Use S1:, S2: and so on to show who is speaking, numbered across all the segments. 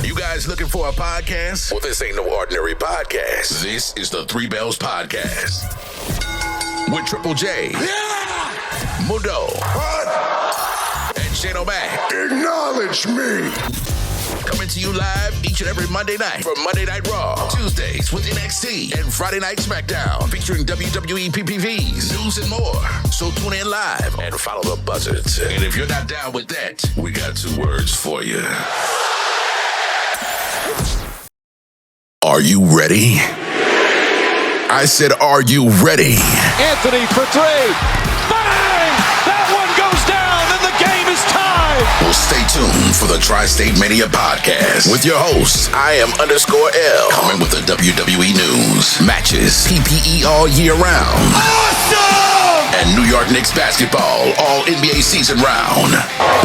S1: You guys looking for a podcast? Well, this ain't no ordinary podcast. This is the Three Bells Podcast. With Triple J. Yeah! Mundo. What? And Shayna Mack. Acknowledge me. Coming to you live each and every Monday night from Monday Night Raw, Tuesdays with NXT, and Friday Night SmackDown, featuring WWE PPVs, news, and more. So tune in live and follow the buzzards. And if you're not down with that, we got two words for you. Are you ready? I said, are you ready?
S2: Anthony for three. Bang! That one goes down, and the game is tied.
S1: Well, stay tuned for the Tri-State Mania Podcast with your hosts, I am _L, coming with the WWE news, matches, PPE all year round. Awesome! And New York Knicks basketball, all NBA season round.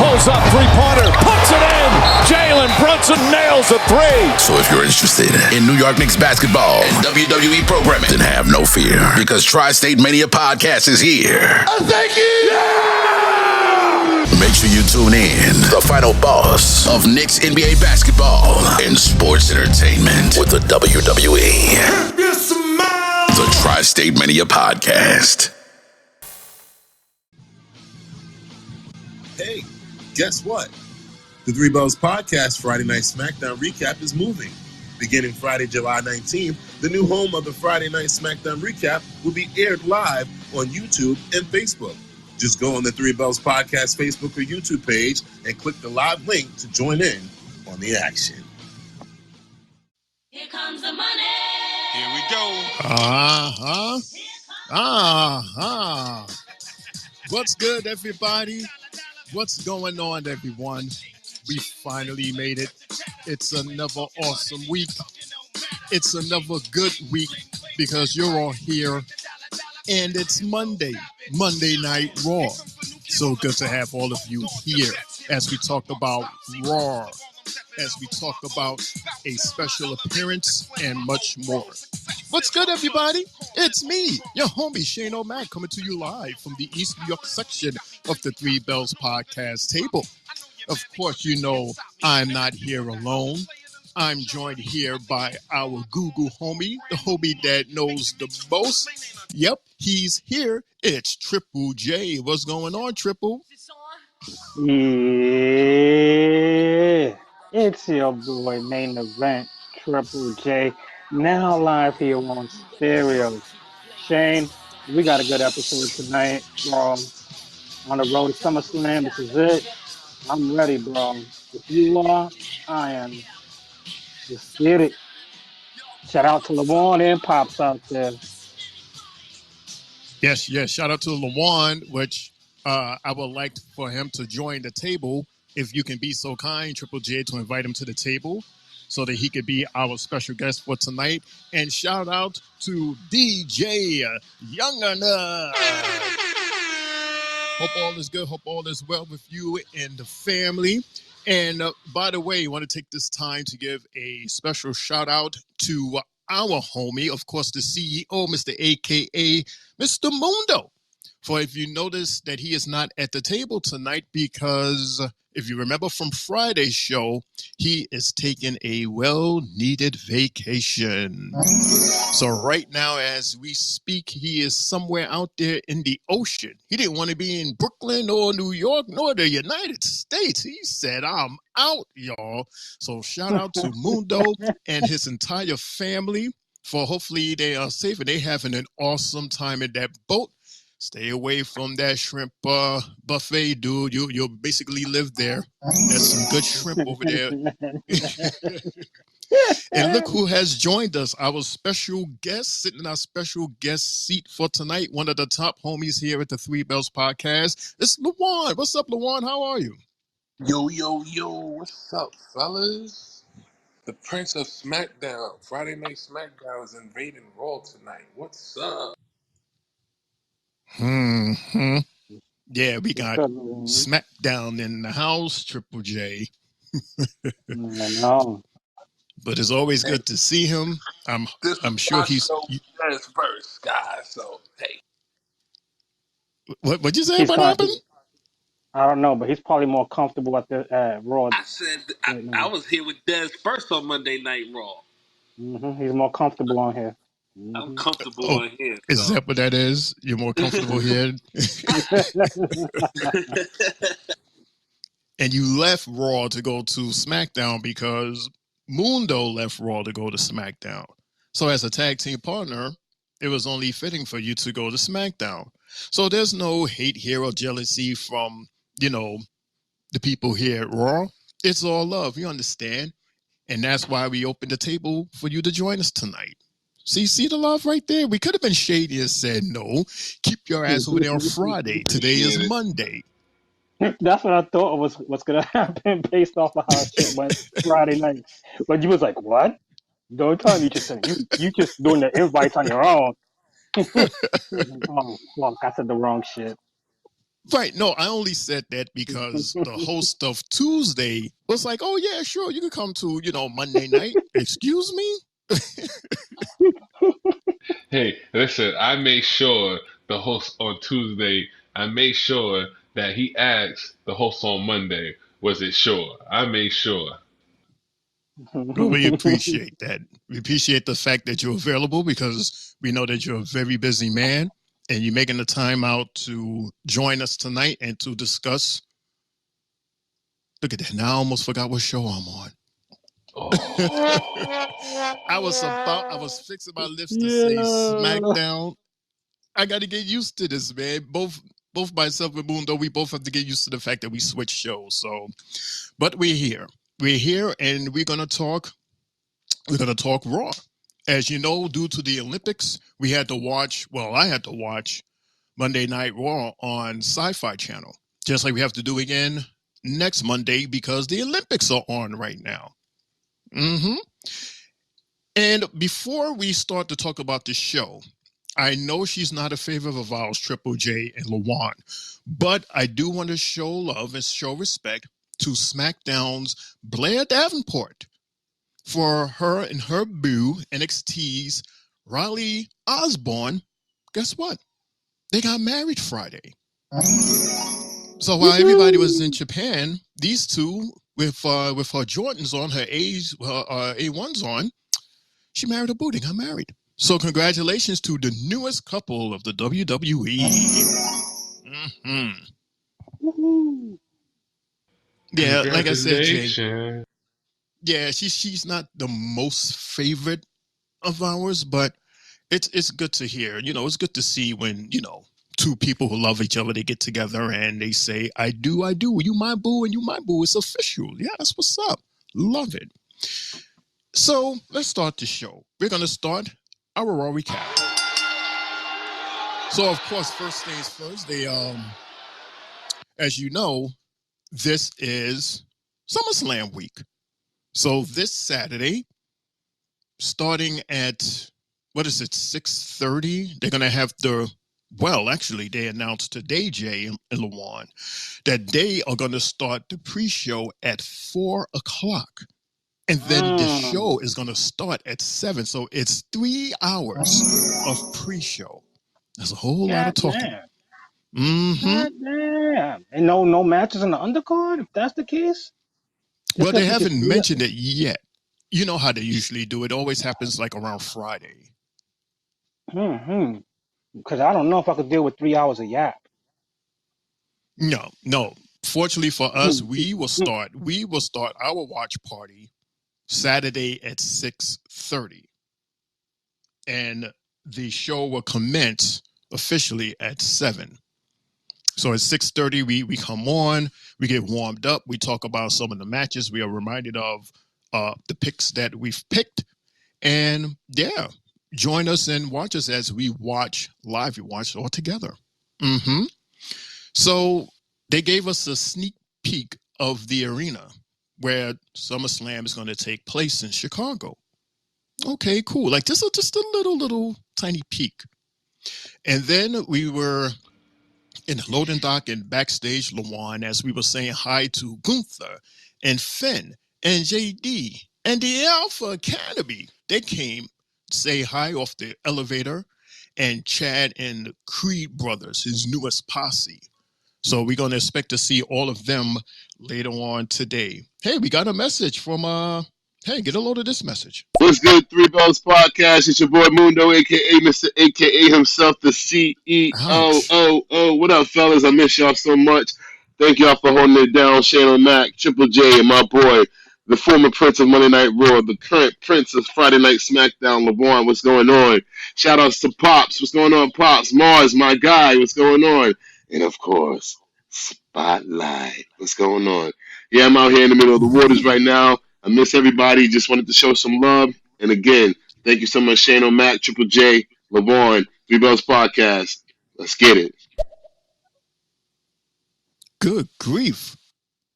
S2: Pulls up three-pointer, puts it in. Jalen Brunson nails a three.
S1: So if you're interested in New York Knicks basketball and WWE programming, then have no fear, because Tri-State Mania Podcast is here. Thank you! Yeah! Make sure you tune in to the final boss of Knicks NBA basketball and sports entertainment with the WWE. The Tri-State Mania Podcast.
S3: Hey, guess what? The Three Bells Podcast Friday Night SmackDown recap is moving. Beginning Friday, July 19th, the new home of the Friday Night SmackDown recap will be aired live on YouTube and Facebook. Just go on the Three Bells Podcast Facebook or YouTube page and click the live link to join in on the action.
S4: Here comes the money.
S5: Here we go.
S6: What's good, everybody? What's going on, everyone? We finally made it. It's another awesome week. It's another good week because you're all here. And it's Monday Night Raw. So good to have all of you here as we talk about Raw, as we talk about a special appearance and much more. What's good, everybody? It's me, your homie, Shane O'Mac, coming to you live from the East New York section of the Three Bells Podcast table. Of course, you know I'm not here alone. I'm joined here by our Google homie, the homie that knows the most. Yep, he's here. It's Triple J. What's going on, Triple?
S7: Yeah, it's your boy, Main Event, Triple J, now live here on Stereo. Shane, we got a good episode tonight, bro. On the road to SummerSlam, this is it. I'm ready, bro. If you are, I am. Let's get it. Shout out to LeVon and Pops out there.
S6: Yes. Shout out to LeVon, which I would like for him to join the table. If you can be so kind, Triple J, to invite him to the table so that he could be our special guest for tonight. And shout out to DJ Young'un. Hope all is good. Hope all is well with you and the family. And by the way, I want to take this time to give a special shout out to our homie, of course, the CEO, Mr. AKA Mr. Mundo. For if you notice that he is not at the table tonight, because if you remember from Friday's show, he is taking a well-needed vacation. So right now, as we speak, he is somewhere out there in the ocean. He didn't want to be in Brooklyn or New York nor the United States. He said, I'm out, y'all. So shout out to Mundo and his entire family for hopefully they are safe and they having an awesome time in that boat. Stay away from that shrimp buffet, dude. You'll basically live there. There's some good shrimp over there. And look who has joined us, our special guest, sitting in our special guest seat for tonight. One of the top homies here at the Three Bells Podcast. It's LeJuan. What's up, LeJuan? How are you?
S5: Yo. What's up, fellas? The Prince of SmackDown, Friday Night SmackDown, is invading Raw tonight. What's up?
S6: Yeah, we got SmackDown in the house, Triple J.
S7: I know.
S6: But it's always good to see him. I'm sure he's
S5: first, guys. So hey,
S6: what'd you say? What happened?
S7: I don't know, but he's probably more comfortable at Raw
S4: I said
S7: right
S4: I
S7: now.
S4: was here with Dez first on Monday Night Raw.
S7: He's more comfortable on here.
S4: I'm comfortable
S6: Oh,
S4: on here,
S6: is
S4: so.
S6: that what that is? You're more comfortable here? And you left Raw to go to SmackDown because Mundo left Raw to go to SmackDown. So as a tag team partner, it was only fitting for you to go to SmackDown. So there's no hate here or jealousy from, the people here at Raw. It's all love. You understand? And that's why we opened the table for you to join us tonight. See the love right there? We could have been shady and said, no, keep your ass over there on Friday. Today is
S5: Appreciate it.
S6: Monday.
S7: That's what I thought was gonna happen based off of how shit went Friday night. But you was like, what? Don't tell me you just said you just doing the invites on your own. Oh fuck, I said the wrong shit.
S6: Right. No, I only said that because the host of Tuesday was like, oh, yeah, sure. You can come to, Monday night. Excuse me?
S5: Hey, listen, I made sure the host on Tuesday, I made sure that he asked the host on Monday, was it sure? I made sure.
S6: Well, we appreciate that. We appreciate the fact that you're available because we know that you're a very busy man and you're making the time out to join us tonight and to discuss. Look at that. Now I almost forgot what show I'm on.
S5: Oh.
S6: I was fixing my lips to say
S7: Yeah.
S6: SmackDown. I got to get used to this, man. Both myself and Mundo, we both have to get used to the fact that we switch shows. So, but we're here. We're here, and we're gonna talk. We're gonna talk Raw. As you know, due to the Olympics, we had to watch. Well, I had to watch Monday Night Raw on Sci-Fi Channel, just like we have to do again next Monday because the Olympics are on right now. And before we start to talk about the show, I know she's not a favorite of ours, Triple J and Lawan, but I do want to show love and show respect to SmackDown's Blair Davenport for her and her boo, NXT's Riley Osborne. Guess what? They got married Friday. So while everybody was in Japan, these two with her Jordans on, her A1s on, she married a boo. They got married. So congratulations to the newest couple of the WWE. Yeah, like I said, Jay.
S5: Congratulations.
S6: Yeah, she's not the most favorite of ours, but it's good to hear. It's good to see when, two people who love each other, they get together and they say, I do. You my boo and you my boo. It's official. Yeah, that's what's up. Love it. So let's start the show. We're going to start our Raw recap. So, of course, first things first, as you know, this is SummerSlam week. So this Saturday, starting at, 6:30, they're going to have actually, they announced today, Jay and Lawan, that they are going to start the pre-show at 4 o'clock. And then the show is going to start at 7. So it's 3 hours of pre-show. That's a whole lot of talking.
S7: God damn. And no matches in the undercard, if that's the case?
S6: Well, they haven't mentioned it yet. You know how they usually do it. It always happens like around Friday.
S7: Because I don't know if I could deal with 3 hours of yap.
S6: No. Fortunately for us, we will start our watch party Saturday at 6:30. And the show will commence officially at 7. So at 6:30, we come on, we get warmed up, we talk about some of the matches. We are reminded of the picks that we've picked. And yeah, join us and watch us as we watch live. We watch all together. So they gave us a sneak peek of the arena where SummerSlam is going to take place in Chicago. Okay, cool. Like just a little tiny peek. And then we were in the loading dock and backstage, Lawan, as we were saying hi to Gunther and Finn and JD and the Alpha Academy. They came to say hi off the elevator, and Chad and the Creed brothers, his newest posse. So we're going to expect to see all of them later on today. Hey, we got a message from, hey, get a load of this message.
S3: What's good, Three Bells Podcast? It's your boy Mundo, a.k.a. Mr. A.k.a. himself, the CEO.
S6: Ouch.
S3: What up, fellas? I miss y'all so much. Thank y'all for holding it down. Shayna Mac, Triple J, and my boy, the former Prince of Monday Night Raw, the current Prince of Friday Night SmackDown, LeVon. What's going on? Shout outs to Pops. What's going on, Pops? Mars, my guy. What's going on? And of course, Spotlight. What's going on? Yeah, I'm out here in the middle of the waters right now. I miss everybody. Just wanted to show some love. And again, thank you so much, Shane O'Mac, Triple J, LeVon, Three Bells Podcast. Let's get it.
S6: Good grief.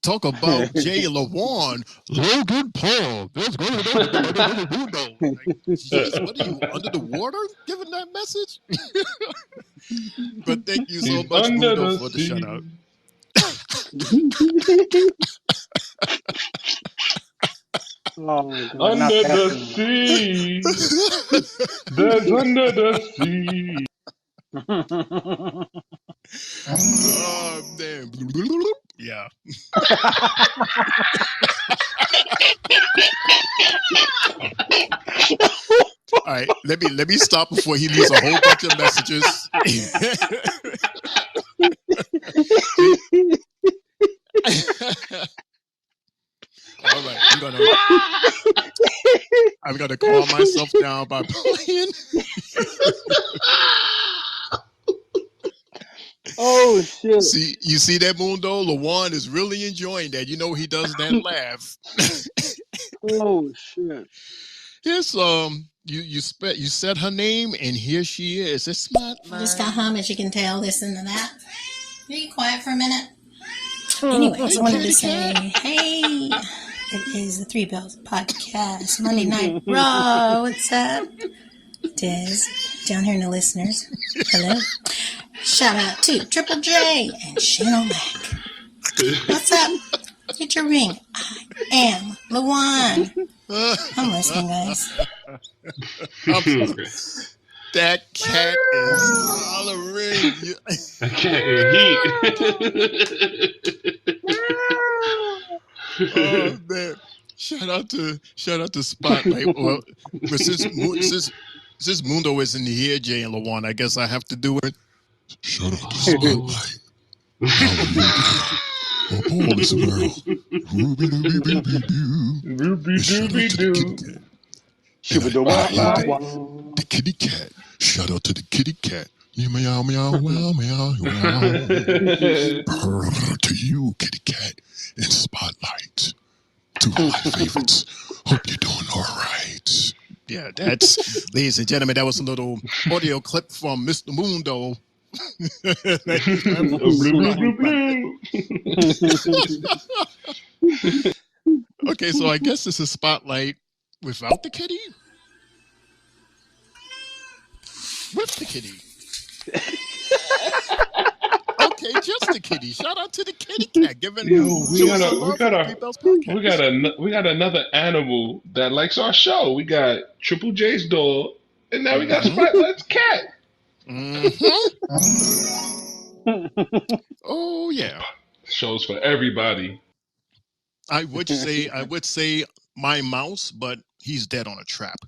S6: Talk about Jay LeVon. Logan Paul. There's going to be jeez, what are you, under the water giving that message? But thank you so much, Mundo, for the shout out.
S7: Oh, God,
S5: Under the sea. There's under the sea.
S6: Oh, damn. Yeah. All right, let me stop before he leaves a whole bunch of messages. All right, I'm gonna calm myself down by playing.
S7: Oh shit!
S6: You see that, Mundo? LeVon is really enjoying that. You know he does that laugh.
S7: Oh shit!
S6: Here's you said her name and here she is. It's Spotlight.
S8: I just got home, as you can tell. Listen to that. Be quiet for a minute. Anyways, I wanted to say, hey, it is the Three Bells Podcast, Monday Night Raw. What's up? Des, down here in the listeners. Hello. Shout out to Triple J and Shane O'Mac. What's up? Get your ring. I am LeVon. I'm listening, guys.
S6: That cat is hollering.
S5: That cat is heat.
S6: Oh man! Shout out to Spotlight. Well, since Mundo isn't here, Jay and LeVon, I guess I have to do it. Shout out to Spotlight. Up all this world. Ruby dooby doo. The kitty cat. Shout out to the kitty cat. Meow, meow, meow, meow, meow. Purr to you, kitty cat. And Spotlight. Two of my favorites. Hope you're doing all right. Yeah, that's, ladies and gentlemen, that was a little audio clip from Mr. Mundo. Okay, so I guess this is Spotlight without the kitty? With the kitty. Okay, just the kitty. Shout out to the kitty cat.
S5: We got another animal that likes our show. We got Triple J's dog, and now we got Spotlight's cat.
S6: Oh yeah.
S5: Shows for everybody.
S6: I would say my mouse, but he's dead on a trap.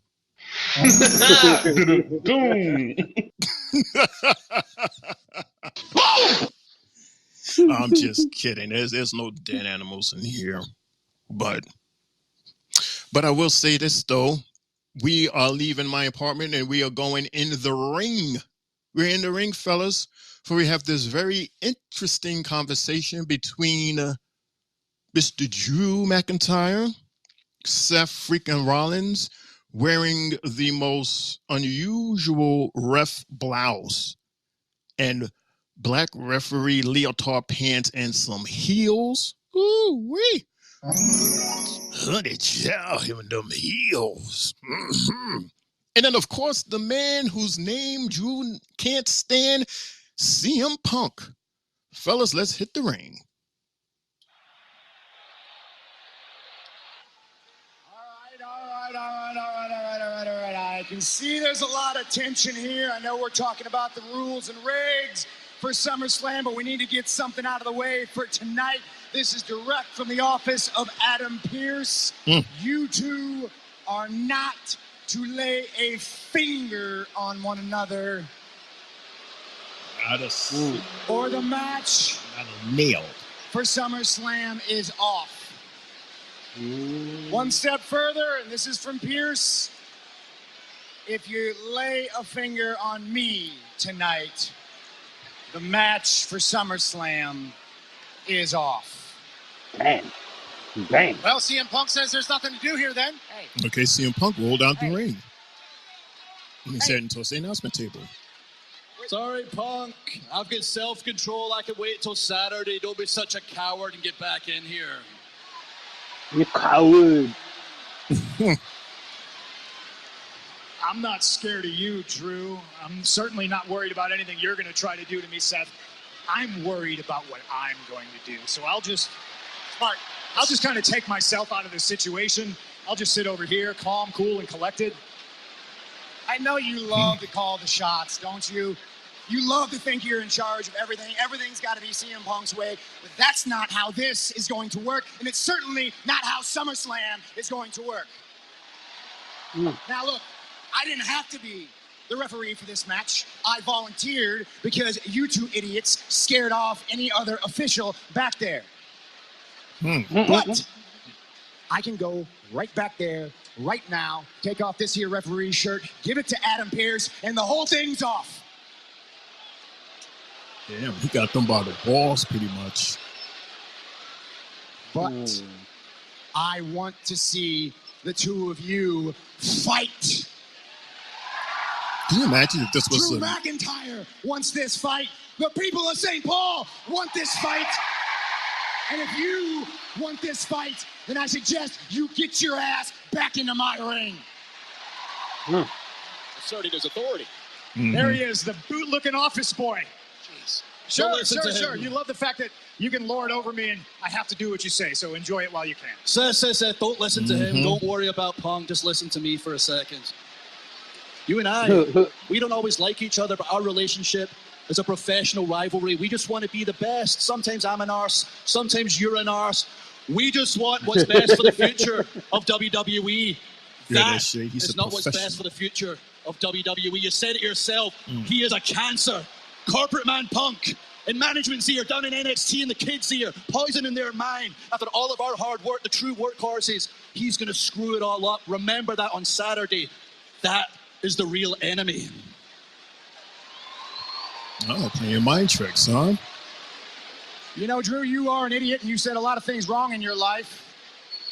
S6: I'm just kidding. There's no dead animals in here. But I will say this though. We are leaving my apartment and we are going in the ring. We're in the ring, fellas, for we have this very interesting conversation between Mr. Drew McIntyre, Seth freaking Rollins, wearing the most unusual ref blouse and black referee leotard pants and some heels. Ooh-wee. Honey child, him and them heels. Mm-hmm. And then, of course, the man whose name Drew can't stand, CM Punk. Fellas, let's hit the ring.
S9: All right. I can see there's a lot of tension here. I know we're talking about the rules and regs for SummerSlam, but we need to get something out of the way for tonight. This is direct from the office of Adam Pearce. You two are not to lay a finger on one another. Or the match
S6: Nailed.
S9: for SummerSlam is off. One step further, and this is from Pearce. If you lay a finger on me tonight, the match for SummerSlam is off.
S7: Bang. Bang.
S9: Well, CM Punk says there's nothing to do here then. Hey.
S6: Okay, CM Punk rolled out the ring. He said until the announcement table.
S10: Sorry, Punk. I've got self-control. I can wait till Saturday. Don't be such a coward and get back in here.
S7: You coward.
S9: I'm not scared of you, Drew. I'm certainly not worried about anything you're going to try to do to me, Seth. I'm worried about what I'm going to do. So I'll just kind of take myself out of this situation. I'll just sit over here, calm, cool, and collected. I know you love to call the shots, don't you? You love to think you're in charge of everything. Everything's got to be CM Punk's way. But that's not how this is going to work. And it's certainly not how SummerSlam is going to work. Now, look, I didn't have to be the referee for this match. I volunteered because you two idiots scared off any other official back there. But I can go right back there, right now, take off this here referee shirt, give it to Adam Pearce, and the whole thing's off.
S6: Damn, he got them by the balls pretty much.
S9: But I want to see the two of you fight.
S6: Can you imagine if this was
S9: Drew McIntyre wants this fight. The people of St. Paul want this fight. And if you want this fight, then I suggest you get your ass back into my ring.
S10: Asserting his authority.
S9: There he is, the boot-looking office boy.
S10: Jeez.
S9: Sure. You love the fact that you can lord over me and I have to do what you say, so enjoy it while you can.
S10: Seth, don't listen to him. Don't worry about Punk. Just listen to me for a second. You and I, we don't always like each other, but our relationship is a professional rivalry. We just want to be the best. Sometimes I'm an arse. Sometimes you're an arse. We just want what's best for the future of WWE. That is not what's best for the future of WWE. You said it yourself. He is a cancer. Corporate man Punk. And management's here, down in NXT, and the kids here, poisoning their mind. After all of our hard work, the true workhorses, he's going to screw it all up. Remember that on Saturday. That is the real enemy.
S6: Oh, playing mind tricks, huh?
S9: You know, Drew, you are an idiot, and you said a lot of things wrong in your life.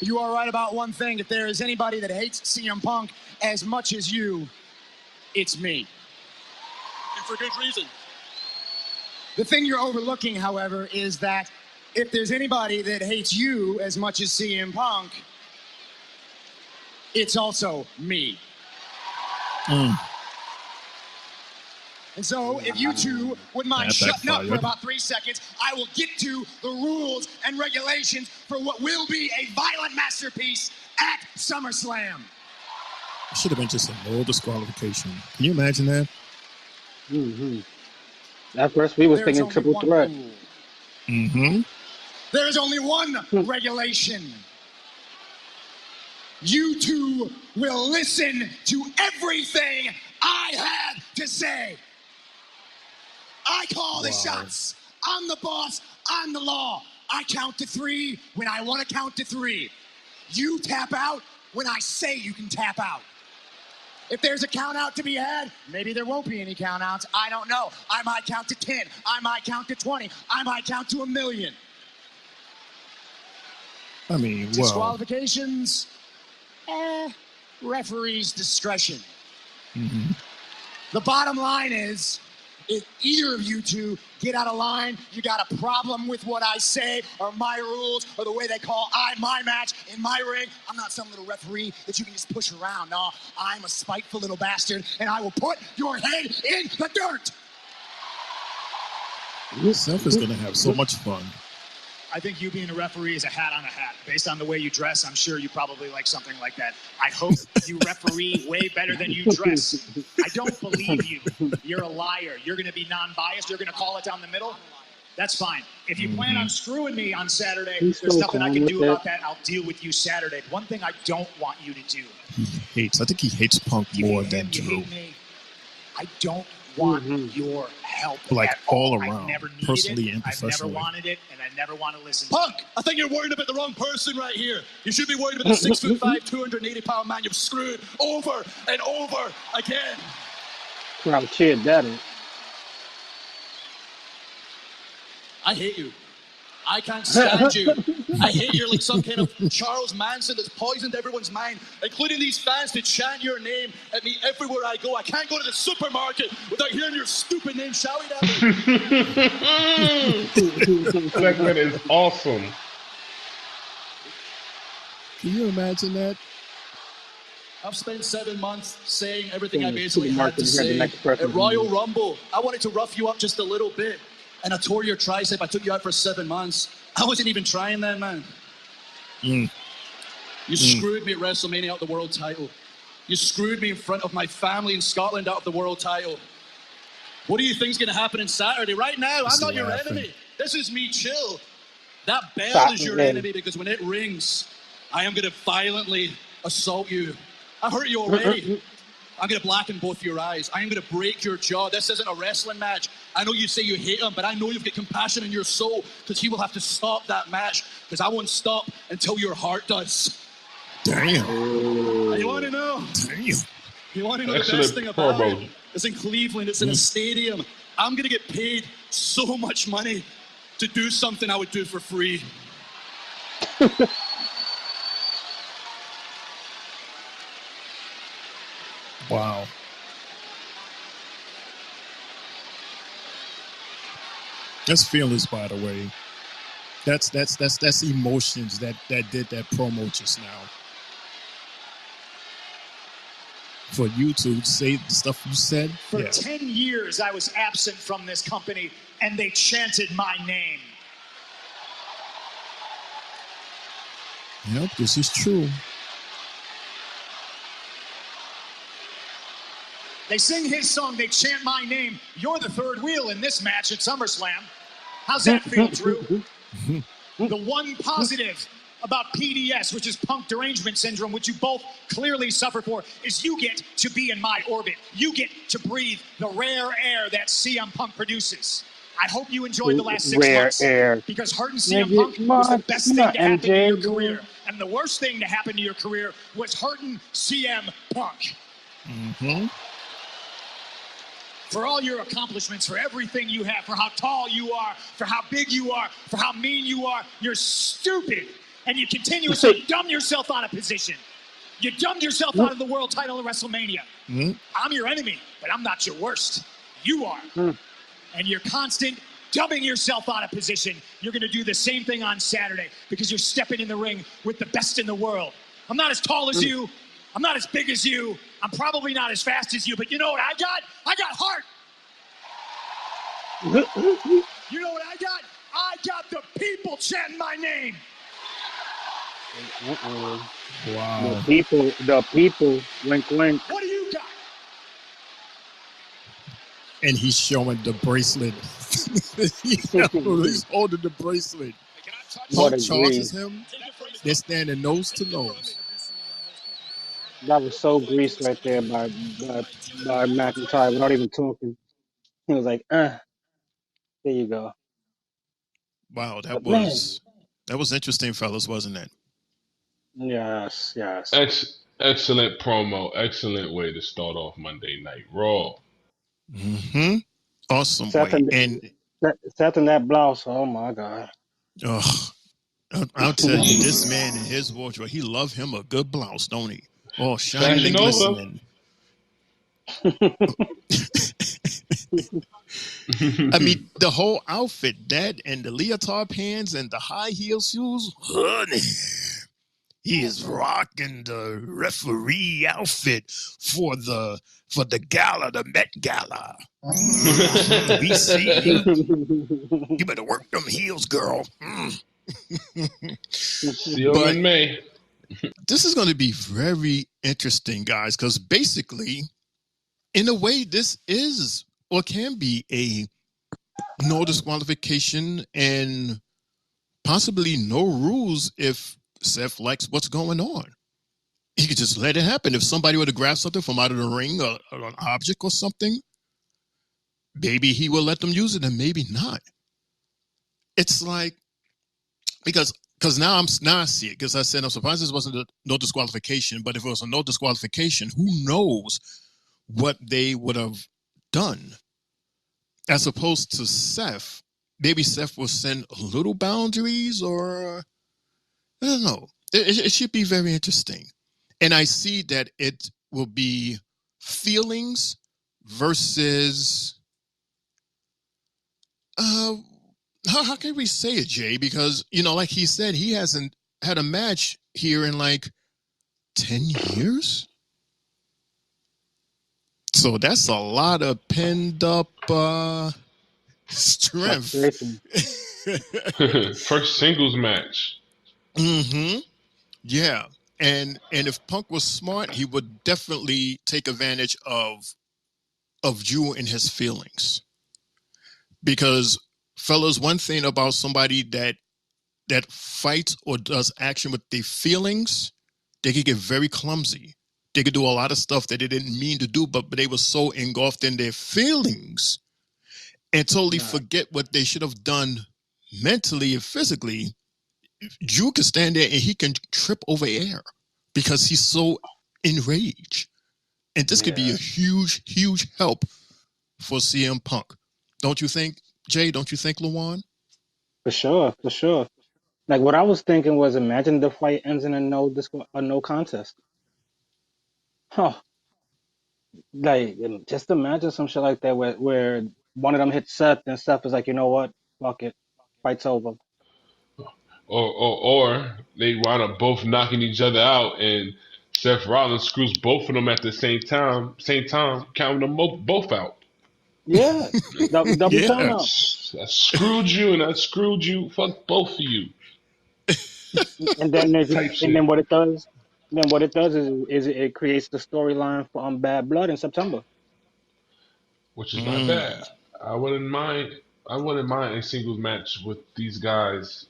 S9: You are right about one thing. If there is anybody that hates CM Punk as much as you, it's me.
S10: And for good reason.
S9: The thing you're overlooking, however, is that if there's anybody that hates you as much as CM Punk, it's also me. And so, if you two wouldn't mind shutting up for about 3 seconds, I will get to the rules and regulations for what will be a violent masterpiece at SummerSlam.
S6: It should have been just a no disqualification. Can you imagine that?
S7: At first, we were thinking triple threat.
S9: There is only one regulation. You two will listen to everything I had to say. I call the shots. I'm the boss. I'm the law. I count to 3 when I want to count to 3. You tap out when I say you can tap out. If there's a count out to be had, maybe there won't be any count outs. I don't know. I might count to 10. I might count to 20. I might count to 1,000,000.
S6: I mean, well.
S9: Disqualifications? Referee's discretion. The bottom line is, if either of you two get out of line, you got a problem with what I say or my rules or the way they call my match in my ring. I'm not some little referee that you can just push around. No, I'm a spiteful little bastard, and I will put your head in the dirt.
S6: Seth is going to have so much fun.
S9: I think you being a referee is a hat on a hat. Based on the way you dress, I'm sure you probably like something like that. I hope you referee way better than you dress. I don't believe you. You're a liar. You're going to be non-biased. You're going to call it down the middle. That's fine. If you plan on screwing me on Saturday, there's nothing I can do about that. I'll deal with you Saturday. One thing I don't want you to do.
S6: I think he hates Punk more than Drew.
S9: I don't want your help.
S6: Like all
S9: I
S6: around,
S9: never needed
S6: personally
S9: it.
S6: and
S9: I've never
S6: professionally.
S9: wanted it, and I never want to listen.
S10: Punk, I think you're worried about the wrong person right here. You should be worried about the 6'5", 280-pound man you've screwed over and over again.
S7: Crowd cheered that in.
S10: I hate you. I can't stand you. I hate you're like some kind of Charles Manson that's poisoned everyone's mind, including these fans that chant your name at me everywhere I go. I can't go to the supermarket without hearing your stupid name shouted at me.
S5: Segment is awesome.
S6: Can you imagine that?
S10: I've spent 7 months saying everything I
S7: Yeah,
S10: basically had to
S7: supermarket, you
S10: say.
S7: had the next person.
S10: At Royal Rumble, I wanted to rough you up just a little bit. And I tore your tricep. I took you out for 7 months. I wasn't even trying then, man. You screwed me at WrestleMania out of the world title. You screwed me in front of my family in Scotland out of the world title. What do you think's going to happen on Saturday? Right now, I'm not your enemy. This is me chill. That bell is your enemy because when it rings, I am going to violently assault you. I hurt you already. I'm going to blacken both your eyes. I am going to break your jaw. This isn't a wrestling match. I know you say you hate him, but I know you've got compassion in your soul because he will have to stop that match because I won't stop until your heart does.
S6: Damn.
S10: You want to know?
S6: Damn.
S10: You want to know the best thing about it? It's in Cleveland. It's in a stadium. I'm going to get paid so much money to do something I would do for free.
S6: Wow. That's feelings, by the way. That's emotions that did that promo just now. For you to say the stuff you said.
S9: For 10 years, I was absent from this company, and they chanted my name.
S6: Yep, this is true.
S9: They sing his song, they chant my name. You're the third wheel in this match at SummerSlam. How's that feel, Drew? The one positive about PDS, which is Punk Derangement Syndrome, which you both clearly suffer for, is you get to be in my orbit. You get to breathe the rare air that CM Punk produces. I hope you enjoyed the last 6 months.
S7: Air.
S9: Because hurting CM Punk was the best thing to happen to your career. And the worst thing to happen to your career was hurting CM Punk. For all your accomplishments, for everything you have, for how tall you are, for how big you are, for how mean you are, you're stupid. And you continuously dumb yourself out of position. You dumbed yourself out of the world title at WrestleMania. I'm your enemy, but I'm not your worst. You are. And you're constant dumbing yourself out of position. You're going to do the same thing on Saturday because you're stepping in the ring with the best in the world. I'm not as tall as you. I'm not as big as you. I'm probably not as fast as you, but you know what I got? I got heart. You know what I got? I got the people chanting my name.
S6: Wow.
S7: The people, wink, wink.
S9: What do you got?
S6: And he's showing the bracelet. He's holding the bracelet.
S7: What
S6: Punk
S7: a
S6: charges him. They're standing nose to nose.
S7: That was so greased right there by McIntyre without even talking. He was like, there you go.
S6: Wow, that was interesting, fellas, wasn't it?
S7: Yes.
S5: Excellent promo. Excellent way to start off Monday Night Raw.
S6: Awesome
S7: Seth
S6: way.
S7: Seth in that blouse, oh my God.
S6: I'll tell you, this man in his wardrobe, he love him a good blouse, don't he? Oh, shining and glistening. I mean, the whole outfit, that and the leotard pants and the high heel shoes, honey. He is rocking the referee outfit for the gala, the Met Gala. We see. You better work them heels, girl.
S5: See them
S6: But
S5: in May.
S6: this is going to be very interesting, guys, because basically, in a way, this is or can be a no disqualification and possibly no rules if Seth likes what's going on. He could just let it happen. If somebody were to grab something from out of the ring or an object or something, maybe he will let them use it and maybe not. It's like, because now I see it, because I said I'm surprised this wasn't a no disqualification, but if it was a no disqualification, who knows what they would have done as opposed to Seth. Maybe Seth will send little boundaries, or I don't know. It should be very interesting. And I see that it will be feelings versus how can we say it, Jay? Because, like he said, he hasn't had a match here in like 10 years. So that's a lot of pinned up strength.
S5: First singles match.
S6: Mm-hmm. Yeah. And if Punk was smart, he would definitely take advantage of Drew and his feelings. Because, fellas, one thing about somebody that fights or does action with their feelings, they could get very clumsy. They could do a lot of stuff that they didn't mean to do, but they were so engulfed in their feelings and totally forget what they should have done mentally and physically. Drew can stand there and he can trip over air because he's so enraged. And this could be a huge, huge help for CM Punk. Don't you think, Jay? Don't you think, Luan?
S7: For sure. Like, what I was thinking was, imagine the fight ends in a no contest. Huh. Like, just imagine some shit like that where one of them hits Seth and Seth is like, you know what? Fuck it. Fight's over.
S5: Or they wind up both knocking each other out, and Seth Rollins screws both of them at the same time, counting them both out.
S7: Yeah. Double count out.
S5: I screwed you and I screwed you. Fuck both of you.
S7: And then what it does is it creates the storyline for Bad Blood in September.
S5: Which is not bad. I wouldn't mind a singles match with these guys,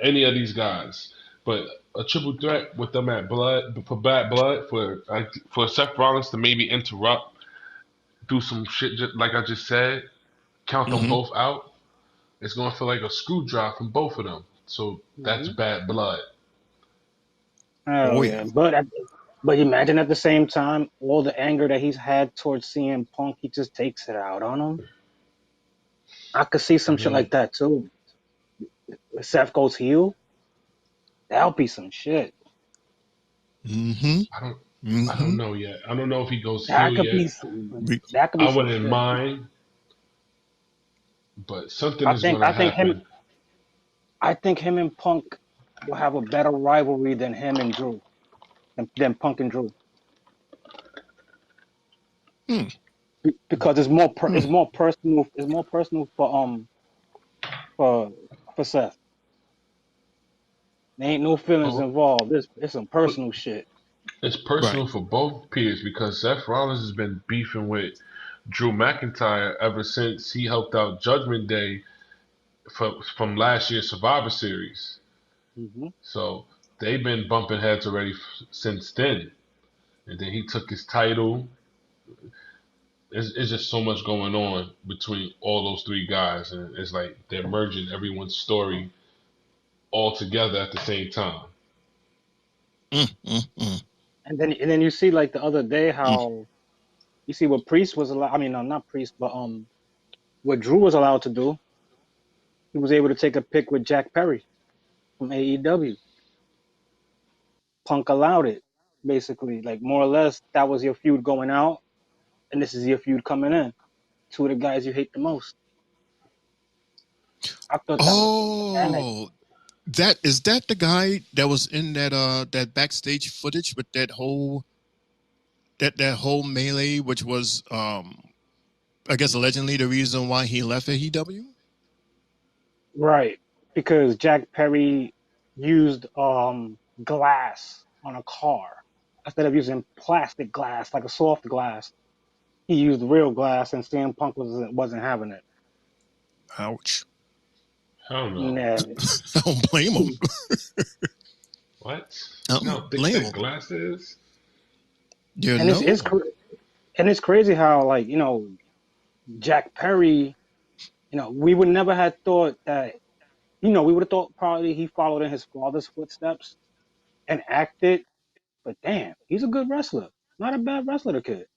S5: any of these guys. But a triple threat with them at Bad Blood for Seth Rollins to maybe interrupt, do some shit like I just said, count them both out. It's gonna feel like a screw drop from both of them. So that's Bad Blood.
S7: Oh yeah, but imagine at the same time all the anger that he's had towards CM Punk, he just takes it out on him. I could see some shit like that too. If Seth goes heel, that'll be some shit.
S5: I don't know yet. I don't know if he goes
S7: That
S5: heel
S7: could
S5: yet.
S7: That could be.
S5: I wouldn't mind, but something is going to happen.
S7: I think him and Punk will have a better rivalry than him and Drew, than Punk and Drew. Because it's more personal. It's more personal for Seth. There ain't no feelings involved. It's some personal shit.
S5: It's personal for both peers because Seth Rollins has been beefing with Drew McIntyre ever since he helped out Judgment Day from last year's Survivor Series. So they've been bumping heads already since then. And then he took his title. It's just so much going on between all those three guys, and it's like they're merging everyone's story all together at the same time.
S7: And then you see, like, the other day how you see what Priest was allowed. I mean, no, not Priest, but what Drew was allowed to do. He was able to take a pic with Jack Perry from AEW. Punk allowed it, basically, like, more or less. That was your feud going out, and this is your feud coming in. Two of the guys you hate the most. I thought that was
S6: is that the guy that was in that backstage footage with that whole melee, which was I guess allegedly the reason why he left AEW?
S7: Right. because Jack Perry used glass on a car instead of using plastic glass, like a soft glass. He used real glass, and CM Punk wasn't having it.
S6: Ouch.
S5: Hell no.
S7: Nah.
S6: I don't blame him.
S5: What?
S6: I
S5: You know how
S6: don't
S5: thick
S6: blame
S5: that
S6: him.
S5: glass is?
S6: You
S7: And
S6: know?
S7: it's crazy how, like, Jack Perry, we would never have thought that, we would have thought probably he followed in his father's footsteps and acted, but damn, he's a good wrestler. Not a bad wrestler, the kid.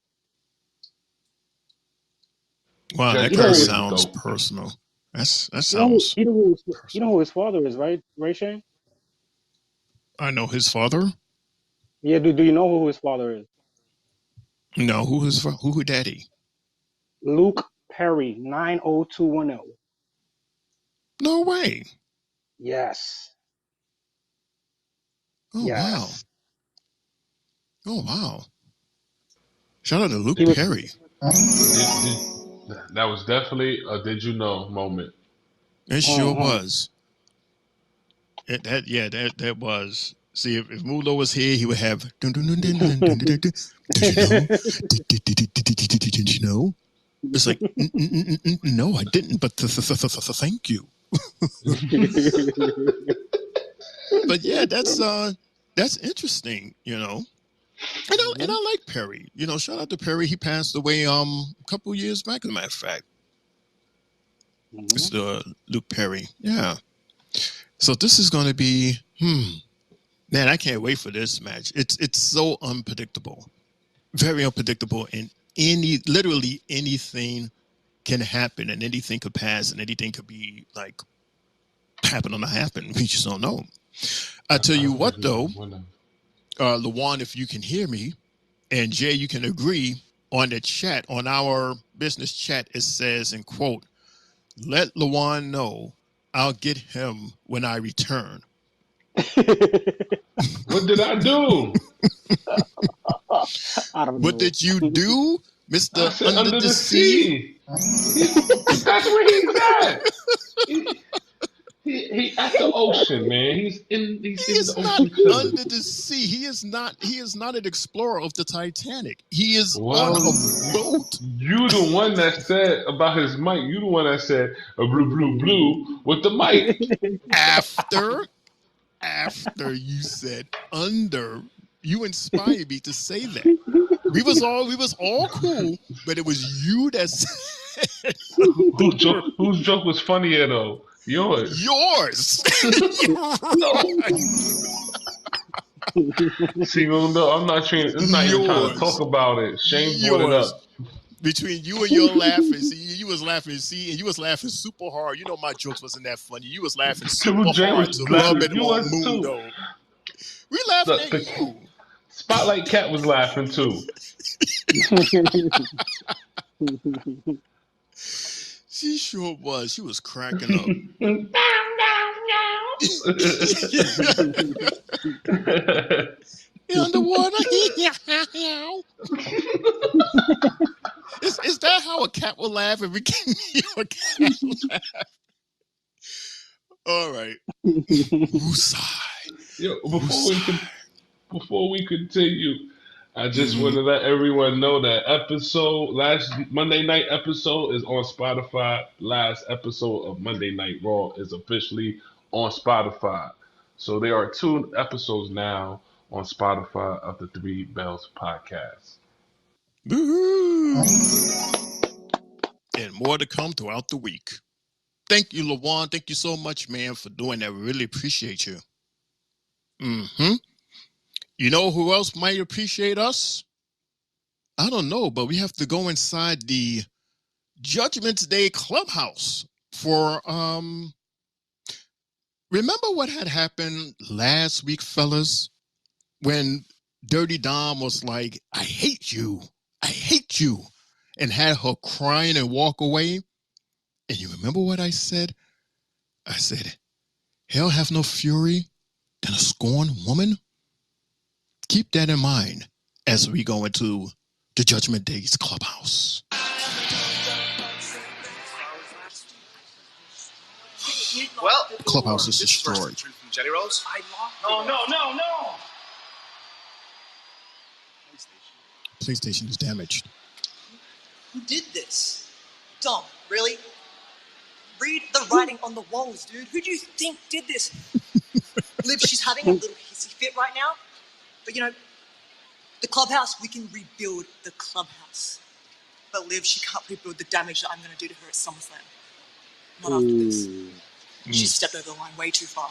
S6: Wow,
S5: Jack
S6: that
S7: You know
S6: kind of
S5: Perry
S7: who,
S5: is the
S6: sounds
S5: GOAT.
S6: personal. That
S7: you know,
S6: sounds
S7: you know who, you know
S6: personal.
S7: who his father is, right, Shane?
S6: I know his father.
S7: Yeah, do you know who his father is?
S6: No, who daddy?
S7: Luke Perry, 90210.
S6: No way.
S7: Yes.
S6: Oh wow.
S7: Yes.
S6: Oh wow. Shout out to Luke
S7: He was.
S6: Perry.
S5: That was definitely a did you know moment.
S6: It sure
S7: Mhm.
S6: was. That was. See, if Mulo was here, he would have. Did you know? Did you know? It's like, no, I didn't. But thank you. But yeah, that's interesting. And I like Perry. Shout out to Perry. He passed away a couple years back. As a matter of fact, it's Luke Perry. Yeah. So this is going to be man. I can't wait for this match. It's so unpredictable, very unpredictable, and literally anything can happen, and anything could pass, and anything could be like happen or not happen. We just don't know. I tell you what, though, Lawan, if you can hear me, and Jay, you can agree, on the chat, on our business chat, it says, and quote, let Lawan know I'll get him when I return.
S5: What did I do?
S7: I don't
S6: What
S7: know.
S6: did you do, Mr.
S5: I said
S6: Under the Sea?
S5: That's where he's at. He at the ocean, man. He's in
S6: He
S5: the
S6: is not
S5: ocean chilling.
S6: under the sea. He is not an explorer of the Titanic. He is on
S5: Well,
S6: a boat.
S5: you the one that said about his mic. You the one that said blue, blue, blue with the mic.
S6: After you said under, you inspired me to say that. We was all cool, but it was you that said
S5: Whose joke was funnier though? Yours.
S6: yours.
S5: See, no, I'm not trying. It's not even trying to talk about it. Shane brought it
S6: Yours.
S5: up.
S6: Between you and your laughing, see, you was laughing, and you was laughing super hard. My jokes wasn't that funny. You was laughing super
S5: Triple J
S6: hard
S5: was
S6: to
S5: laughing.
S6: rub it
S5: You
S6: on
S5: was too.
S6: Mundo. We laughing at
S5: The
S6: you.
S5: Spotlight Cat was laughing too.
S6: She sure was. She was cracking up. In the water. Is that how a cat will laugh if we can hear a cat laugh? All right.
S5: Yo, before we continue, I just want to let everyone know that last Monday night episode is on Spotify. Last episode of Monday Night Raw is officially on Spotify. So there are 2 episodes now on Spotify of the Three Bells podcast.
S6: Woo-hoo. And more to come throughout the week. Thank you, Lawan. Thank you so much, man, for doing that. We really appreciate you. You know who else might appreciate us? I don't know, but we have to go inside the Judgment Day clubhouse for remember what had happened last week, fellas, when Dirty Dom was like, I hate you, and had her crying and walk away. And you remember what I said? I said, hell have no fury than a scorned woman. Keep that in mind as we go into the Judgment Day's clubhouse.
S11: Well,
S6: Clubhouse is destroyed.
S11: Jelly Rolls? No.
S6: PlayStation is damaged.
S12: Who did this? Dom, really? Read the writing on the walls, dude. Who do you think did this? Liv, she's having a little hissy fit right now. But the clubhouse, we can rebuild the clubhouse. But Liv, she can't rebuild the damage that I'm going to do to her at SummerSlam. Not after this. She stepped over the line way too far.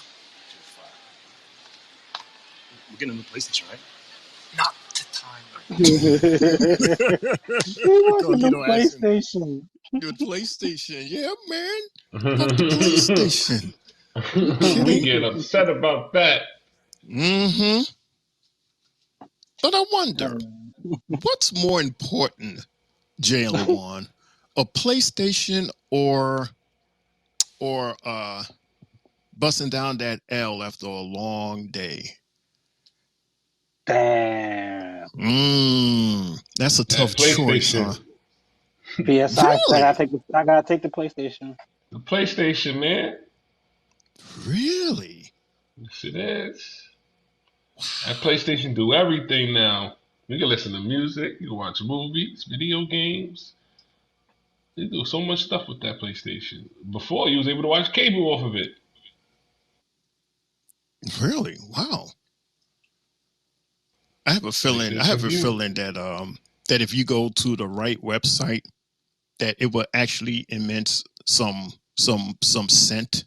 S11: We're getting a new PlayStation, right?
S12: Not the time.
S7: PlayStation.
S6: Good PlayStation. Yeah, man. Fuck the PlayStation.
S5: We get upset about that.
S6: Mm-hmm. But I wonder, what's more important, Jay and LeJuan, a PlayStation or busting down that L after a long day?
S7: Damn.
S6: That's a tough choice, huh?
S7: Yes, really? I gotta take the PlayStation.
S5: The PlayStation, man.
S6: Really?
S5: Yes, it is. That PlayStation do everything now. You can listen to music, you can watch movies, video games. They do so much stuff with that PlayStation. Before, you was able to watch cable off of it.
S6: Really? Wow. I have a feeling that if you go to the right website, that it will actually emit some scent.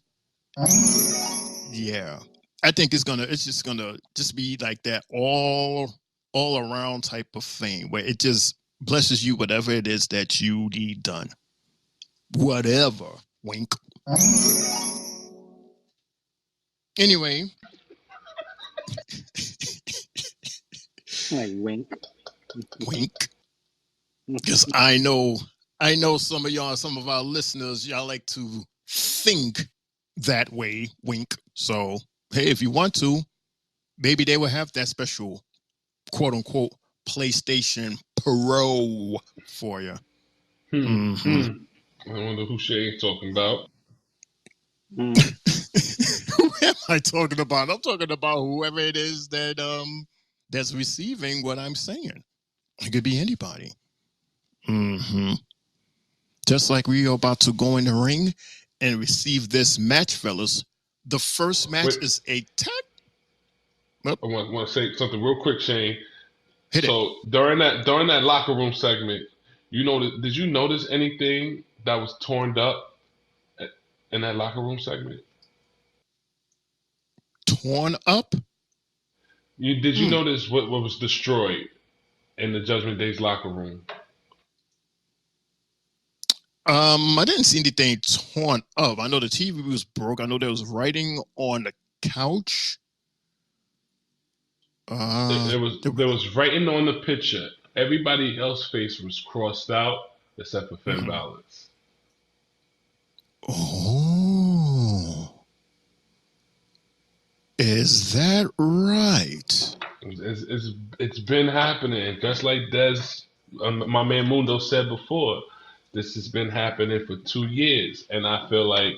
S6: Yeah. I think it's just gonna be like that all around type of thing where it just blesses you whatever it is that you need done. Whatever. Wink. Anyway.
S7: Like wink.
S6: Wink. Because I know some of our listeners, y'all like to think that way. Wink. So hey, if you want to, maybe they will have that special quote unquote PlayStation Pro for you.
S5: I wonder who Shay's talking about.
S6: Who am I talking about? I'm talking about whoever it is that's receiving what I'm saying. It could be anybody. Just like we are about to go in the ring and receive this match, fellas. The first match is a tag.
S5: I want to say something real quick, Shane.
S6: Hit
S5: it. During that locker room segment, did you notice anything that was torn up in that locker room segment?
S6: Torn up?
S5: Did you notice what was destroyed in the Judgment Day's locker room?
S6: I didn't see anything torn up. I know the TV was broke. I know there was writing on the couch.
S5: There was writing on the picture. Everybody else's face was crossed out except for Finn Balor's.
S6: Oh, is that right?
S5: It's been happening, just like Des, my man Mundo said before. This has been happening for 2 years, and I feel like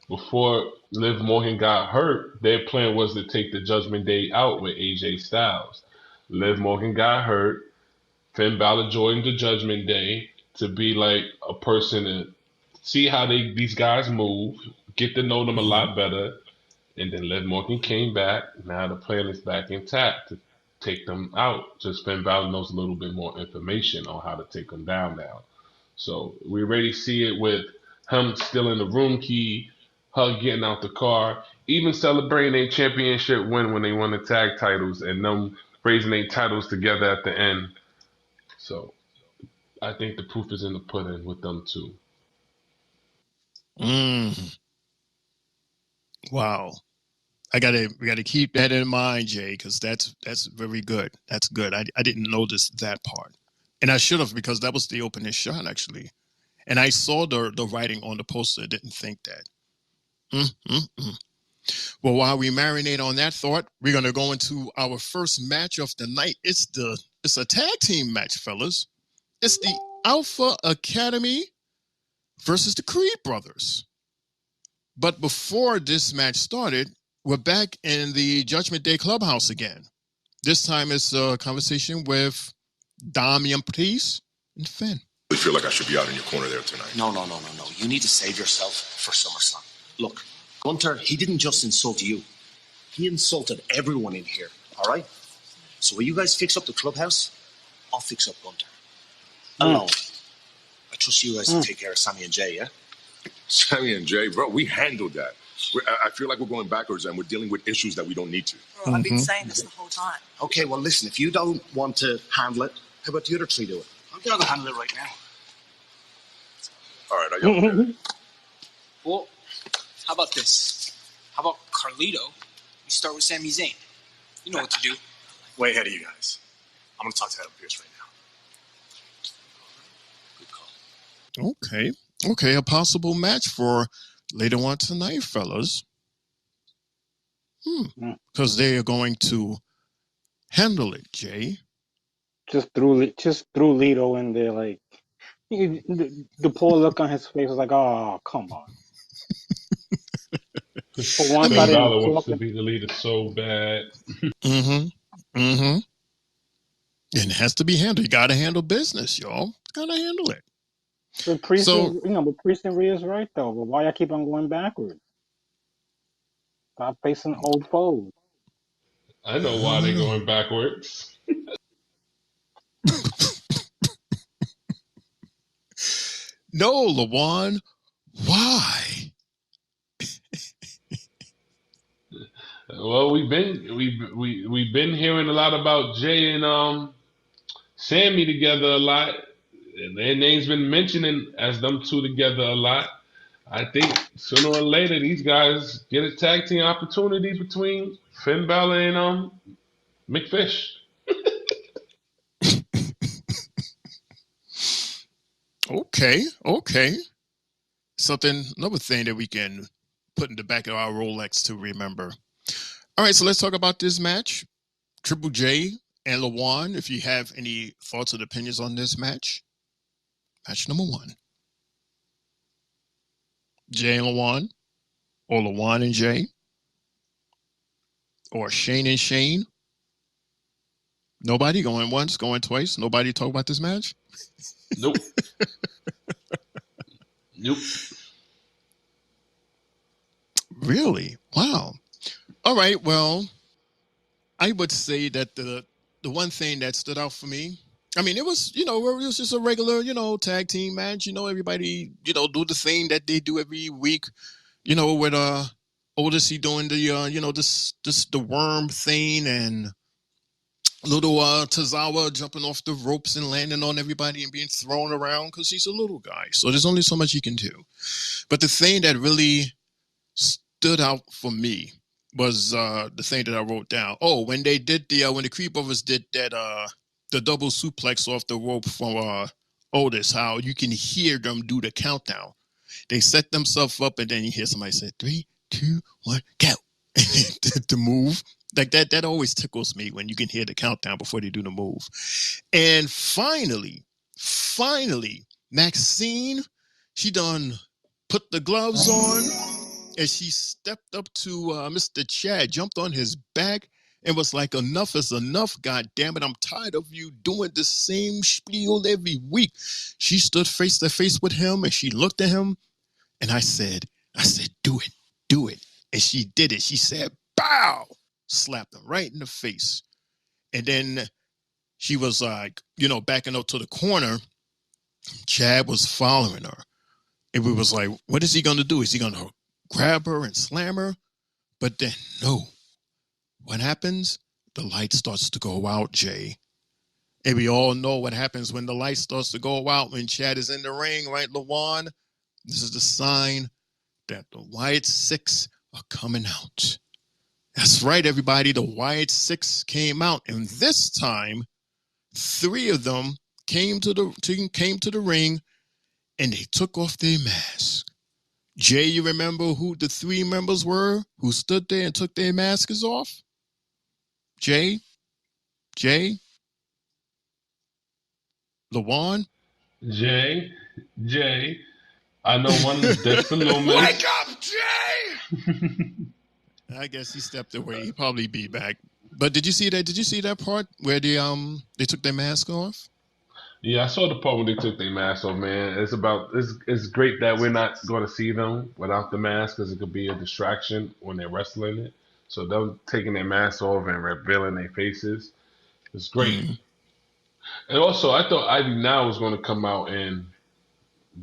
S5: before Liv Morgan got hurt, their plan was to take the Judgment Day out with AJ Styles. Liv Morgan got hurt. Finn Balor joined the Judgment Day to be like a person to see how these guys move, get to know them a lot better, and then Liv Morgan came back. Now the plan is back intact to take them out. Just Finn Balor knows a little bit more information on how to take them down now. So we already see it with him stealing the room key, her getting out the car, even celebrating a championship win when they won the tag titles, and them raising their titles together at the end. So I think the proof is in the pudding with them too.
S6: Wow. We gotta keep that in mind, Jay, because that's very good. That's good. I didn't notice that part. And I should have, because that was the opening shot, actually. And I saw the writing on the poster. I didn't think that. Well, while we marinate on that thought, we're going to go into our first match of the night. It's a tag team match, fellas. It's the Alpha Academy versus the Creed brothers. But before this match started, we're back in the Judgment Day clubhouse again. This time it's a conversation with Damian Priest and Finn.
S1: I feel like I should be out in your corner there tonight.
S11: No. You need to save yourself for SummerSlam. Look, Gunter, he didn't just insult you. He insulted everyone in here, all right? So when you guys fix up the clubhouse, I'll fix up Gunter. Alone. I trust you guys to take care of Sammy and Jey, yeah?
S1: Sammy and Jey, bro, we handled that. I feel like we're going backwards and we're dealing with issues that we don't need to.
S12: Bro, I've been saying this the whole time.
S11: Okay, well, listen, if you don't want to handle it, how about the other three do it?
S9: I'm going to handle it right now.
S1: All right, are y'all okay?
S13: Well, how about this? How about Carlito? We start with Sami Zayn. You know what to do.
S11: Way ahead of you guys. I'm going to talk to Adam Pearce right now. Good call.
S6: Okay, a possible match for later on tonight, fellas. Because they are going to handle it, Jay.
S7: Just threw Lito in there, like the poor look on his face was like, "Oh, come on." For once,
S5: Finn Balor wants to be the leader so bad.
S6: And it has to be handled. You got to handle business, y'all. Got to handle it.
S7: But Priest, but Priest and Rhea's right though. But why y'all keep on going backwards? Stop facing old foes.
S5: I know why they're going backwards.
S6: No, Lawan, why?
S5: Well, we've been hearing a lot about Jey and Sammy together a lot, and their name's been mentioning as them two together a lot. I think sooner or later these guys get a tag team opportunity between Finn Balor and McFish.
S6: Okay. Another thing that we can put in the back of our Rolex to remember. All right, so let's talk about this match. Triple J and Lawan, if you have any thoughts or opinions on this match. Match number 1. Jay and Lawan, or Lawan and Jay, or Shane and Shane. Nobody going once, going twice. Nobody talk about this match?
S5: Nope. Nope.
S6: Really? Wow. All right. Well, I would say that the one thing that stood out for me, I mean, it was just a regular, tag team match. Everybody, do the thing that they do every week, with Otis doing the worm thing and little Tozawa jumping off the ropes and landing on everybody and being thrown around because he's a little guy. So there's only so much he can do. But the thing that really stood out for me was the thing that I wrote down. Oh, when they did when the Creepovers did that the double suplex off the rope from Otis, how you can hear them do the countdown. They set themselves up and then you hear somebody say 3, 2, 1, go. To move. Like that always tickles me when you can hear the countdown before they do the move. And finally, Maxxine, she done put the gloves on and she stepped up to Mr. Chad, jumped on his back and was like, enough is enough. God damn it. I'm tired of you doing the same spiel every week. She stood face to face with him and she looked at him and I said, do it. And she did it. She said, bow, slapped him right in the face. And then she was like, backing up to the corner. Chad was following her. And we was like, what is he going to do? Is he going to grab her and slam her? But then, no. What happens? The light starts to go out, Jay. And we all know what happens when the light starts to go out when Chad is in the ring, right, Lawan? This is the sign that the Wyatt Sicks are coming out. That's right, everybody. The Wyatt Sicks came out, and this time, 3 of them came to the ring, and they took off their mask. Jay, you remember who the 3 members were who stood there and took their masks off? Jay, Lawan,
S5: Jay. I know one is Dexter Lumis.
S1: Wake up,
S3: Jey!
S6: I guess he stepped away. He'll probably be back. But did you see that? Did you see that part where they took their mask off?
S5: Yeah, I saw the part when they took their mask off, man. It's great that we're not going to see them without the mask because it could be a distraction when they're wrestling it. So them taking their masks off and revealing their faces is great.
S6: Mm-hmm.
S5: And also, I thought Ivy Now was going to come out and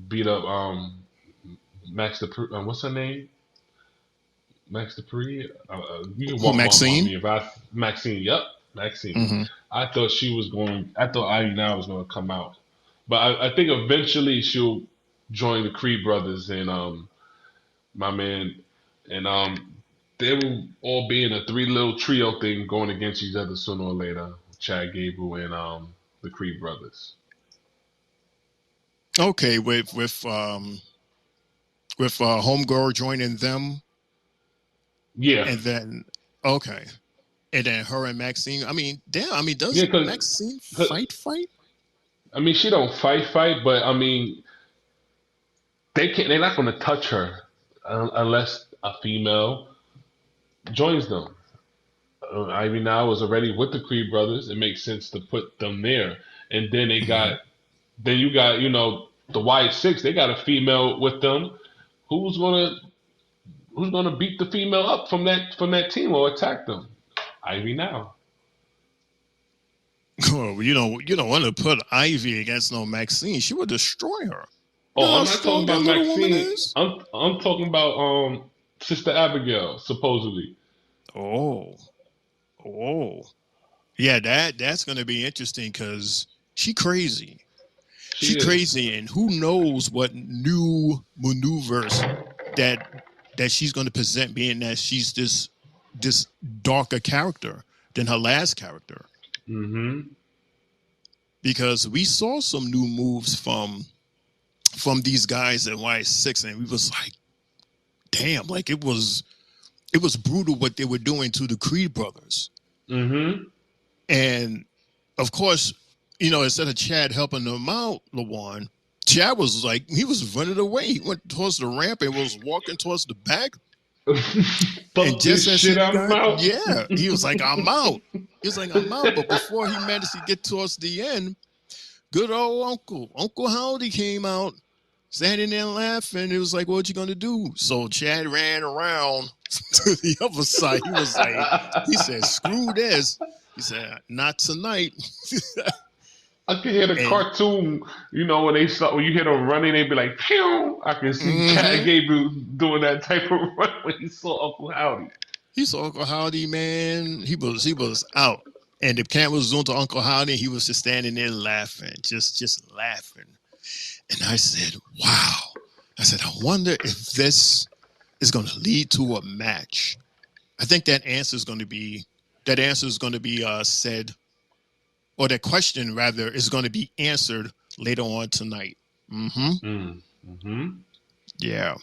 S5: beat up Max Dupri. What's her name? Max Dupri. You can walk
S6: Maxxine?
S5: me if Maxxine. Yep, Maxxine.
S6: Mm-hmm.
S5: I thought Ivy Now was going to come out, but I think eventually she'll join the Creed brothers and my man, and they will all be in a three little trio thing going against each other sooner or later. Chad Gable and the Creed brothers.
S6: Okay, with Homegirl joining them.
S5: Yeah,
S6: and then her and Maxxine. I mean, damn. I mean, does Maxxine fight?
S5: I mean, she don't fight, but I mean, they're not going to touch her unless a female joins them. Ivy Now is already with the Creed brothers. It makes sense to put them there, and then you got the Wyatt Sicks. They got a female with them. Who's gonna beat the female up from that team or attack them? Ivy Now.
S6: Oh, you don't want to put Ivy against no Maxxine. She would destroy her.
S5: Oh, I'm not talking about Maxxine. I'm talking about Sister Abigail, supposedly.
S6: Oh, yeah. That's gonna be interesting because she crazy. She crazy, and who knows what new maneuvers that she's going to present, being that she's this darker character than her last character.
S5: Mm-hmm.
S6: Because we saw some new moves from these guys at Wyatt Sicks, and we was like, damn, like it was brutal what they were doing to the Creed brothers.
S5: Mm-hmm.
S6: And of course, instead of Chad helping them out, Lawan, Chad was like, he was running away. He went towards the ramp and was walking towards the back.
S5: And just as
S6: he was like, I'm out. He was like, I'm out. But before he managed to get towards the end, good old Uncle Howdy came out, standing there laughing. It was like, what you gonna do? So Chad ran around to the other side. He said, screw this. He said, not tonight.
S5: I can hear the cartoon, when you hear them running, they be like, pew! I can see Chad Gable doing that type of run when he saw Uncle Howdy.
S6: He saw Uncle Howdy, man. He was out. And the camera was zoomed to Uncle Howdy, and he was just standing there laughing, just laughing. And I said, wow. I said, I wonder if this is going to lead to a match. I think that answer is going to be said, or that question, rather, is going to be answered later on tonight. Mm-hmm.
S5: Mm-hmm.
S6: Yeah.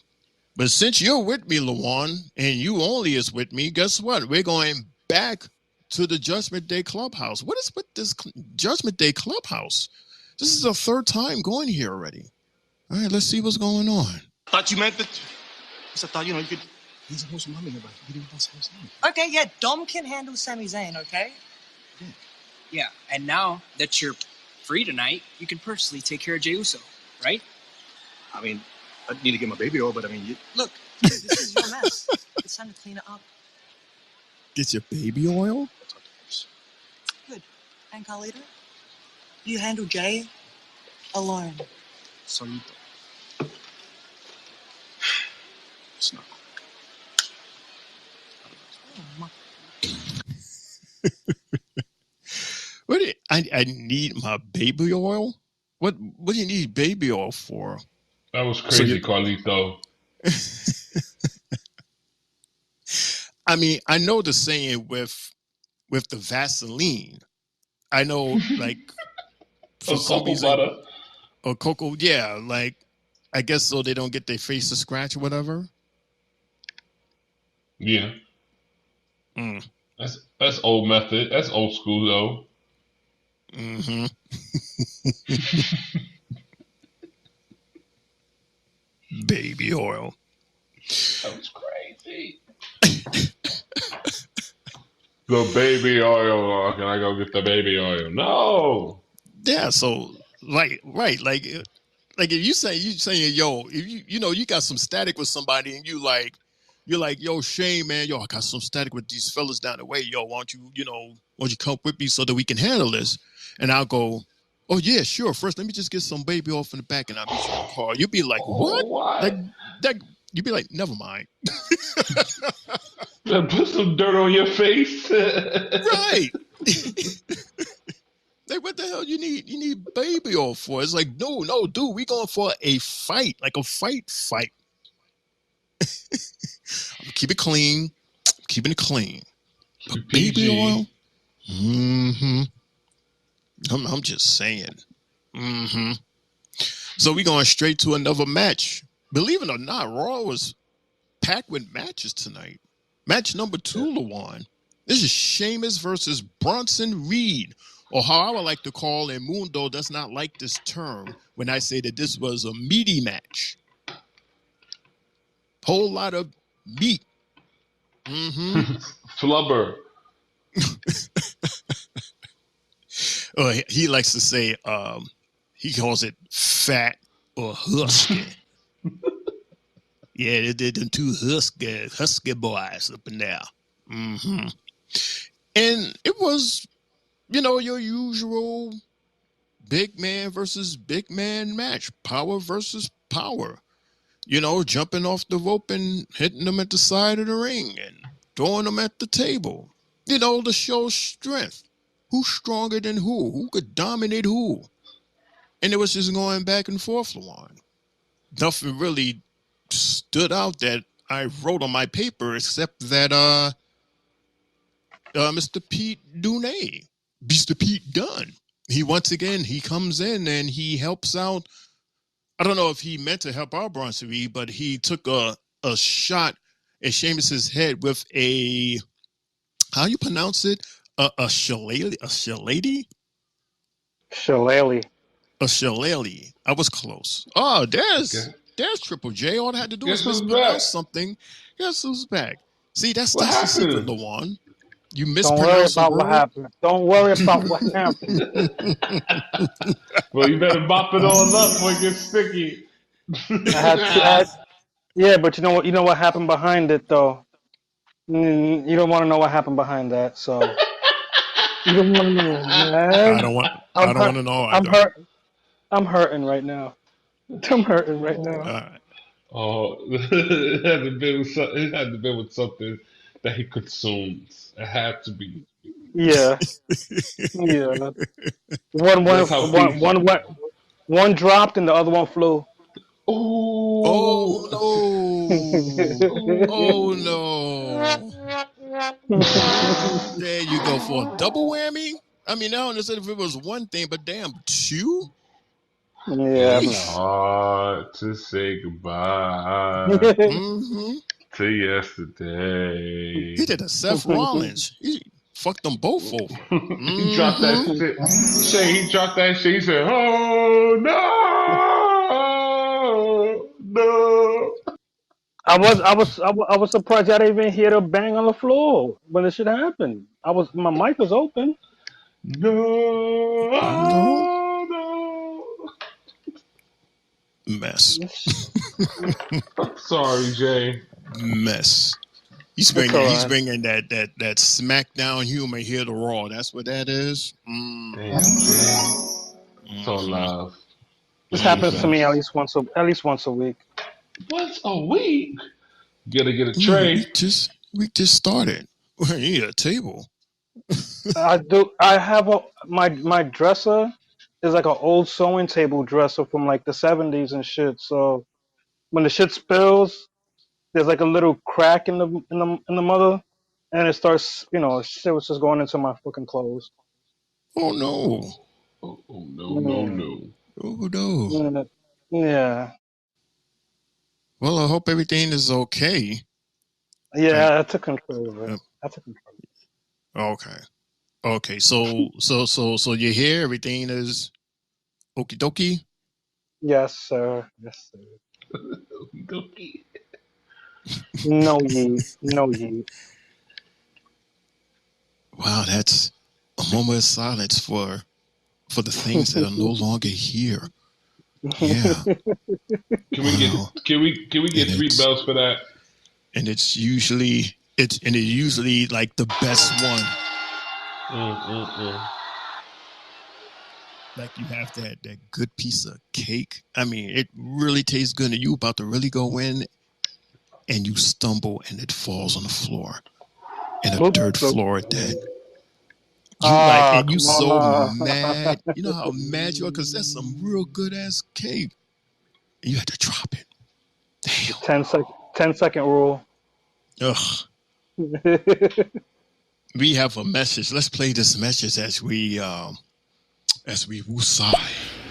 S6: But since you're with me, Lawan, and you only is with me, guess what? We're going back to the Judgment Day Clubhouse. What is with this Judgment Day Clubhouse? This is the third time going here already. All right, let's see what's going on.
S11: Thought you meant that. I thought, you could. He's supposed to be about Sami Zayn.
S12: Okay, yeah, Dom can handle Sami Zayn, okay?
S13: Yeah, and now that you're free tonight, you can personally take care of Jey Uso, right?
S11: I mean, I need to get my baby oil, but I mean,
S12: Look, this is your mess. It's time to clean it up.
S6: Get your baby oil?
S12: Good. And Carlito, you handle Jey alone.
S11: Solito. It's not.
S6: I need my baby oil? What do you need baby oil for?
S5: That was crazy, Carlito.
S6: I mean, I know the saying with the Vaseline. I know, like, for some reason,
S5: butter.
S6: Or cocoa, yeah, like, I guess so they don't get their faces scratched or whatever.
S5: Yeah. That's old method. That's old school, though.
S6: Mm-hmm. Baby oil.
S5: The baby oil. Can I go get the baby oil? No.
S6: Yeah, so right, like if you saying yo, if you got some static with somebody and you're like, yo, Shane, man, yo, I got some static with these fellas down the way, yo, why don't you come with me so that we can handle this? And I'll go, oh yeah, sure. First, let me just get some baby off in the back and I'll meet you in the car. You'd be like, what? Like that? You'd be like, never mind.
S5: Put some dirt on your face.
S6: Right. Like, what the hell you need baby oil for? It's like, no, dude, we going for a fight, like a fight. I'm gonna keep it clean. I'm keeping it clean. But baby oil? Mm-hmm. I'm just saying. Mm-hmm. So we going straight to another match. Believe it or not, Raw was packed with matches tonight. Match number 2, Lawan. This is Sheamus versus Bronson Reed, or how I would like to call, and Mundo does not like this term when I say that this was a meaty match. Whole lot of meat. Mm-hmm.
S5: Flubber.
S6: He likes to say, he calls it fat or husky. Yeah, they're them two husky boys up in there. Mm-hmm. And it was, your usual big man versus big man match. Power versus power. Jumping off the rope and hitting them at the side of the ring and throwing them at the table. To show strength. Who's stronger than who? Who could dominate who? And it was just going back and forth, Lawan. Nothing really stood out that I wrote on my paper except that Mr. Pete Dunne, Mr. Pete Dunne, he comes in and he helps out. I don't know if he meant to help out Bronson Reed, but he took a shot at Sheamus's head with a, how you pronounce it? A shillelagh? A shillelagh?
S7: Shillelagh.
S6: A shillelagh. I was close. Oh, there's Triple J. All I had to do was mispronounce something. Guess who's back? See, that's the secret, Lawan. You mispronounce
S7: Don't worry about what happened. Don't worry about what happened.
S5: Well, you better bop it all up before it gets sticky.
S7: Yeah, but you know what happened behind it though. You don't want to know what happened behind that, so you don't want to know, man.
S6: I don't want to know.
S7: I'm hurting right now. I'm hurting right now.
S5: Oh, it had to be with something that he consumes. It had to be.
S7: Yeah. One dropped and the other one flew.
S6: Oh no! There you go for a double whammy. I mean, I understand if it was one thing, but damn, two.
S7: Yeah,
S5: hard to say goodbye to yesterday.
S6: He did a Seth Rollins. He fucked them both over.
S5: He dropped that shit. He dropped that shit. He said, "Oh no!"
S7: I was surprised I didn't even hear the bang on the floor when this shit happened. My mic was open.
S5: No.
S6: Mess.
S5: I'm sorry, Jay.
S6: Mess. He's bringing that SmackDown humor here to Raw. That's what that is.
S5: Damn, Jay. So love.
S7: This happens to me at least once a week.
S5: Once a week? You gotta get a tray.
S6: We just started. We need a table.
S7: I do. I have my dresser is like an old sewing table dresser from like the 70s and shit. So when the shit spills, there's like a little crack in the mother, and it starts, shit was just going into my fucking clothes.
S6: Oh no!
S5: Oh no!
S6: Oh no!
S7: Yeah.
S6: Well, I hope everything is okay.
S7: Yeah, I took control of it.
S6: Okay. So you hear everything is okie dokie?
S7: Yes, sir.
S5: Okie dokie.
S7: No yeet.
S6: Wow, that's a moment of silence for the things that are no longer here. Yeah.
S5: Can we get three belts for that?
S6: And it's usually like the best one. Like you have that good piece of cake. I mean, it really tastes good, and you about to really go in, and you stumble, and it falls on the floor, and a dirt floor at that. And you so mad. You know how mad you are because that's some real good ass cake. And you had to drop it. Damn.
S7: 10-second rule.
S6: Ugh. We have a message. Let's play this message as we woosah.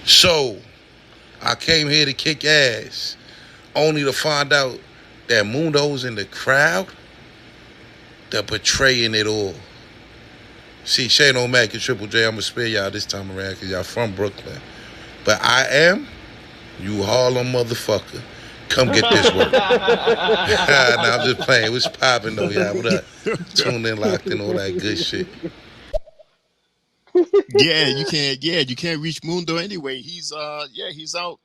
S14: So, I came here to kick ass, only to find out that Mundo's in the crowd. They're betraying it all. See, Shane O'Mac and Triple J, I'm going to spare y'all this time around because y'all from Brooklyn. But I am, you Harlem motherfucker. Come get this work. Nah, I'm just playing. What's popping though, y'all? What up? Tuned in, locked in, all that good shit.
S6: You can't reach Mundo anyway. He's out,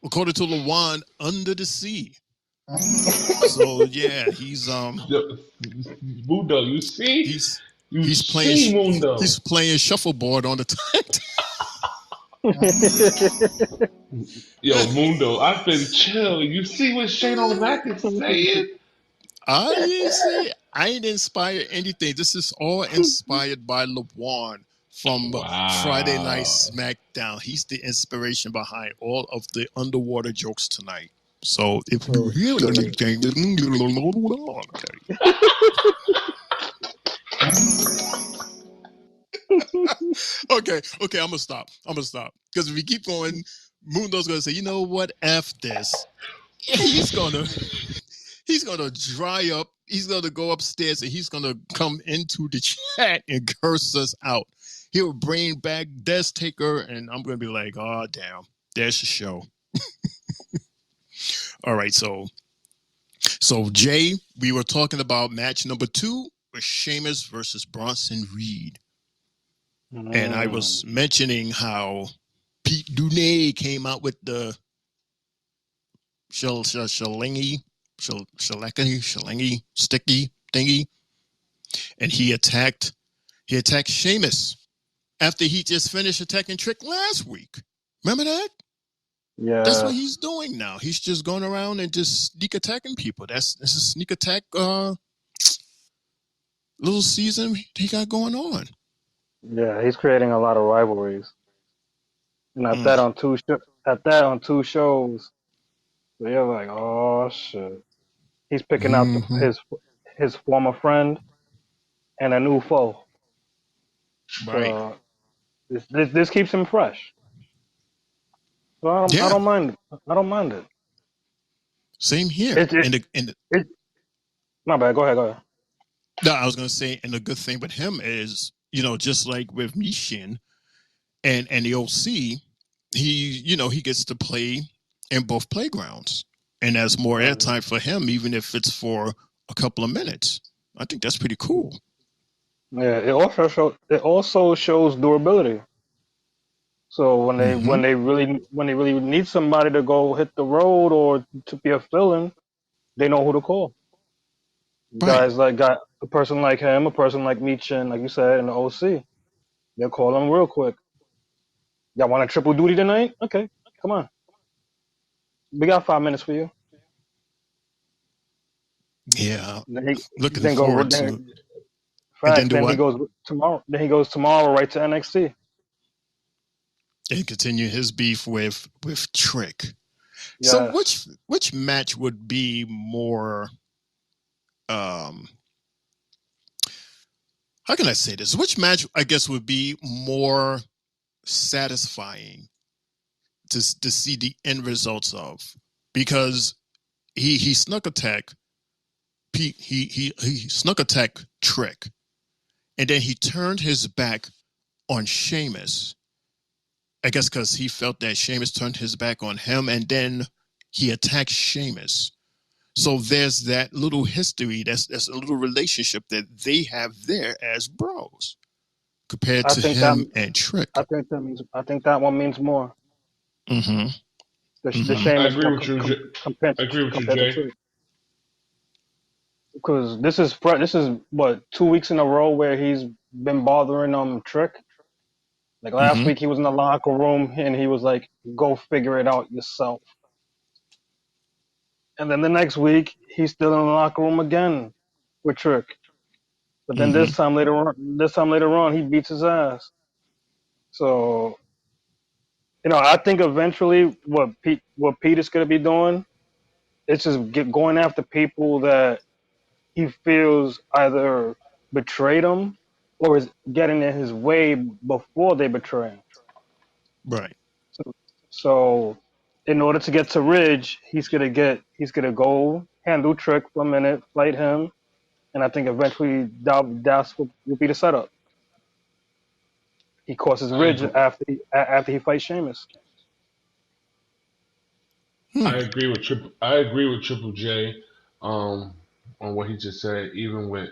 S6: according to Lawan, under the sea. So yeah, he's
S5: Mundo, you see?
S6: He's playing Mundo. He's playing shuffleboard on the tight.
S5: Yo, Mundo, I've been chill. You see what Shane O'Mac is saying?
S6: I ain't inspired anything. This is all inspired by LeBron from Friday Night SmackDown. He's the inspiration behind all of the underwater jokes tonight. So if you hear anything, okay, I'm gonna stop. Because if we keep going, Mundo's gonna say, you know what? F this. He's gonna dry up. He's gonna go upstairs and he's gonna come into the chat and curse us out. He'll bring back Death Taker, and I'm gonna be like, oh damn, there's the show. All right, so Jay, we were talking about match number 2 with Sheamus versus Bronson Reed. And I was mentioning how Pete Dunne came out with the shalingy sticky thingy, and he attacked Sheamus after he just finished attacking Trick last week. Remember that?
S7: Yeah.
S6: That's what he's doing now. He's just going around and just sneak attacking people. This is a sneak attack little season he got going on.
S7: Yeah, he's creating a lot of rivalries. And at that on two shows, so you're like, oh shit. He's picking out his former friend and a new foe.
S6: Right.
S7: So this keeps him fresh. So I don't mind. I don't mind it.
S6: Same here.
S7: My bad. Go ahead.
S6: No, I was gonna say, and the good thing with him is, just like with Mishin and the OC, he gets to play in both playgrounds, and that's more airtime for him, even if it's for a couple of minutes. I think that's pretty cool.
S7: Yeah, it also shows durability. So when they really need somebody to go hit the road or to be a fill-in, they know who to call. Guys a person like him, a person like Michin, like you said, in the OC, they'll call him real quick. Y'all want a triple duty tonight? Okay, come on. We got 5 minutes for you.
S6: Yeah, looking forward to.
S7: Then he goes tomorrow. Then he goes tomorrow right to NXT.
S6: And continue his beef with Trick.
S7: Yes.
S6: So which match would be more? How can I say this? Which match I guess would be more satisfying to see the end results of? Because he snuck attack Pete. He snuck attack Trick, and then he turned his back on Sheamus. I guess because he felt that Sheamus turned his back on him, and then he attacked Sheamus. So there's that little history. That's a little relationship that they have there as bros, compared
S7: I
S6: to
S7: think
S6: him and Trick.
S7: I think that one means more.
S6: Mm-hmm.
S7: The shame
S5: I
S7: is
S5: agree
S7: more
S5: with you.
S7: compared
S5: I agree with you,
S7: to
S5: Jay.
S7: Trick. Because this is what 2 weeks in a row where he's been bothering Trick. Like last
S6: Mm-hmm.
S7: week he was in the locker room and he was like, "Go figure it out yourself." And then the next week he's still in the locker room again with Trick. But then
S6: Mm-hmm.
S7: this time later on he beats his ass. So I think eventually what Pete is gonna be doing, it's just going after people that he feels either betrayed him or is getting in his way before they betray him.
S6: Right.
S7: So in order to get to Ridge, he's gonna go handle Trick for a minute, fight him, and I think eventually that's what will be the setup. He crosses
S5: I
S7: Ridge
S5: agree.
S7: after he fights Sheamus.
S5: I agree with Triple J on what he just said. Even with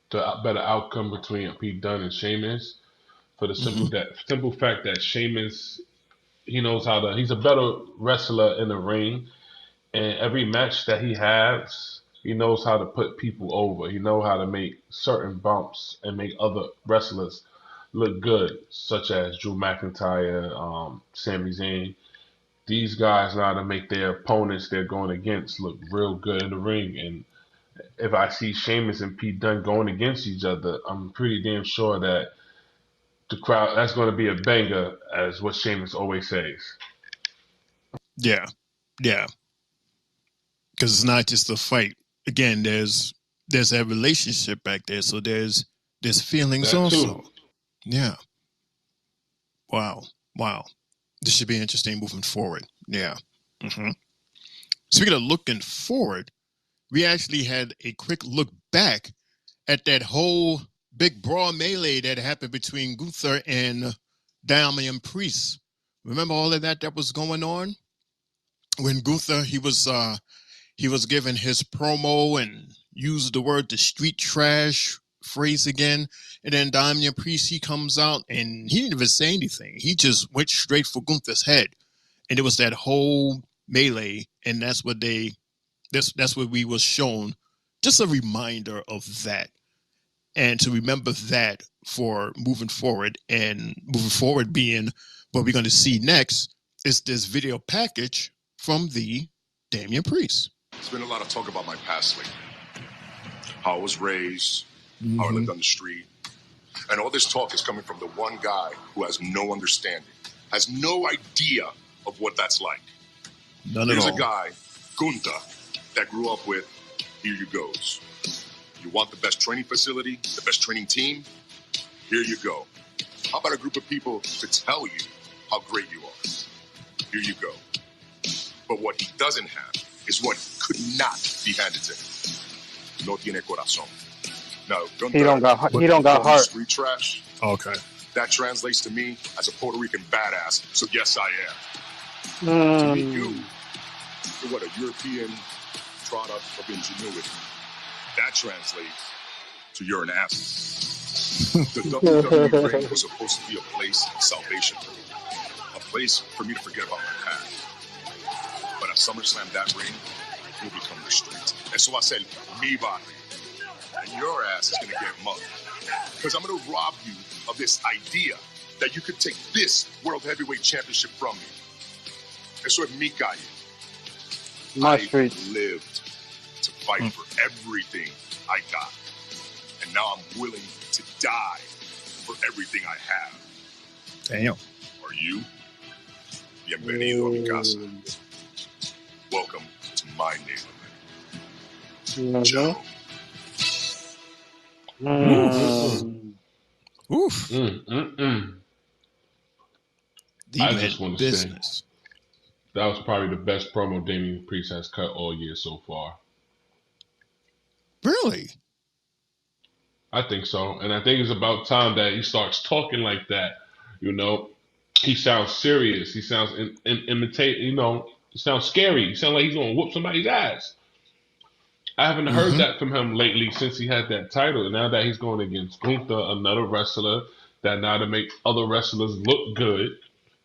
S5: the better outcome between Pete Dunne and Sheamus, for the simple fact that Sheamus, he knows how to. He's a better wrestler in the ring, and every match that he has, he knows how to put people over. He knows how to make certain bumps and make other wrestlers look good, such as Drew McIntyre, Sami Zayn. These guys know how to make their opponents they're going against look real good in the ring. And if I see Sheamus and Pete Dunne going against each other, I'm pretty damn sure that the crowd, that's going to be a banger, as what Sheamus always says.
S6: Yeah. Yeah. Because it's not just a fight. Again, there's that relationship back there. So there's feelings
S5: That
S6: also.
S5: too.
S6: Yeah. Wow. This should be interesting moving forward. Yeah. Mm-hmm. Speaking of looking forward, we actually had a quick look back at that whole big brawl melee that happened between Gunther and Damian Priest. Remember all of that was going on? When Gunther, he was given his promo and used the word the street trash phrase again. And then Damian Priest, he comes out and he didn't even say anything. He just went straight for Gunther's head. And it was that whole melee. And that's what we was shown. Just a reminder of that. And to remember that for moving forward, and moving forward being what we're going to see next is this video package from the Damian Priest.
S15: There's been a lot of talk about my past lately. How I was raised, how I lived on the street. And all this talk is coming from the one guy who has no understanding, has no idea of what that's like.
S6: None at all.
S15: Here's a guy, Gunther, that grew up with, here you goes. You want the best training facility, the best training team? Here you go. How about a group of people to tell you how great you are? Here you go. But what he doesn't have is what could not be handed to him. No tiene corazón. Now, Gunther,
S7: he don't got heart.
S15: Street trash.
S6: Okay.
S15: That translates to me as a Puerto Rican badass. So yes, I am. To me, you're what, a European product of ingenuity. That translates to you're an asshole. The WWE ring was supposed to be a place of salvation for me, a place for me to forget about my past. But at SummerSlam, that ring will become the streets. And so I said, mi body. And your ass is going to get mugged. Because I'm going to rob you of this idea that you could take this World Heavyweight Championship from me. And so, mi calle. I lived to fight for everything I got. And now I'm willing to die for everything I have.
S6: Damn.
S15: Are you? Bienvenido a mi casa. Welcome to my neighborhood. Joe.
S6: Oof.
S5: I just want to say that was probably the best promo Damian Priest has cut all year so far.
S6: Really?
S5: I think so. And I think it's about time that he starts talking like that. You know, he sounds serious. He sounds imitate. You know, he sounds scary. He sounds like he's going to whoop somebody's ass. I haven't heard that from him lately since he had that title. And now that he's going against Gunther, another wrestler that now to make other wrestlers look good,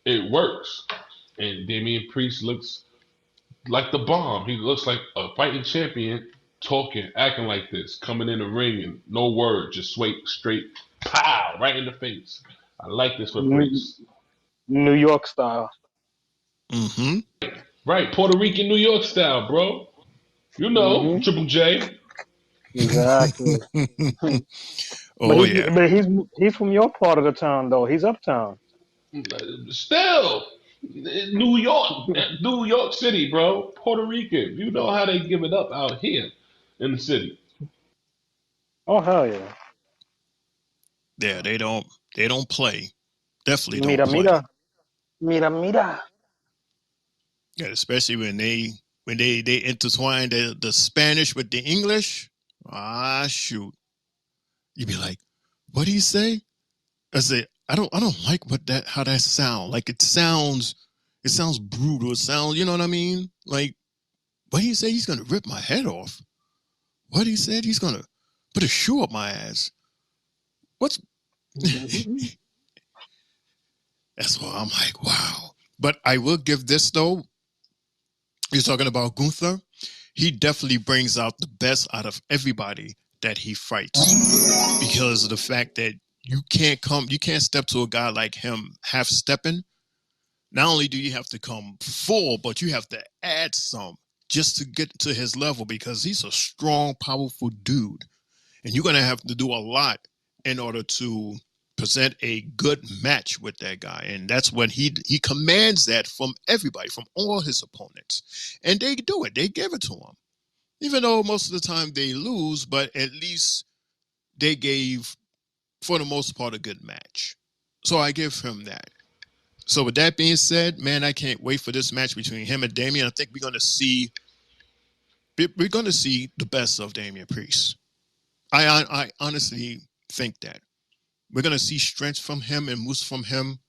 S5: it works. And Damian Priest looks like the bomb. He looks like a fighting champion, talking, acting like this, coming in the ring and no word, just straight, pow, right in the face. I like this for Priest.
S7: New York style.
S6: Mm-hmm.
S5: Right, Puerto Rican, New York style, bro. You know, Triple J.
S7: Exactly.
S6: Oh yeah.
S7: But he's from your part of the town though. He's uptown.
S5: Still, New York City, bro. Puerto Rican. You know how they give it up out here in the city.
S7: Oh hell yeah.
S6: Yeah, they don't play. Definitely don't
S7: Mira,
S6: play.
S7: mira. Mira, mira.
S6: Yeah, especially when they intertwine the Spanish with the English. Ah, shoot. You'd be like, what do you say? I say, I don't like how that sound. Like it sounds brutal. It sounds, you know what I mean? Like, what do you say? He's gonna rip my head off. What he said? He's gonna put a shoe up my ass. What's That's why I'm like, wow. But I will give this though. You're talking about Gunther. He definitely brings out the best out of everybody that he fights because of the fact that you can't step to a guy like him half stepping. Not only do you have to come full, but you have to add some just to get to his level because he's a strong, powerful dude. And you're going to have to do a lot in order to present a good match with that guy. And that's when he commands that from everybody, from all his opponents. And they do it. They give it to him. Even though most of the time they lose, but at least they gave, for the most part, a good match. So I give him that. So with that being said, man, I can't wait for this match between him and Damian. I think we're going to see the best of Damian Priest. I honestly think that we're going to see strength from him and moves from him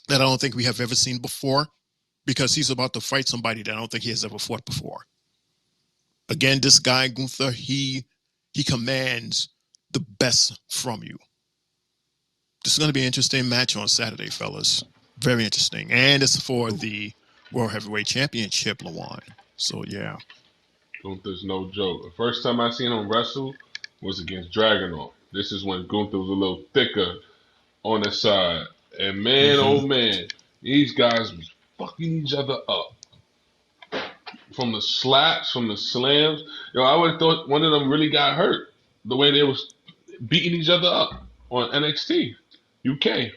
S6: that I don't think we have ever seen before because he's about to fight somebody that I don't think he has ever fought before. Again, this guy, Gunther, he commands the best from you. This is going to be an interesting match on Saturday, fellas. Very interesting. And it's for the World Heavyweight Championship, Lawan. So, yeah.
S5: Gunther's no joke. The first time I seen him wrestle was against Dragunov. This is when Gunther was a little thicker on the side. And man, oh man, these guys was fucking each other up. From the slaps, from the slams. Yo, I would have thought one of them really got hurt. The way they was beating each other up on NXT UK.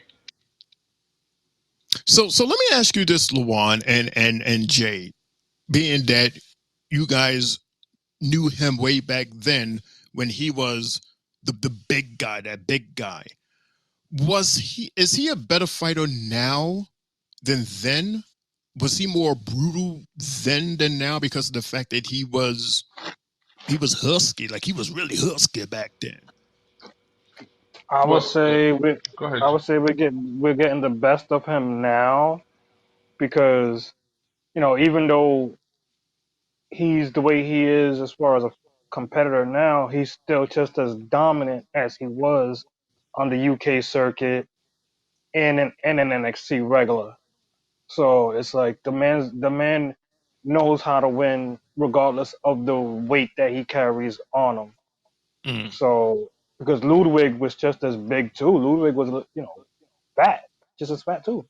S6: So let me ask you this, Lawan and Jay, being that you guys knew him way back then when he was the big guy, that big guy. Is he a better fighter now than then? Was he more brutal then than now because of the fact that he was husky, like he was really husky back then?
S7: I would say
S5: go ahead.
S7: we're getting the best of him now because, even though he's the way he is as far as a competitor now, he's still just as dominant as he was on the UK circuit and in NXT regular. So it's like the man knows how to win regardless of the weight that he carries on him. So because Ludwig was just as big too. Ludwig was fat, just as fat too.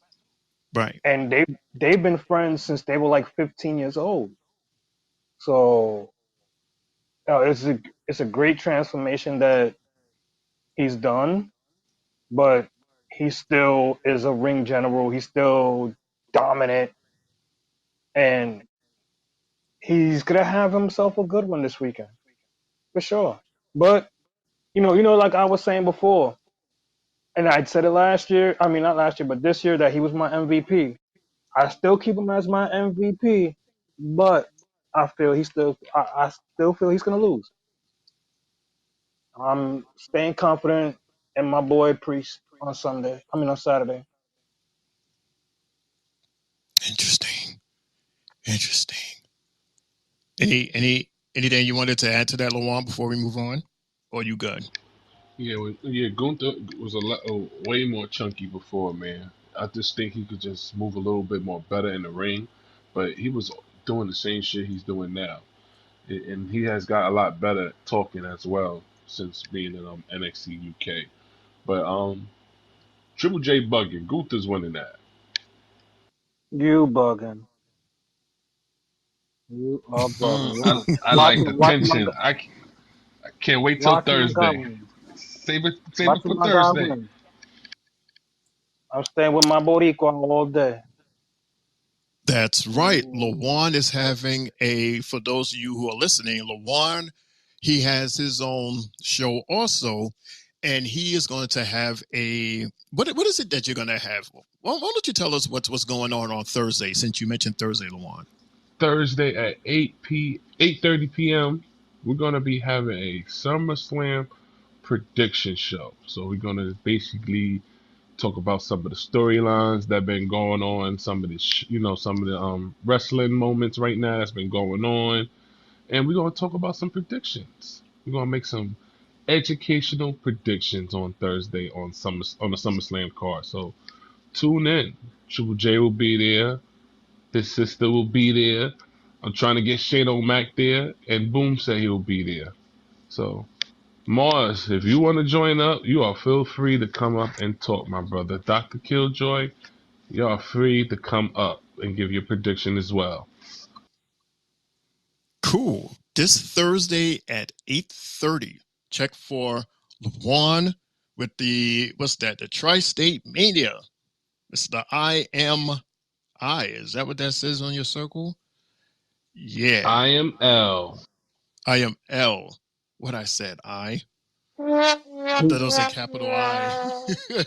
S6: Right.
S7: And they've been friends since they were like 15 years old. So it's a great transformation that he's done, but he still is a ring general. He's still dominant, and he's gonna have himself a good one this weekend for sure. But like I was saying before, and I said it last year. I mean, not last year, but this year that he was my MVP. I still keep him as my MVP, but I still feel he's gonna lose. I'm staying confident in my boy Priest on Saturday.
S6: Interesting. Any Anything you wanted to add to that, Lawan, before we move on? Or you good?
S5: Yeah, Gunther was way more chunky before, man. I just think he could just move a little bit more better in the ring, but he was doing the same shit he's doing now, and he has got a lot better at talking as well since being in NXT UK. But Triple J bugging, Gunther's winning that.
S7: You bugging. You are bugging.
S5: I like the tension. I can't wait till
S7: Watching my guy
S5: Thursday.
S7: win.
S5: Save it
S7: Watching
S5: for
S7: my guy
S5: Thursday.
S7: win. I'm staying with my Boricua all day.
S6: That's right. Lawan is having for those of you who are listening, Lawan, he has his own show also, and he is going to have what is it that you're going to have? Why don't you tell us what's going on Thursday, since you mentioned Thursday, Lawan?
S5: Thursday at 8:30 p.m. we're going to be having a SummerSlam prediction show. So we're going to basically talk about some of the storylines that have been going on, some of the wrestling moments right now that's been going on, and we're going to talk about some predictions. We're going to make some educational predictions on Thursday on the SummerSlam card. So tune in. Triple J will be there. His sister will be there. I'm trying to get Shane O'Mac there, and Boom said he will be there. So, Mars, if you want to join up, you are feel free to come up and talk, my brother. Dr. Killjoy, you are free to come up and give your prediction as well.
S6: Cool. This Thursday at 8:30, check for Lawan with the Tri-State Mania. It's the I Am I. Is that what that says on your circle? Yeah.
S5: I am L.
S6: I am L. What I said, I thought it was a capital I.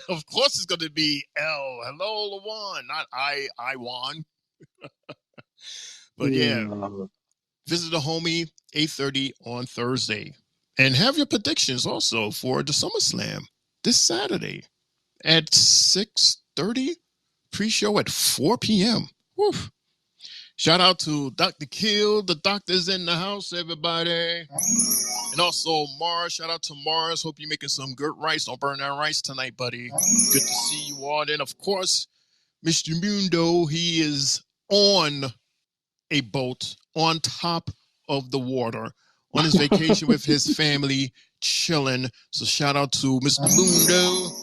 S6: Of course it's going to be L. Hello, Lawan. Not I won. But yeah, visit the homie 8:30 on Thursday. And have your predictions also for the SummerSlam this Saturday at 6:30. Pre-show at 4 p.m. Woo. Shout out to Dr. Kill. The doctor's in the house, everybody. And also Mars. Shout out to Mars. Hope you're making some good rice. Don't burn that rice tonight, buddy. Good to see you all. And of course, Mr. Mundo, he is on a boat on top of the water on his vacation with his family, chilling. So shout out to Mr. Mundo.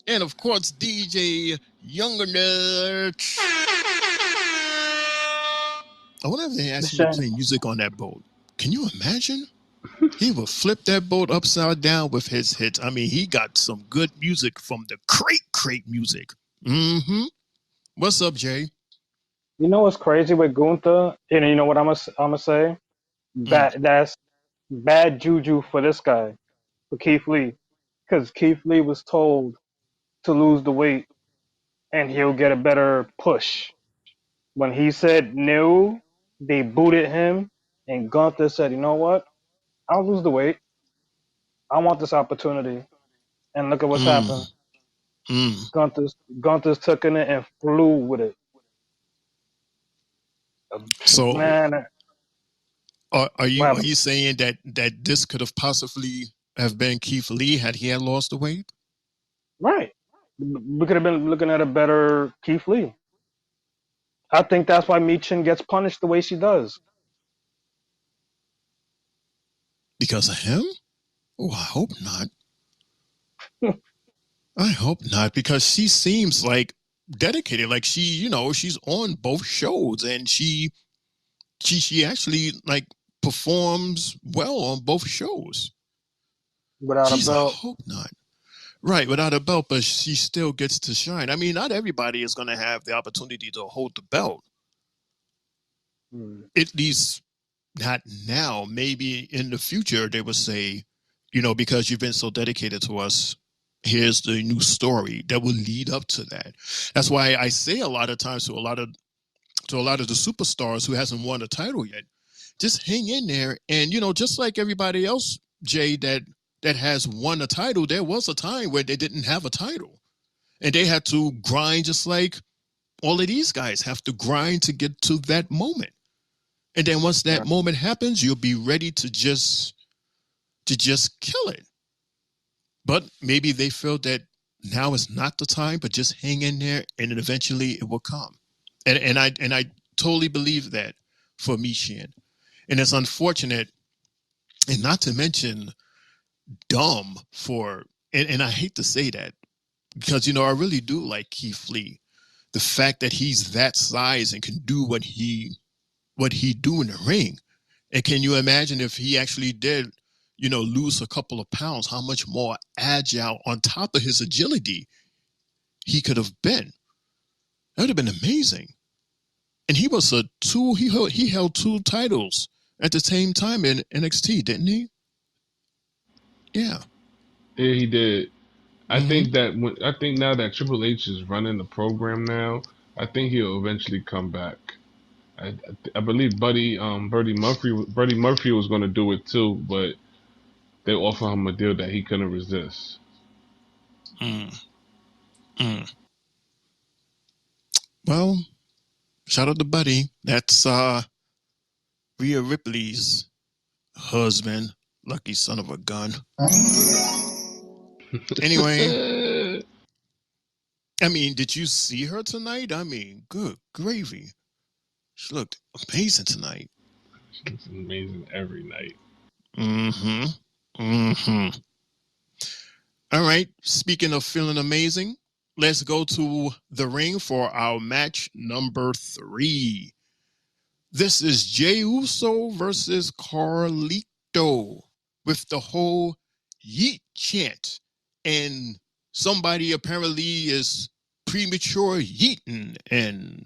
S6: And of course, DJ Younger Nerd. I wonder if they asked him to play music on that boat. Can you imagine? He would flip that boat upside down with his hits. I mean, he got some good music from the crate music. Mm-hmm. What's up, Jay?
S7: You know what's crazy with Gunther? And you know what I'm gonna say? That's bad juju for this guy, for Keith Lee. Because Keith Lee was told to lose the weight and he'll get a better push. When he said no, they booted him, and Gunther said, you know what? I'll lose the weight. I want this opportunity. And look at what's happened. Gunther's took in it and flew with it.
S6: So,
S7: man,
S6: are you saying that this could have possibly have been Keith Lee had he had lost the weight?
S7: Right. We could have been looking at a better Keith Lee. I think that's why Michin gets punished the way she does.
S6: Because of him? Oh, I hope not. I hope not, because she seems like dedicated. Like she's on both shows, and she actually like performs well on both shows.
S7: Without a belt.
S6: I hope not. Right, without a belt, but she still gets to shine. I mean, not everybody is going to have the opportunity to hold the belt. At least not now. Maybe in the future they would say, because you've been so dedicated to us, here's the new story that will lead up to that. That's why I say a lot of times to a lot of the superstars who hasn't won a title yet, just hang in there. And, just like everybody else, Jay, that has won a title, there was a time where they didn't have a title. And they had to grind just like all of these guys have to grind to get to that moment. And then once that moment happens, you'll be ready to just kill it. But maybe they feel that now is not the time, but just hang in there, and then eventually it will come. And I totally believe that for Michin. And it's unfortunate, and not to mention dumb for, and I hate to say that, because, I really do like Keith Lee. The fact that he's that size and can do what he do in the ring. And can you imagine if he actually did, lose a couple of pounds, how much more agile on top of his agility he could have been? That would have been amazing. And he was he held 2 titles at the same time in NXT, didn't he? Yeah.
S5: Yeah, he did. I think now that Triple H is running the program now, I think he'll eventually come back. I believe Buddy Murphy was going to do it too, but they offered him a deal that he couldn't resist.
S6: Well, shout out to Buddy. That's Rhea Ripley's husband. Lucky son of a gun. Anyway, I mean, did you see her tonight? I mean, good gravy. She looked amazing tonight.
S5: She looks amazing every night.
S6: All right. Speaking of feeling amazing, let's go to the ring for our match number 3. This is Jey Uso versus Carlito with the whole yeet chant. And somebody apparently is premature yeeting and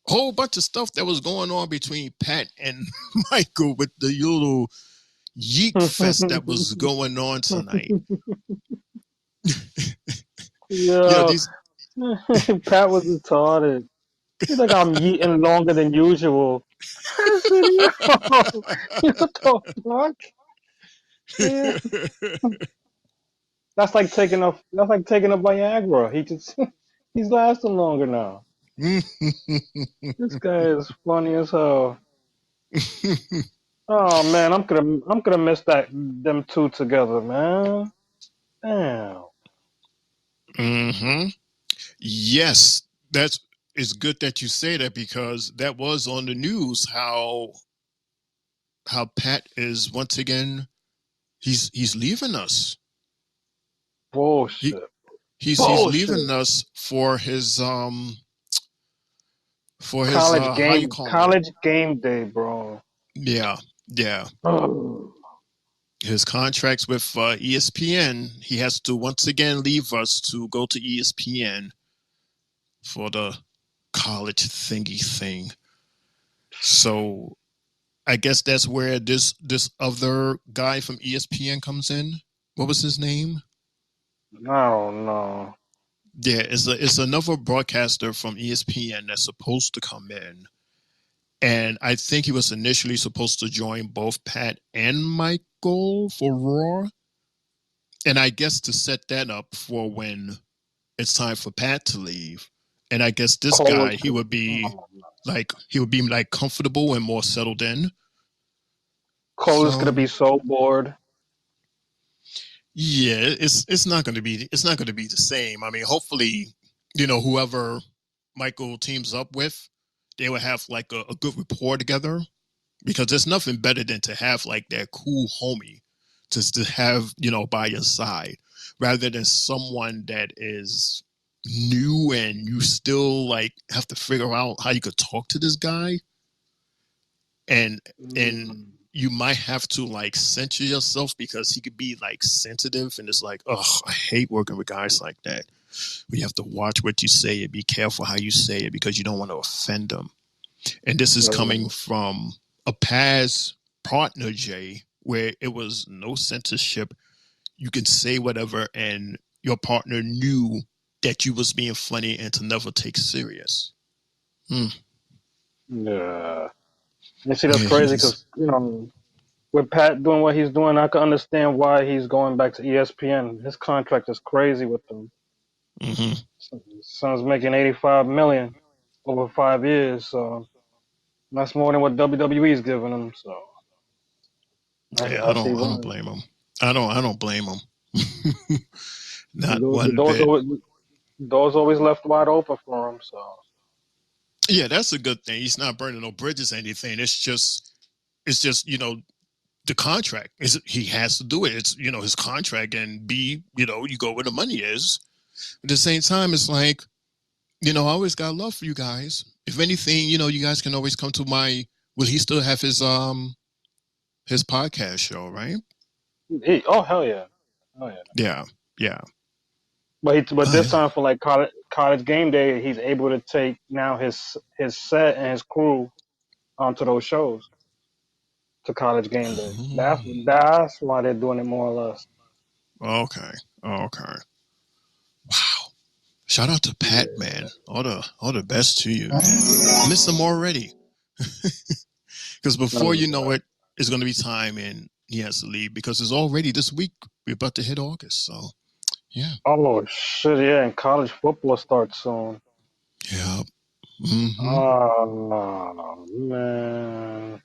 S6: a whole bunch of stuff that was going on between Pat and Michael with the little yeet fest that was going on tonight.
S7: Pat was retarded. He's like, I'm eating longer than usual. I said, yo, what the fuck? Yeah. That's like taking a Viagra. He's lasting longer now. This guy is funny as hell. Oh man, I'm gonna miss them 2 together, man. Damn.
S6: Yes, it's good that you say that, because that was on the news how Pat is once again he's leaving us.
S7: Bullshit.
S6: He's leaving us for his
S7: college game day, bro.
S6: Yeah. His contracts with ESPN, he has to once again leave us to go to ESPN for the college thingy thing. So I guess that's where this other guy from ESPN comes in. What was his name?
S7: I don't know.
S6: Yeah, it's another broadcaster from ESPN that's supposed to come in. And I think he was initially supposed to join both Pat and Michael for Raw. And I guess to set that up for when it's time for Pat to leave. And I guess this guy, he would be comfortable and more settled in.
S7: Cole's gonna be so bored.
S6: Yeah, it's not gonna be the same. I mean, hopefully, whoever Michael teams up with, they will have like a good rapport together, because there's nothing better than to have like that cool homie to have, by your side, rather than someone that is new and you still like have to figure out how you could talk to this guy. And you might have to like censor yourself, because he could be like sensitive, and it's like, oh, I hate working with guys like that. We have to watch what you say and be careful how you say it, because you don't want to offend them. And this is coming from a past partner, Jay, where it was no censorship. You can say whatever, and your partner knew that you was being funny and to never take serious.
S7: Yeah. You see, that's crazy, because, with Pat doing what he's doing, I can understand why he's going back to ESPN. His contract is crazy with them. Son's making $85 million over 5 years, so That's more than what WWE is giving him. So
S6: Yeah,
S7: I
S6: I
S7: see
S6: don't
S7: one.
S6: blame him. I don't blame him. Not
S7: The
S6: one bit.
S7: doors always left wide open for him. So
S6: Yeah, that's a good thing. He's not burning no bridges or anything. It's just the contract is he has to do it. It's his contract, and B, you go where the money is. At the same time, it's like, I always got love for you guys. If anything, you guys can always come to my. Will he still have his podcast show, right?
S7: hell yeah, oh yeah.
S6: Yeah.
S7: But this time for like college game day, he's able to take now his set and his crew onto those shows to college game day. That's why they're doing it more or less.
S6: Okay. Wow. Shout out to Pat, man. All the best to you, man. I miss him already. Because before you know it, it's going to be time and he has to leave because it's already this week. We're about to hit August. So, yeah.
S7: Oh, shit, yeah. And college football starts soon.
S6: Yeah.
S7: Oh, man.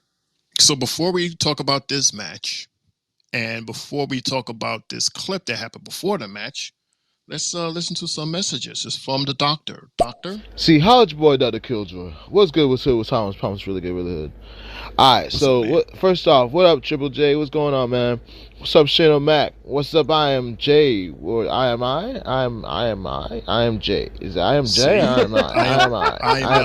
S6: So before we talk about this match and before we talk about this clip that happened before the match, let's listen to some messages. It's from the doctor. Doctor?
S16: See, Hodge Boy, Dr. Killjoy. What's good with Silver Thomas? Promise really good with the hood. Alright, so first off, what up, Triple J? What's going on, man? What's up, Shane O'Mac? What's up, I am Jay? Or I am Jay. Is it I am Jay? I am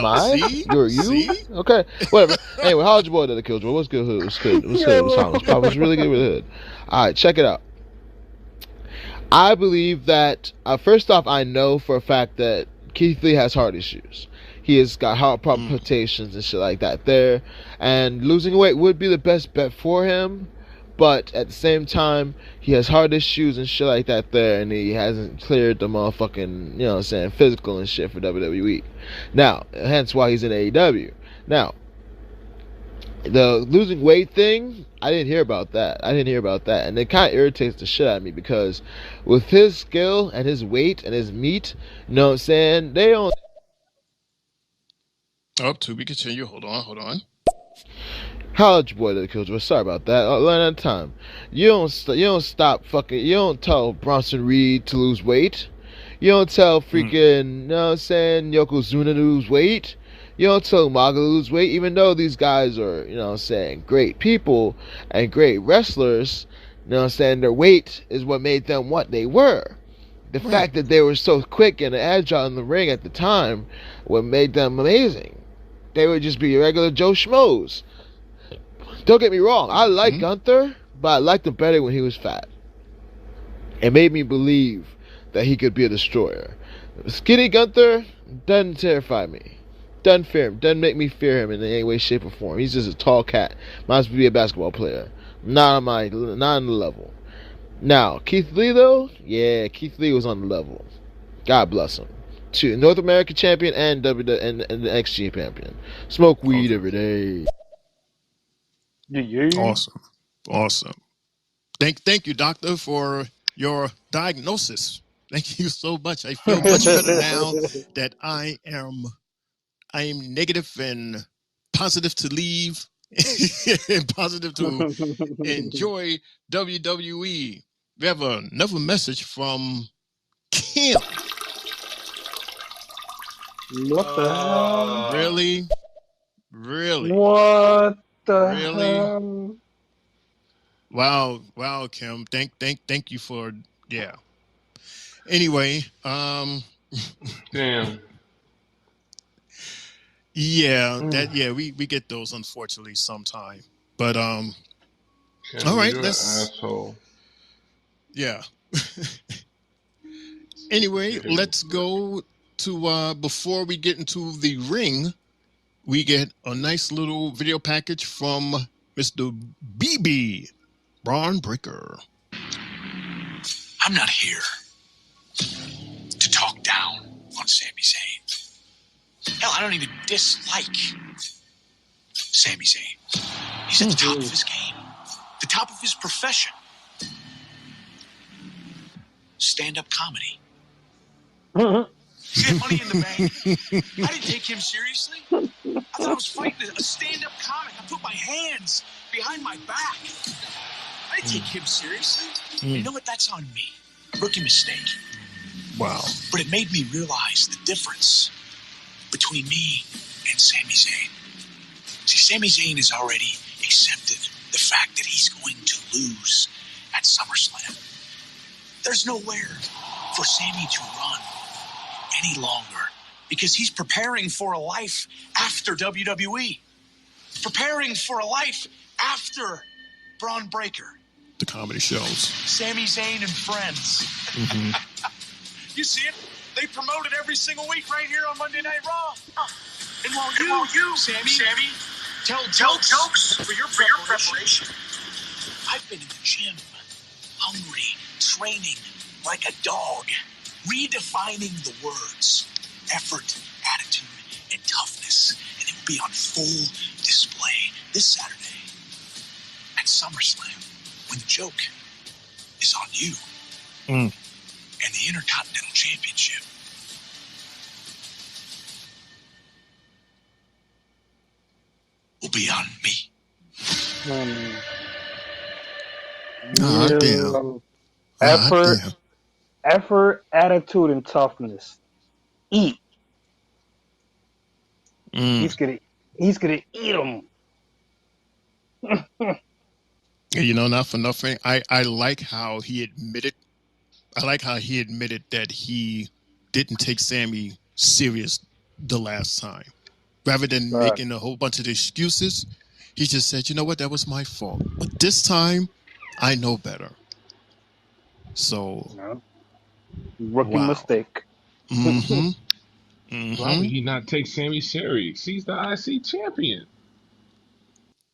S16: I? You're you? See? Okay, whatever. Anyway, Hodge Boy, Dr. Killjoy. What's good, hood? What's good? What's good with Thomas? Promise really good with the hood. Alright, check it out. I believe that, first off, I know for a fact that Keith Lee has heart issues. He has got heart palpitations and shit like that there. And losing weight would be the best bet for him. But at the same time, he has heart issues and shit like that there. And he hasn't cleared the motherfucking, physical and shit for WWE. Now, hence why he's in AEW. Now, the losing weight thing, I didn't hear about that. And it kind of irritates the shit out of me because with his skill and his weight and his meat, they don't...
S6: To be continued. Hold on.
S16: College boy that Killjoy. Sorry about that. Learn that time. You don't stop fucking. You don't tell Bronson Reed to lose weight. You don't tell freaking Yokozuna to lose weight. You don't tell Umaga to lose weight, even though these guys are great people and great wrestlers. Their weight is what made them what they were. The fact that they were so quick and agile in the ring at the time, what made them amazing. They would just be regular Joe Schmoes. Don't get me wrong, I like Gunther, but I liked him better when he was fat. It made me believe that he could be a destroyer. Skinny Gunther doesn't terrify me. Doesn't fear him. Doesn't make me fear him in any way, shape, or form. He's just a tall cat. Might as well be a basketball player. Not on the level. Now, Keith Lee though? Yeah, Keith Lee was on the level. God bless him. North American champion and the NXT champion. Smoke weed every day.
S7: Yeah.
S6: Awesome. Thank you, doctor, for your diagnosis. Thank you so much. I feel much better now that I am negative and positive to leave and positive to enjoy WWE. We have another message from Kim.
S7: What the hell?
S6: Really?
S7: What the hell?
S6: Wow, Kim. Thank you for Anyway,
S5: Damn.
S6: We get those unfortunately sometime. But
S5: Kim,
S6: all right,
S5: you're
S6: let's
S5: an asshole.
S6: Yeah. Anyway, let's go to before we get into the ring, we get a nice little video package from Mr. BB Braun Breaker.
S17: I'm not here to talk down on Sami Zayn. Hell, I don't even dislike Sami Zayn. He's at the top of his game, the top of his profession. Stand-up comedy. He had Money in the Bank. I didn't take him seriously. I I thought I was fighting a stand-up comic. I put my hands behind my back. I didn't take him seriously. You know what? That's on me. Rookie mistake.
S6: Wow.
S17: But it made me realize the difference between me and Sami Zayn. See, Sami Zayn has already accepted the fact that he's going to lose at SummerSlam. There's nowhere for Sami to run any longer because he's preparing for a life after WWE. Preparing for a life after Braun Breaker.
S6: The comedy shows.
S17: Sami Zayn and Friends.
S6: Mm-hmm.
S17: You see it? They promote it every single week right here on Monday Night Raw. And while you Sami, tell jokes for your preparation. I've been in the gym, hungry, training like a dog, redefining the words, effort, attitude, and toughness. And it will be on full display this Saturday at SummerSlam when the joke is on you and the Intercontinental Championship. Will be on me.
S6: Damn.
S7: Effort, attitude, and toughness. Eat. He's gonna eat them.
S6: You know, not for nothing. I like how he admitted. I like how he admitted that he didn't take Sami serious the last time. Rather than making a whole bunch of excuses, he just said, "You know what? That was my fault. But this time, I know better." So,
S7: rookie mistake.
S5: Why would he not take Sami serious? He's the IC champion.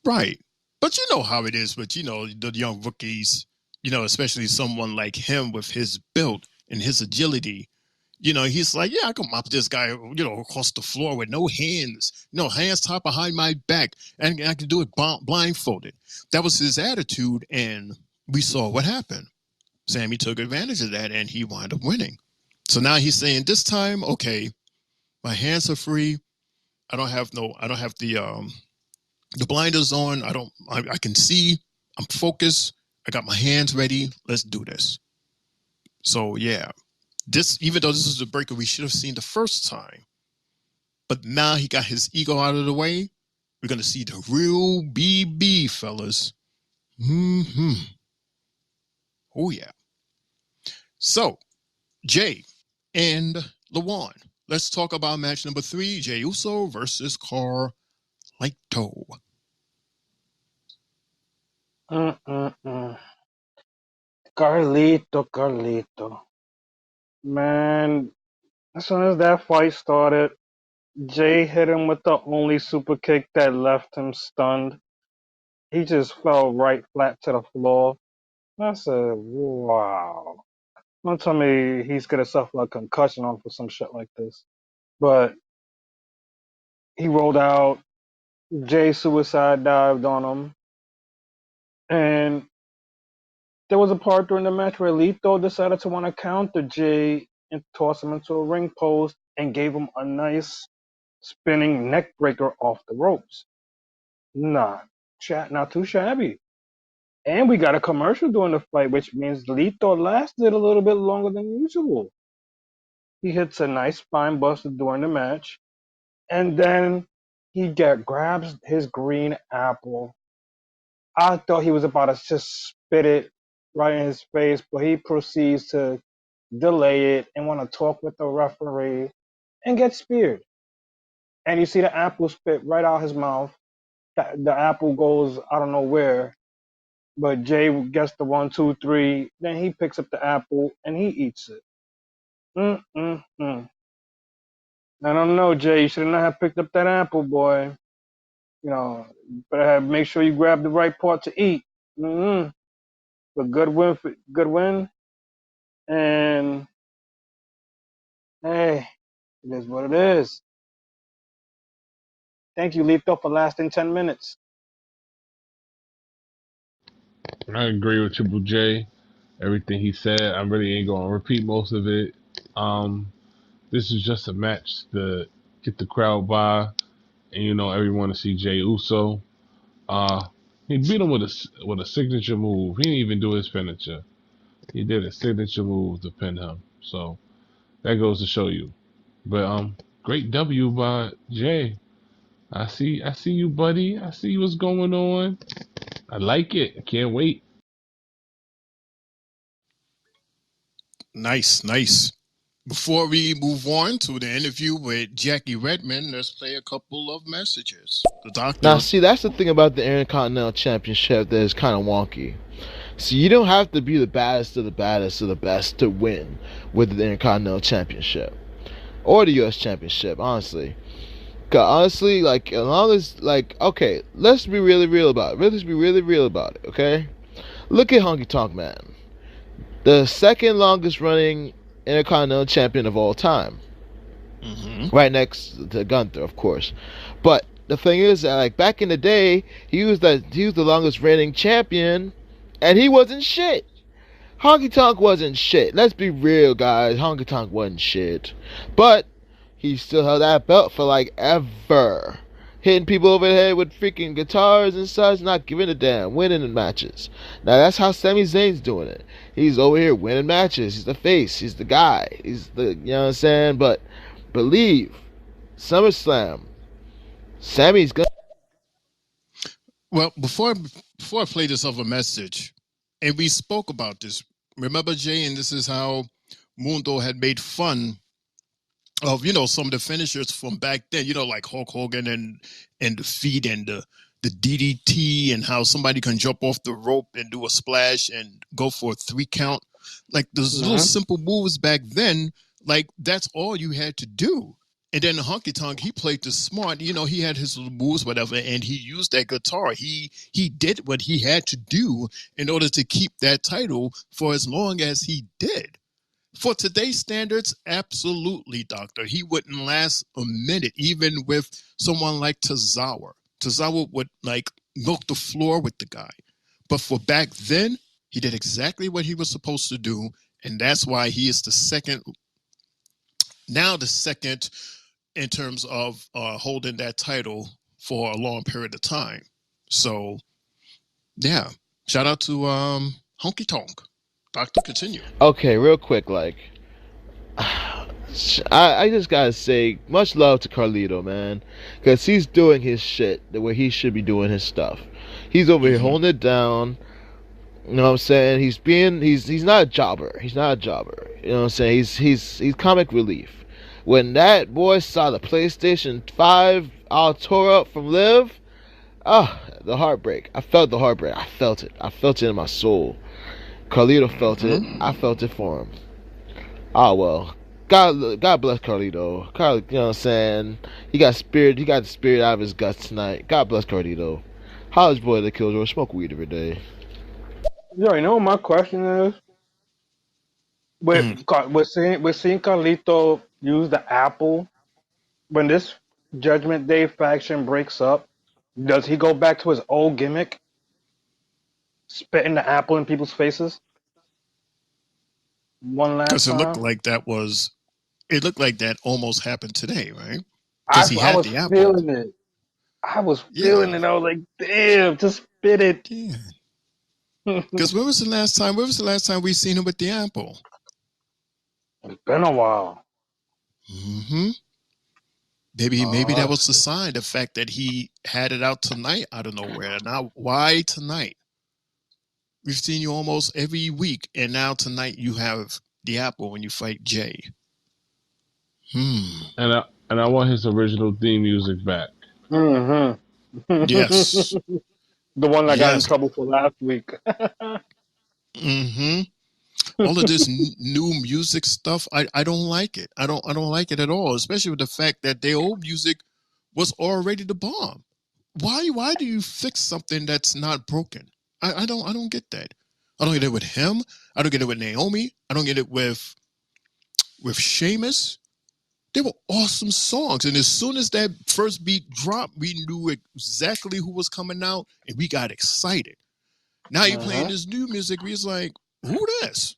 S6: Right. But you know how it is with, the young rookies, especially someone like him with his build and his agility. He's like, yeah, I can mop this guy, across the floor with no hands, hands tied behind my back, and I can do it blindfolded. That was his attitude, and we saw what happened. Sami took advantage of that, and he wound up winning. So now he's saying, this time, okay, my hands are free. I don't have the blinders on. I can see. I'm focused. I got my hands ready. Let's do this. So yeah, even though this is the breaker we should have seen the first time, but now he got his ego out of the way. We're gonna see the real BB, fellas. Oh yeah. So, Jey and Lawan. Let's talk about match number 3: Jey Uso versus Carlito.
S7: Carlito. Man, as soon as that fight started, Jey hit him with the only super kick that left him stunned. He just fell right flat to the floor. I said, wow. Don't tell me he's going to suffer a concussion off of some shit like this. But he rolled out. Jey suicide dived on him. And there was a part during the match where Lito decided to want to counter Jey and toss him into a ring post and gave him a nice spinning neck breaker off the ropes. Not too shabby. And we got a commercial during the fight, which means Lito lasted a little bit longer than usual. He hits a nice spine buster during the match, and then he grabs his green apple. I thought he was about to just spit it right in his face, but he proceeds to delay it and want to talk with the referee and get speared. And you see the apple spit right out his mouth. The apple goes, I don't know where, but Jey gets the 1, 2, 3. Then he picks up the apple and he eats it. I don't know, Jey. You should not have picked up that apple, boy. Better make sure you grab the right part to eat. But good win. And hey, it is what it is. Thank you, Lito, for lasting 10 minutes.
S5: I agree with Triple J. Everything he said, I really ain't gonna repeat most of it. This is just a match to get the crowd by and everyone to see Jey Uso. He beat him with a signature move. He didn't even do his finisher. He did a signature move to pin him. So that goes to show you. But great W by Jey. I see you, buddy. I see what's going on. I like it. I can't wait.
S6: Nice. Before we move on to the interview with Jackie Redmond, let's play a couple of messages. The doctor.
S16: Now, see, that's the thing about the Intercontinental Championship that is kind of wonky. See, you don't have to be the baddest of the baddest of the best to win with the Intercontinental Championship or the U.S. Championship, honestly. Cause honestly, like, as long as, like, okay, let's be really real about it. Let's be really real about it, okay? Look at Honky Tonk Man, the second longest running Intercontinental Champion of all time. Right next to Gunther, of course. But the thing is that, like, back in the day, he was the longest reigning champion, and he wasn't shit. Honky Tonk wasn't shit. Let's be real, guys. Honky Tonk wasn't shit. But he still held that belt for like ever. Hitting people over the head with freaking guitars and such, not giving a damn, winning the matches. Now that's how Sami Zayn's doing it. He's over here winning matches. He's the face. He's the guy. He's the, you know what I'm saying? But believe, SummerSlam, Sami's gonna.
S6: Well, before I play this other message, and we spoke about this. Remember, Jay, and this is how Mundo had made fun of, some of the finishers from back then, like Hulk Hogan and the feet and the DDT, and how somebody can jump off the rope and do a splash and go for a 3 count. Like those little simple moves back then, like that's all you had to do. And then Honky Tonk, he played the smart, he had his little moves, whatever, and he used that guitar. He did what he had to do in order to keep that title for as long as he did. For today's standards, absolutely, Doctor. He wouldn't last a minute, even with someone like Tozawa. Tozawa would, milk the floor with the guy. But for back then, he did exactly what he was supposed to do, and that's why he is the second in terms of holding that title for a long period of time. So, yeah. Shout out to Honky Tonk. Doctor, continue.
S16: Okay, real quick, I just gotta say, much love to Carlito, man, because he's doing his shit the way he should be doing his stuff. He's over here holding it down. You know what I'm saying? He's not a jobber. He's not a jobber. You know what I'm saying? He's comic relief. When that boy saw the PlayStation 5 all tore up from Liv, the heartbreak. I felt the heartbreak. I felt it. I felt it in my soul. Carlito felt it. I felt it for him. Oh well. God bless Carlito. You know what I'm saying? He got the spirit out of his guts tonight. God bless Carlito. How's boy the Killjoy? Smoke weed every day.
S7: Yo, you know what my question is? We're seeing Carlito use the apple. When this Judgment Day faction breaks up, does he go back to his old gimmick? Spitting the apple in people's faces? One last time?
S6: Because it looked like that almost happened today, right? Because he had the apple.
S7: Feeling it. I was feeling it. I was like, damn, just spit it.
S6: Yeah. Because when was the last time we seen him with the apple?
S7: It's been a while.
S6: Maybe that was the sign, the fact that he had it out tonight out of nowhere. Now, why tonight? We've seen you almost every week, and now tonight you have the apple when you fight Jey.
S5: And I want his original theme music back.
S6: Yes.
S7: The one that got in trouble for last week.
S6: All of this new music stuff, I don't like it. I don't like it at all, especially with the fact that their old music was already the bomb. Why do you fix something that's not broken? I don't get that. I don't get it with him. I don't get it with Naomi. I don't get it with Sheamus. They were awesome songs. And as soon as that first beat dropped, we knew exactly who was coming out, and we got excited. Now you're playing this new music, we're like, who this?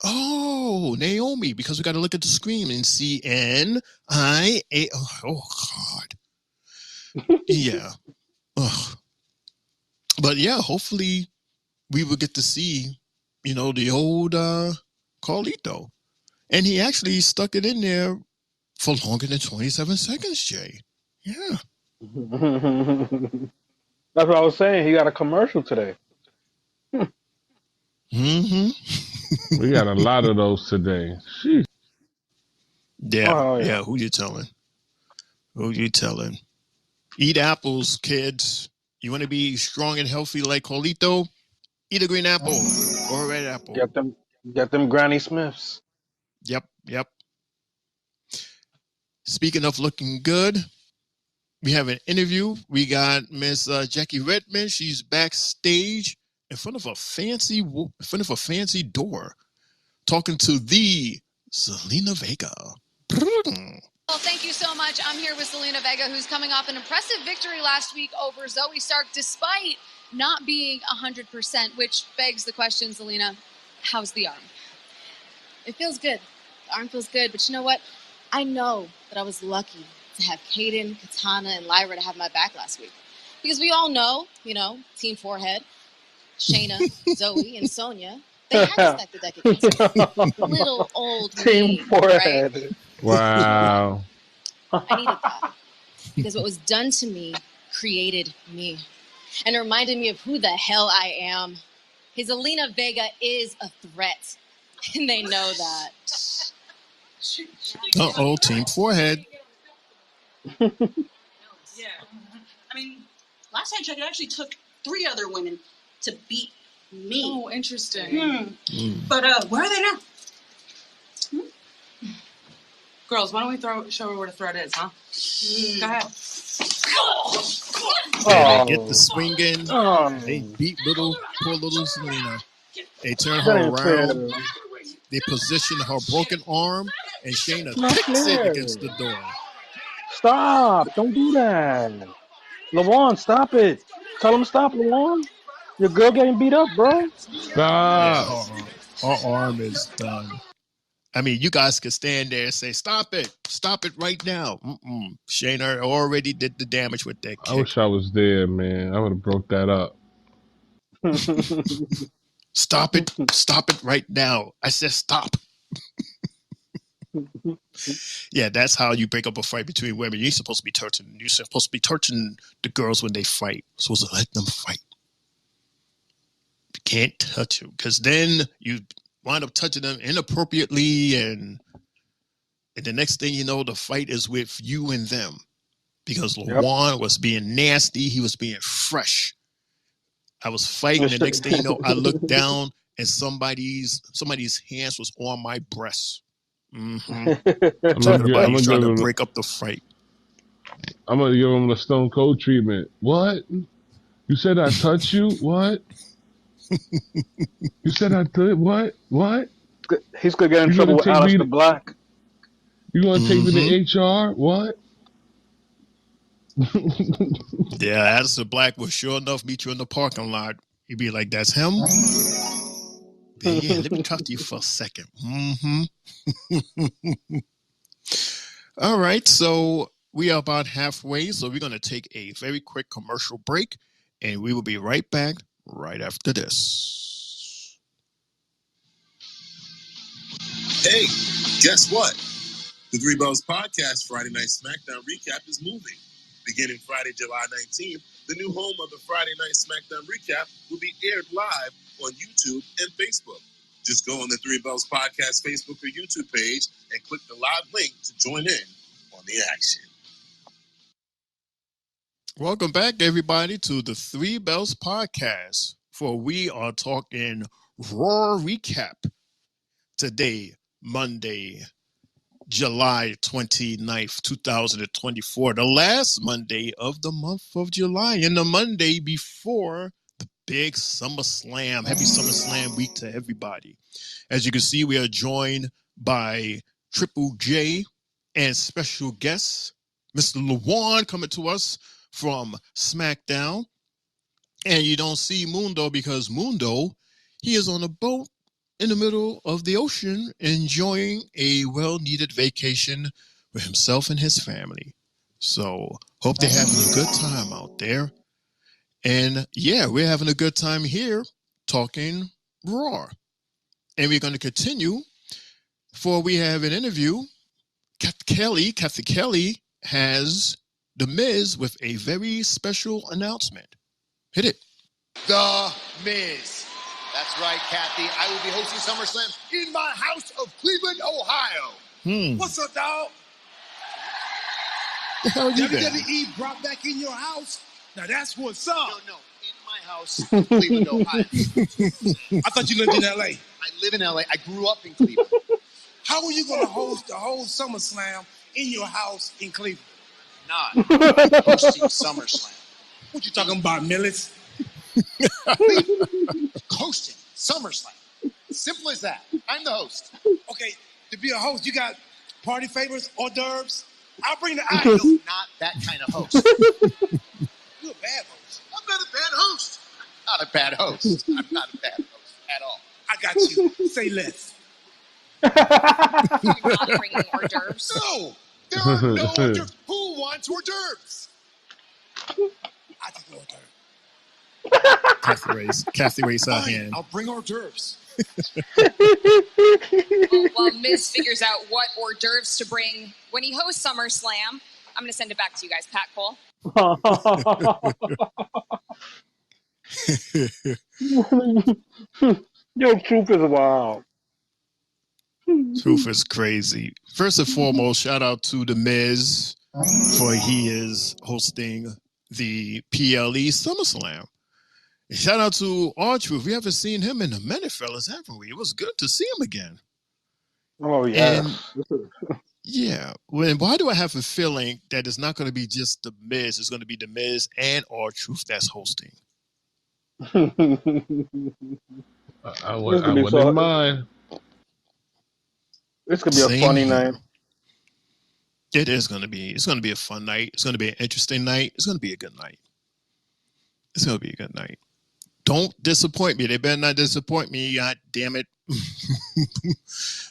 S6: Oh, Naomi, because we got to look at the screen and see N-I-A. Oh, God. Yeah. Ugh. But yeah, hopefully we will get to see, the old Carlito. And he actually stuck it in there for longer than 27 seconds, Jay. Yeah.
S7: That's what I was saying. He got a commercial today.
S6: Mm-hmm.
S5: We got a lot of those today. Sheesh.
S6: Yeah. Yeah. Who you telling? Who you telling? Eat apples, kids. You want to be strong and healthy like Carlito? Eat a green apple or a red apple.
S7: Get them Granny Smiths.
S6: Yep. Speaking of looking good, we have an interview. We got Miss Jackie Redmond. She's backstage in front of a fancy door, talking to the Zelina Vega.
S18: Well, thank you so much. I'm here with Zelina Vega, who's coming off an impressive victory last week over Zoey Stark, despite not being 100%, which begs the question, Zelina, how's the arm?
S19: It feels good. The arm feels good, but you know what? I know that I was lucky to have Kayden, Katana, and Lyra to have my back last week. Because we all know, Team Forehead, Shayna, Zoey, and Sonya, they had to stack the deck against me. Little old
S7: Team Forehead.
S19: Right?
S5: Wow.
S19: I needed that. Because what was done to me created me. And it reminded me of who the hell I am. His Zelina Vega is a threat. And they know that.
S6: Uh-oh, Team Forehead.
S20: Yeah. I mean, last I checked, it actually took 3 other women to beat me.
S18: Oh, interesting.
S20: But where are they now?
S18: Girls, why don't we show her where the thread is, huh? Go ahead.
S6: They get the swinging. They beat poor little Zelina. They turn her around. They position her broken arm, and Shayna kicks it against the door.
S7: Stop! Don't do that. LaJuan, stop it. Tell him stop, LaJuan. Your girl getting beat up, bro.
S5: Stop.
S6: Yeah, her arm is done. I mean, you guys could stand there and say, stop it right now. Shayna already did the damage with that kick.
S5: I wish I was there, man. I would have broke that up.
S6: Stop it right now. I said stop. Yeah, that's how you break up a fight between women. You're supposed to be touching. You're supposed to be touching the girls when they fight. You're supposed to let them fight. You can't touch them because then you wind up touching them inappropriately, and the next thing you know, the fight is with you and them because LaJuan was being nasty. He was being fresh. I was fighting. The next thing you know, I looked down and somebody's hands was on my breast. Everybody's trying to break up the fight.
S5: I'm going to give him the Stone Cold treatment. What? You said I touched you? What? You said I did? What?
S7: He's going to get in trouble with Aleister Black.
S5: You going to take me to HR? What?
S6: Yeah, Aleister Black will sure enough meet you in the parking lot. He'd be like, that's him? Yeah, let me talk to you for a second. All right, so we are about halfway, so we're going to take a very quick commercial break, and we will be right back right after this.
S3: Hey, guess what? The Three Bells Podcast Friday Night SmackDown Recap is moving. Beginning Friday, July 19th, the new home of the Friday Night SmackDown Recap will be aired live on YouTube and Facebook. Just go on the Three Bells Podcast Facebook or YouTube page and click the live link to join in on the action.
S6: Welcome back, everybody, to the Three Bells Podcast, for we are talking Raw Recap today, Monday, July 29th, 2024, the last Monday of the month of July, and the Monday before the big SummerSlam. Happy SummerSlam week to everybody. As you can see, we are joined by Triple J and special guest, Mr. LaJuan, coming to us from SmackDown. And you don't see Mundo because Mundo, he is on a boat in the middle of the ocean enjoying a well-needed vacation with himself and his family. So hope they're having a good time out there. And yeah, we're having a good time here talking Raw. And we're going to continue for we have an interview. Kathy Kelly has The Miz with a very special announcement. Hit it.
S21: The Miz. That's right, Kathy. I will be hosting SummerSlam in my house of Cleveland, Ohio. What's up, dog?
S6: The hell you
S21: WWE brought back in your house. Now that's what's up. No, in my house in Cleveland, Ohio. I thought you lived in LA. I live in LA. I grew up in Cleveland. How are you going to host the whole SummerSlam in your house in Cleveland? Not hosting SummerSlam. What you talking about, Millis? Hosting SummerSlam. Simple as that. I'm the host. Okay, to be a host, you got party favors, hors d'oeuvres. I'll bring the ice. No, not that kind of host. You're a bad host. I'm not a bad host. I'm not a bad host. I'm not a bad host at all. I got you. Say less.
S22: You're not bringing hors d'oeuvres.
S21: No, there are no hors d'oeuvres. Who wants hors d'oeuvres? I take hors d'oeuvres.
S6: Kathy raised her hand.
S21: I'll bring hors d'oeuvres.
S22: While Miz figures out what hors d'oeuvres to bring when he hosts SummerSlam, I'm going to send it back to you guys, Pat Cole.
S7: Yo, Truth is wild.
S6: Truth is crazy. First and foremost, shout out to The Miz for he is hosting the PLE SummerSlam. Shout out to R-Truth. We haven't seen him in a minute, fellas, haven't we? It was good to see him again.
S7: Oh, yeah.
S6: Yeah. Why do I have a feeling that it's not going to be just The Miz? It's going to be The Miz and R-Truth that's hosting.
S5: I wouldn't mind.
S7: It's going to be a funny night.
S6: It is going to be. It's going to be a fun night. It's going to be an interesting night. It's going to be a good night. It's going to be a good night. Don't disappoint me. They better not disappoint me. God damn it.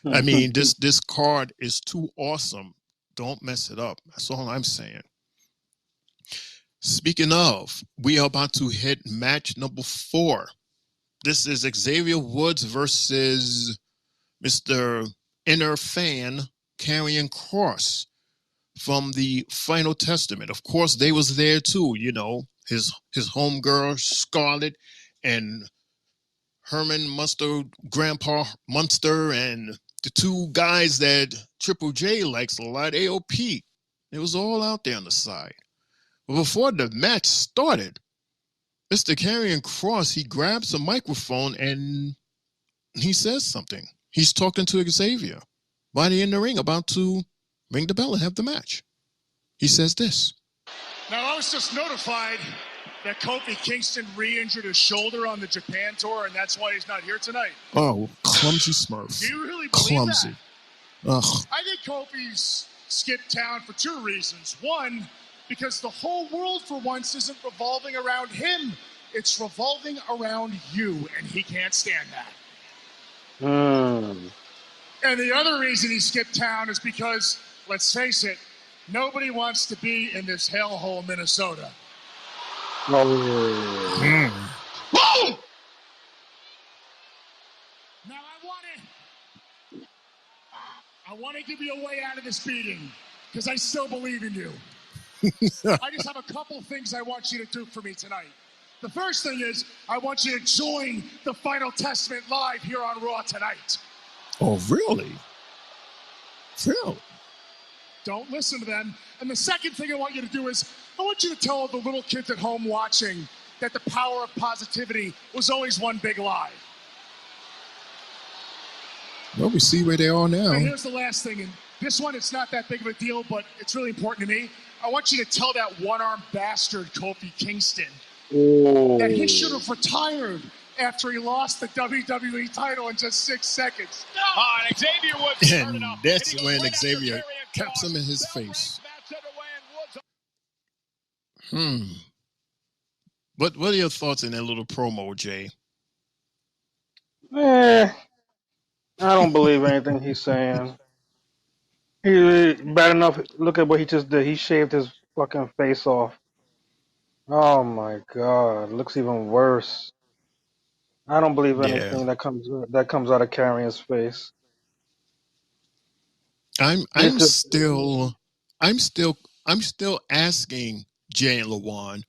S6: I mean, this card is too awesome. Don't mess it up. That's all I'm saying. Speaking of, we are about to hit match number 4. This is Xavier Woods versus Mr. Inner Fan Karrion Kross from the Final Testament. Of course, they was there too, you know, his homegirl Scarlett and Herman Munster, Grandpa Munster, and the two guys that Triple J likes a lot, AOP. It was all out there on the side. But before the match started, Mr. Karrion Kross, he grabs a microphone and he says something. He's talking to Xavier while they're in the ring about to ring the bell and have the match. He says this.
S9: Now, I was just notified that Kofi Kingston re-injured his shoulder on the Japan tour, and that's why he's not here tonight.
S6: Oh, clumsy Smurf.
S9: Do you really believe that?
S6: Ugh.
S9: I think Kofi's skipped town for 2 reasons. One, because the whole world for once isn't revolving around him. It's revolving around you, and he can't stand that. And the other reason he skipped town is because, let's face it, nobody wants to be in this hellhole, Minnesota. Now I want to give you a way out of this beating because I still believe in you. I just have a couple things I want you to do for me tonight. The first thing is I want you to join the Final Testament live here on Raw tonight.
S6: Oh, really? Really?
S9: Don't listen to them. And the second thing I want you to do is I want you to tell the little kids at home watching that the power of positivity was always one big lie.
S6: Well, we see where they are now.
S9: And here's the last thing. And this one, it's not that big of a deal, but it's really important to me. I want you to tell that one-armed bastard, Kofi Kingston, that he should have retired after he lost the WWE title in just 6 seconds.
S22: Xavier Woods.
S6: And that's when Xavier caps him in his face. What are your thoughts in that little promo, Jay?
S7: I don't believe anything he's saying. He bad enough. Look at what he just did. He shaved his fucking face off. Oh my god, looks even worse. I don't believe
S6: Yeah.
S7: anything that comes out of Karrion's face. It's
S6: I'm
S7: just
S6: still I'm still I'm still asking Jay and Lawan,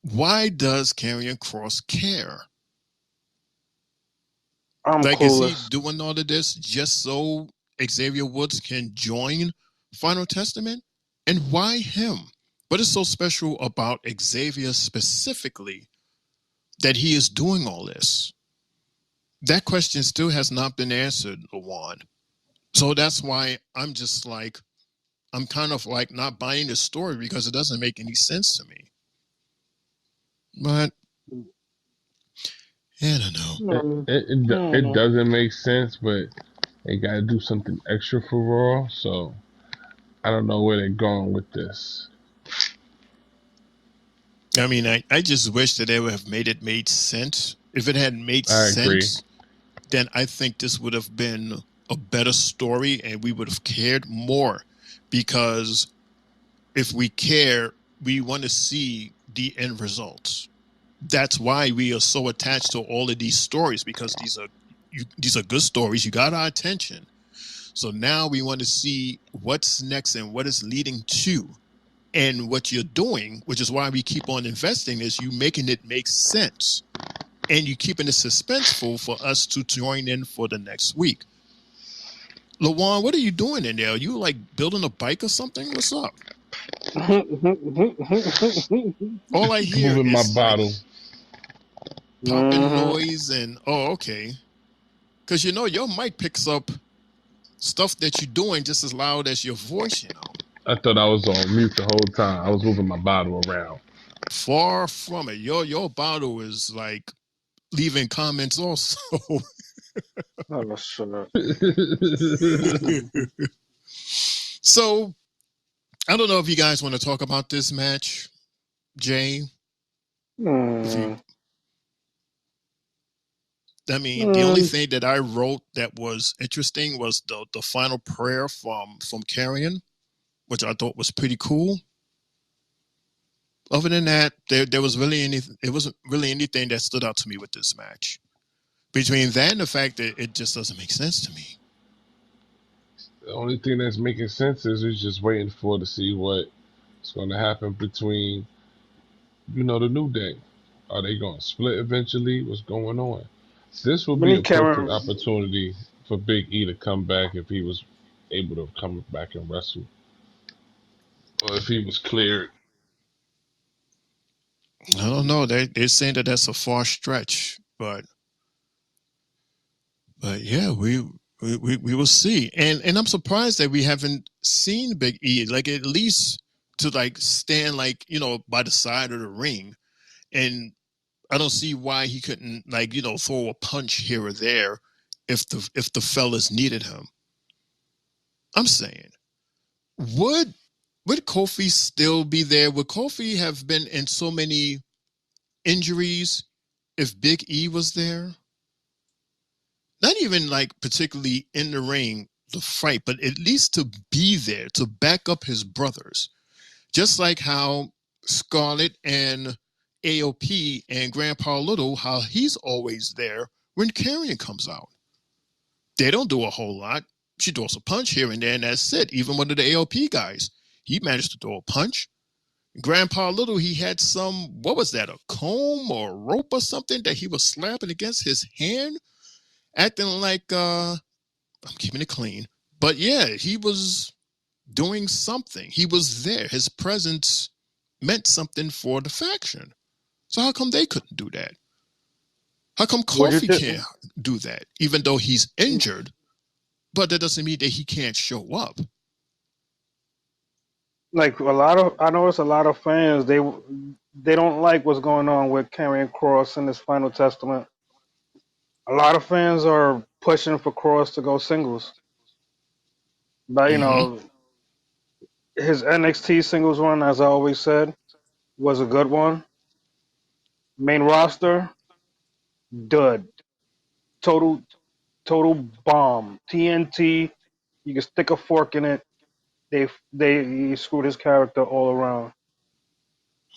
S6: why does Karrion Kross care?
S7: I'm
S6: Like, is he
S7: clueless.
S6: doing all of this just so Xavier Woods can join Final Testament? And why him? What is so special about Xavier specifically that he is doing all this? That question still has not been answered, Lawan. So that's why I'm just like, I'm kind of like not buying the story because it doesn't make any sense to me. But I don't know.
S5: It doesn't make sense, but they got to do something extra for Raw, so I don't know where they're going with this.
S6: I mean, I just wish that they would have made sense. If it had made
S5: I agree.
S6: sense, then I think this would have been a better story and we would have cared more. Because if we care, we want to see the end results. That's why we are so attached to all of these stories, because these are good stories. You got our attention. So now we want to see what's next and what is leading to. And what you're doing, which is why we keep on investing, is you making it make sense. And you keeping it suspenseful for us to join in for the next week. Lawan, what are you doing in there? Are you like building a bike or something? What's up? All I hear
S5: Moving my
S6: is like
S5: bottle.
S6: popping noise and okay. Because you know your mic picks up stuff that you're doing just as loud as your voice, you know.
S5: I thought I was on mute the whole time. I was moving my bottle around.
S6: Far from it. Your bottle is like leaving comments also.
S7: Oh, sure.
S6: So I don't know if you guys want to talk about this match, Jay. The only thing that I wrote that was interesting was the final prayer from Karrion, which I thought was pretty cool. Other than that, there was really anything. It wasn't really anything that stood out to me with this match. Between that and the fact that it just doesn't make sense to me.
S5: The only thing that's making sense is we're just waiting to see what's going to happen between, the New Day. Are they going to split eventually? What's going on? This would be a perfect opportunity for Big E to come back if he was able to come back and wrestle. Or if he was cleared.
S6: I don't know. They're saying that that's a far stretch, but yeah, we will see. And I'm surprised that we haven't seen Big E, like at least to like stand like, by the side of the ring. And I don't see why he couldn't like, throw a punch here or there if the fellas needed him. I'm saying, would Kofi still be there? Would Kofi have been in so many injuries if Big E was there? Not even like particularly in the ring to fight, but at least to be there to back up his brothers. Just like how Scarlett and AOP and Grandpa Little, how he's always there when Karrion comes out. They don't do a whole lot. She throws a punch here and there, and that's it. Even one of the AOP guys, he managed to throw a punch. Grandpa Little, he had what was that, a comb or a rope or something that he was slapping against his hand, acting like, I'm keeping it clean. But yeah, he was doing something. He was there. His presence meant something for the faction. So how come they couldn't do that? How come Kofi can't do that, even though he's injured? But that doesn't mean that he can't show up.
S7: Like I notice a lot of fans, they don't like what's going on with Karrion Kross in this Final Testament. A lot of fans are pushing for Kross to go singles. But his NXT singles run, as I always said, was a good one. Main roster, dud. Total bomb. TNT, You can stick a fork in it. He screwed his character all around.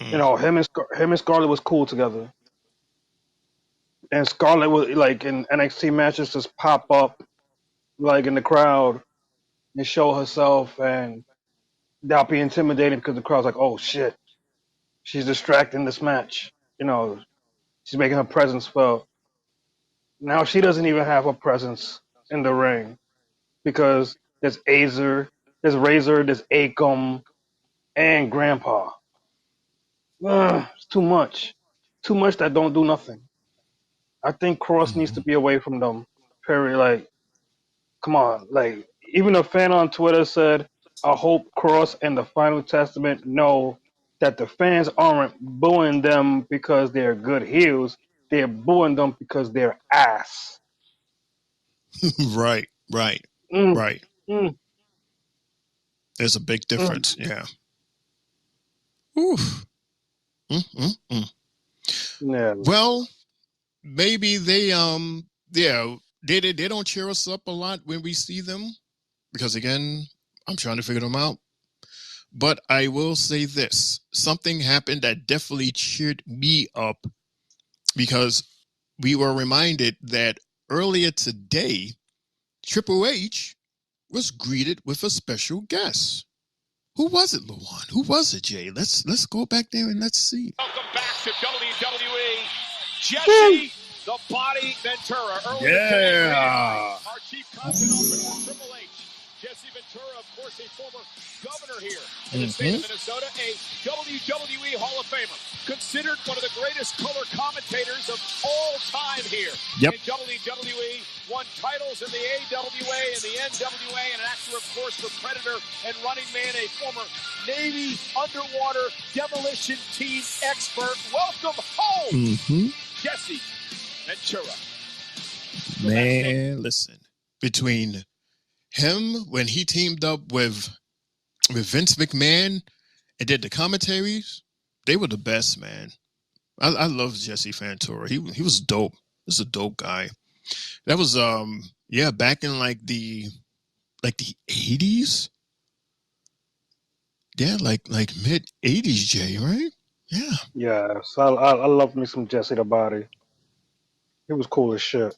S7: You know, him and Scarlett was cool together, and Scarlett was like in NXT matches just pop up like in the crowd and show herself, and that'll be intimidating because the crowd's like, oh shit, she's distracting this match. You know, she's making her presence felt. Now she doesn't even have a presence in the ring because there's Razor, there's Akam, and Grandpa. It's too much. Too much that don't do nothing. I think Cross needs to be away from them. Period. Like, come on. Like, even a fan on Twitter said, I hope Cross and the Final Testament know that the fans aren't booing them because they're good heels. They're booing them because they're ass.
S6: Right. There's a big difference. Yeah. Oof.
S7: Yeah.
S6: Well, maybe they don't cheer us up a lot when we see them because again, I'm trying to figure them out. But I will say this: something happened that definitely cheered me up because we were reminded that earlier today, Triple H was greeted with a special guest. Who was it, Luan? Who was it, Jay? Let's go back there and let's see.
S2: Welcome back to WWE. Jesse, the Body Ventura.
S6: Yeah.
S2: Our chief content officer, Triple H. Jesse Ventura, of course, a former governor here in the state of Minnesota, a WWE Hall of Famer, considered one of the greatest color commentators of all time here in WWE, won titles in the AWA and the NWA, and an actor, of course, for Predator and Running Man, a former Navy underwater demolition team expert. Welcome home, Jesse Ventura.
S6: Man, listen, between him when he teamed up with Vince McMahon and did the commentaries, they were the best, man. I love Jesse Ventura. He was dope. He was a dope guy. That was back in like the 80s. Yeah, like mid 80s, Jay, right? Yeah.
S7: Yeah. So I love me some Jesse the Body. He was cool as shit.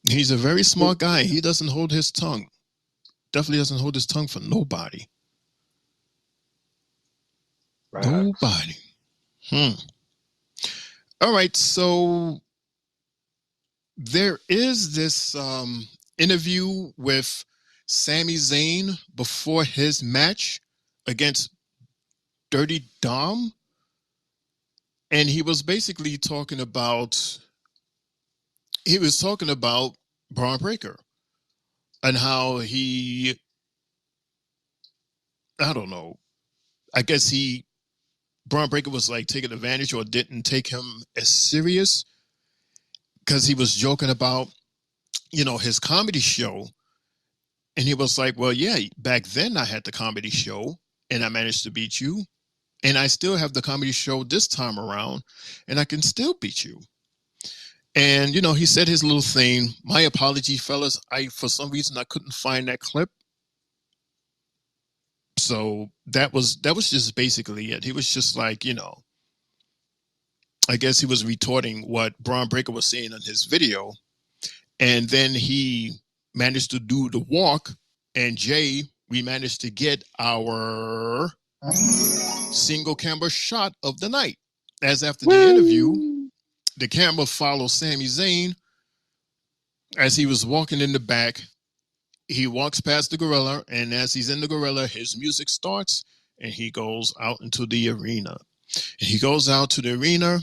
S6: He's a very smart guy. He doesn't hold his tongue. Definitely doesn't hold his tongue for nobody. Right. Nobody. All right, so there is this interview with Sami Zayn before his match against Dirty Dom, and he was basically talking about Braun Breaker and how he, I don't know, I guess Braun Breaker was like taking advantage or didn't take him as serious because he was joking about, his comedy show. And he was like, well, yeah, back then I had the comedy show and I managed to beat you. And I still have the comedy show this time around and I can still beat you. And, he said his little thing. My apology, fellas. For some reason, I couldn't find that clip. So that was just basically it. He was just like, I guess he was retorting what Braun Breaker was saying in his video. And then he managed to do the walk. And Jay, we managed to get our single camera shot of the night. As after the interview, the camera follows Sami Zayn as he was walking in the back. He walks past the gorilla, and as he's in the gorilla, his music starts, and he goes out into the arena. And he goes out to the arena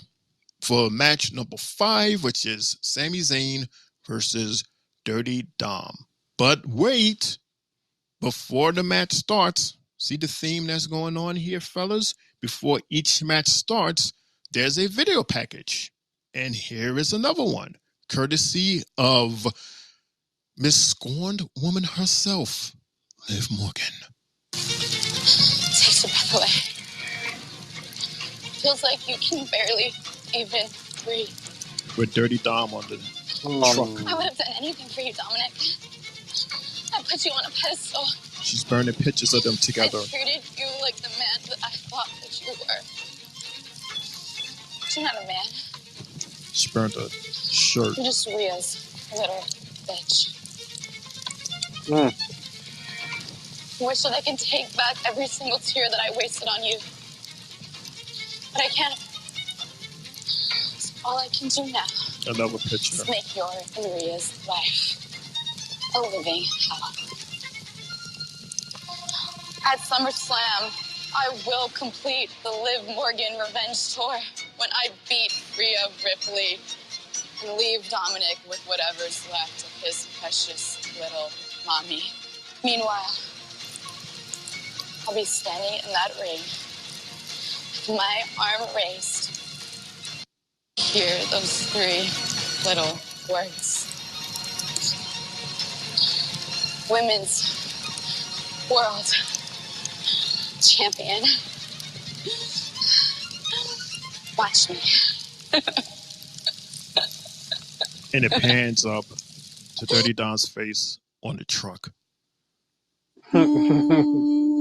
S6: for match number 5, which is Sami Zayn versus Dirty Dom. But wait, before the match starts, see the theme that's going on here, fellas? Before each match starts, there's a video package. And here is another one, courtesy of Miss Scorned Woman herself, Liv Morgan.
S4: Takes the breath away. Feels like you can barely even breathe.
S6: With Dirty Dom on the truck.
S4: I would have done anything for you, Dominik. put you on a pedestal.
S6: She's burning pictures of them together.
S4: I treated you like the man that I thought that you were. But you're not a man.
S6: She burned a shirt.
S4: You're just Rhea's little bitch.
S7: Mm.
S4: I wish that I could take back every single tear that I wasted on you. But I can't. So all I can do now
S6: Another picture.
S4: is make your and Rhea's life a living hell. At SummerSlam, I will complete the Liv Morgan revenge tour when I beat Rhea Ripley and leave Dominik with whatever's left of his precious little mommy. Meanwhile, I'll be standing in that ring with my arm raised. Hear those three little words. Women's World Champion. Watch me.
S6: And it pans up to Dirty Don's face on the truck. Ooh-wee.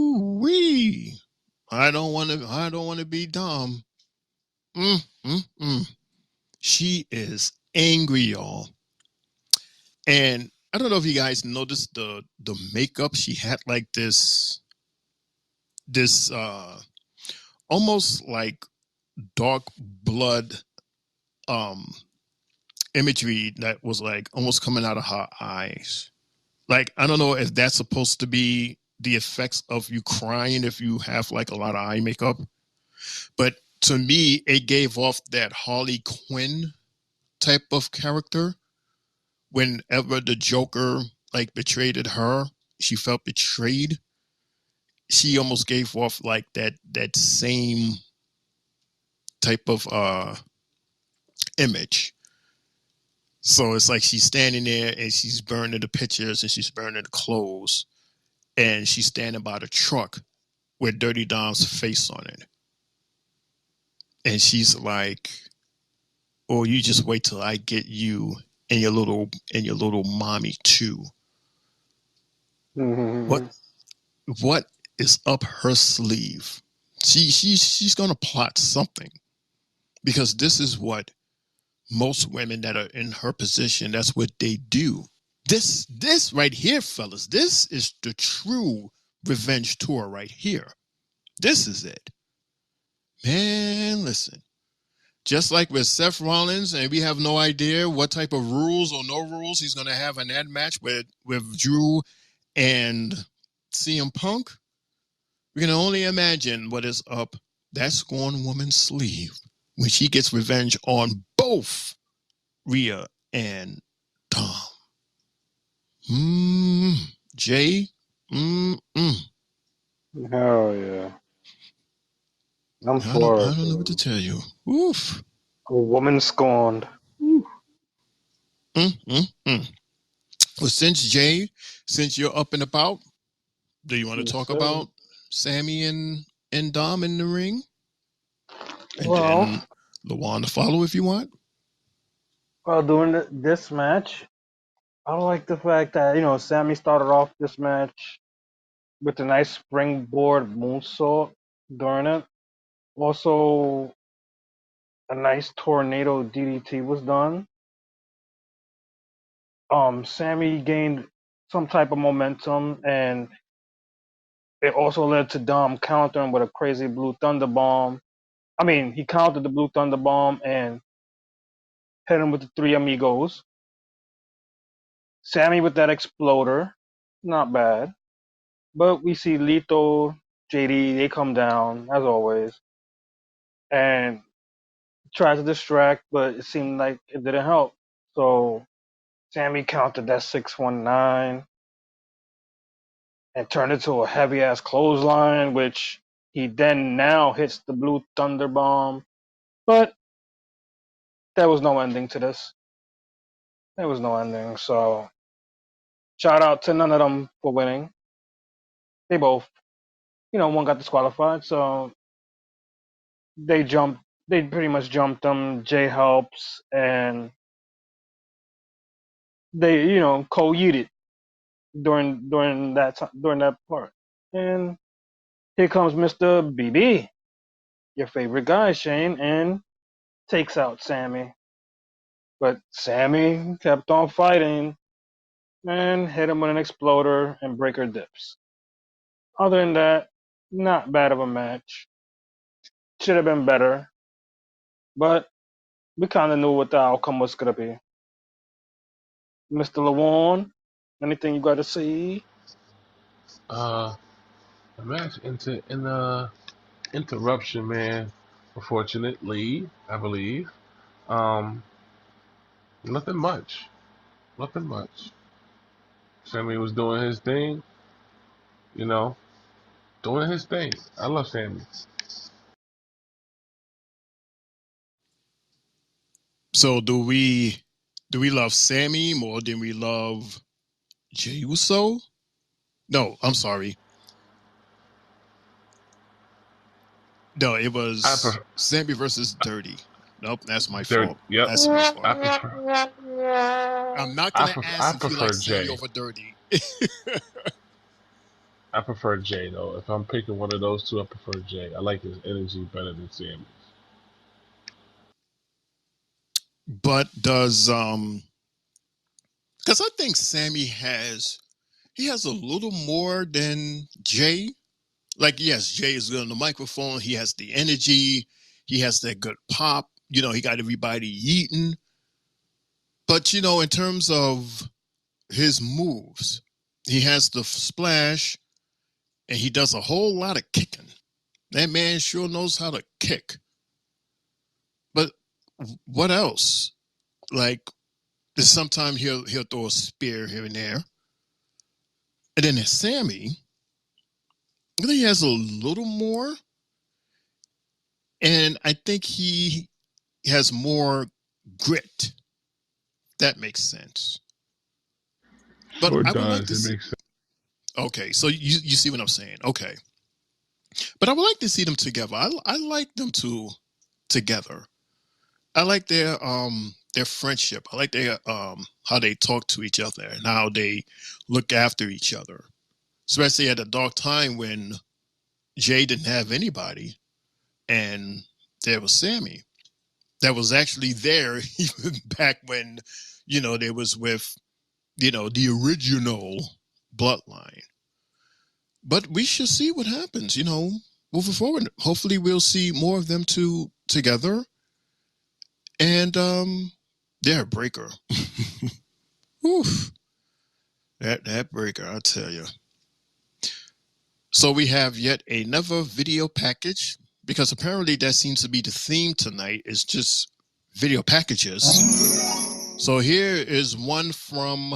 S6: I don't want to be dumb. She is angry, y'all. And I don't know if you guys noticed the makeup. She had like this almost like dark blood imagery that was like almost coming out of her eyes. Like, I don't know if that's supposed to be the effects of you crying if you have like a lot of eye makeup. But to me, it gave off that Harley Quinn type of character. Whenever the Joker like betrayed her, she felt betrayed. She almost gave off like that same type of image. So it's like she's standing there and she's burning the pictures and she's burning the clothes, and she's standing by the truck with Dirty Dom's face on it. And she's like, "Oh, you just wait till I get you and your little mommy too." What is up her sleeve? She's gonna plot something, because this is what most women that are in her position, that's what they do. This right here, fellas, this is the true revenge tour right here. This is it. Man, listen. Just like with Seth Rollins, and we have no idea what type of rules or no rules he's going to have in that match with Drew and CM Punk, we can only imagine what is up that scorned woman's sleeve when she gets revenge on both Rhea and Dom. Jay.
S7: Hell yeah. I'm for it.
S6: I don't know what to tell you. Oof.
S7: A woman scorned.
S6: Well, since you're up and about, do you want to talk about Sammy and Dom in the ring? And then Luan to follow if you want.
S7: Well, during this match, I like the fact that, Sammy started off this match with a nice springboard moonsault during it. Also, a nice tornado DDT was done. Sammy gained some type of momentum, and it also led to Dom countering with a crazy Blue Thunder Bomb. I mean, he countered the Blue Thunder Bomb and hit him with the Three Amigos. Sammy with that exploder, not bad. But we see Lito, JD, they come down, as always, and try to distract, but it seemed like it didn't help. So Sammy countered that 619 and turned it to a heavy-ass clothesline, which he then now hits the Blue Thunder Bomb. But there was no ending to this. There was no ending, so shout out to none of them for winning. They both, one got disqualified, so they pretty much jumped them. Jay helps, and they, co-yeeted. during that part. And here comes Mr. BB, your favorite guy, Shane, and takes out Sammy. But Sammy kept on fighting and hit him with an exploder and breaker dips. Other than that, not bad of a match. Should have been better, but we kind of knew what the outcome was going to be. Mr. Lawan, anything you got to say?
S5: The match in the interruption, man. Unfortunately, I believe. Um, nothing much. Nothing much. Sammy was doing his thing, you know, doing his thing. I love Sammy.
S6: So do we love Sammy more than we love Jey Uso? No, I'm sorry. No, it was Sammy versus Dirty. Nope, that's my fault.
S5: Yep.
S6: That's my fault. I'm not gonna
S5: I
S6: ask if you
S5: prefer
S6: like Sammy
S5: Jey.
S6: over Dirty.
S5: I prefer Jey though. If I'm picking one of those two, I prefer Jey. I like his energy better than Sammy.
S6: But does because I think Sammy has a little more than Jey. Like, yes, Jey is good on the microphone. He has the energy. He has that good pop. You know, he got everybody eating. But, you know, in terms of his moves, he has the splash, and he does a whole lot of kicking. That man sure knows how to kick. But what else? Like, sometimes he'll throw a spear here and there. And then there's Sammy. I think he has a little more. And I think he has more grit. That makes sense. But
S5: Sure
S6: I would like
S5: does.
S6: to
S5: It
S6: see.
S5: makes sense.
S6: Okay, so you see what I'm saying? Okay, but I would like to see them together. I like them two together. I like their friendship. I like their how they talk to each other and how they look after each other. Especially at a dark time when Jey didn't have anybody, and there was Sammy. That was actually there even back when, you know, they was with, you know, the original bloodline. But we should see what happens, you know, moving forward. Hopefully we'll see more of them two together. And they're a breaker. Oof. That breaker, I'll tell you. So we have yet another video package, because apparently that seems to be the theme tonight, is just video packages. So here is one from,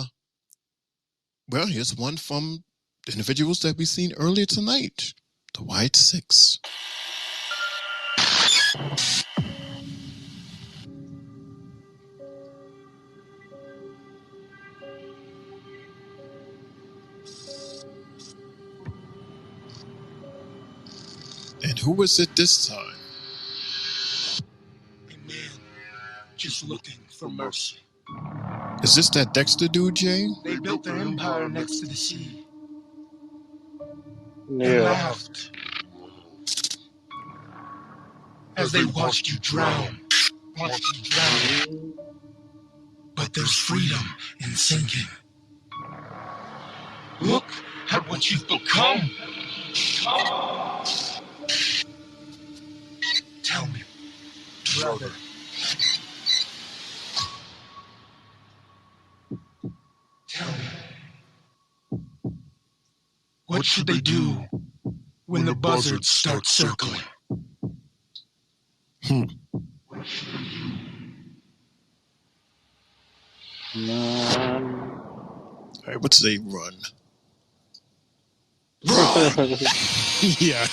S6: well, here's one from the individuals that we've seen earlier tonight, the Wyatt Sicks. And who was it this time?
S21: A man just looking for mercy.
S6: Is this that Dexter dude, Jay?
S21: They built their empire next to the sea.
S7: Yeah.
S21: And laughed as they watched you drown. But there's freedom in sinking. Look at what you've become. Tell me, brother. Tell me. What should they do when the buzzards start circling? What should they do?
S6: All right, what's they run? Yeah.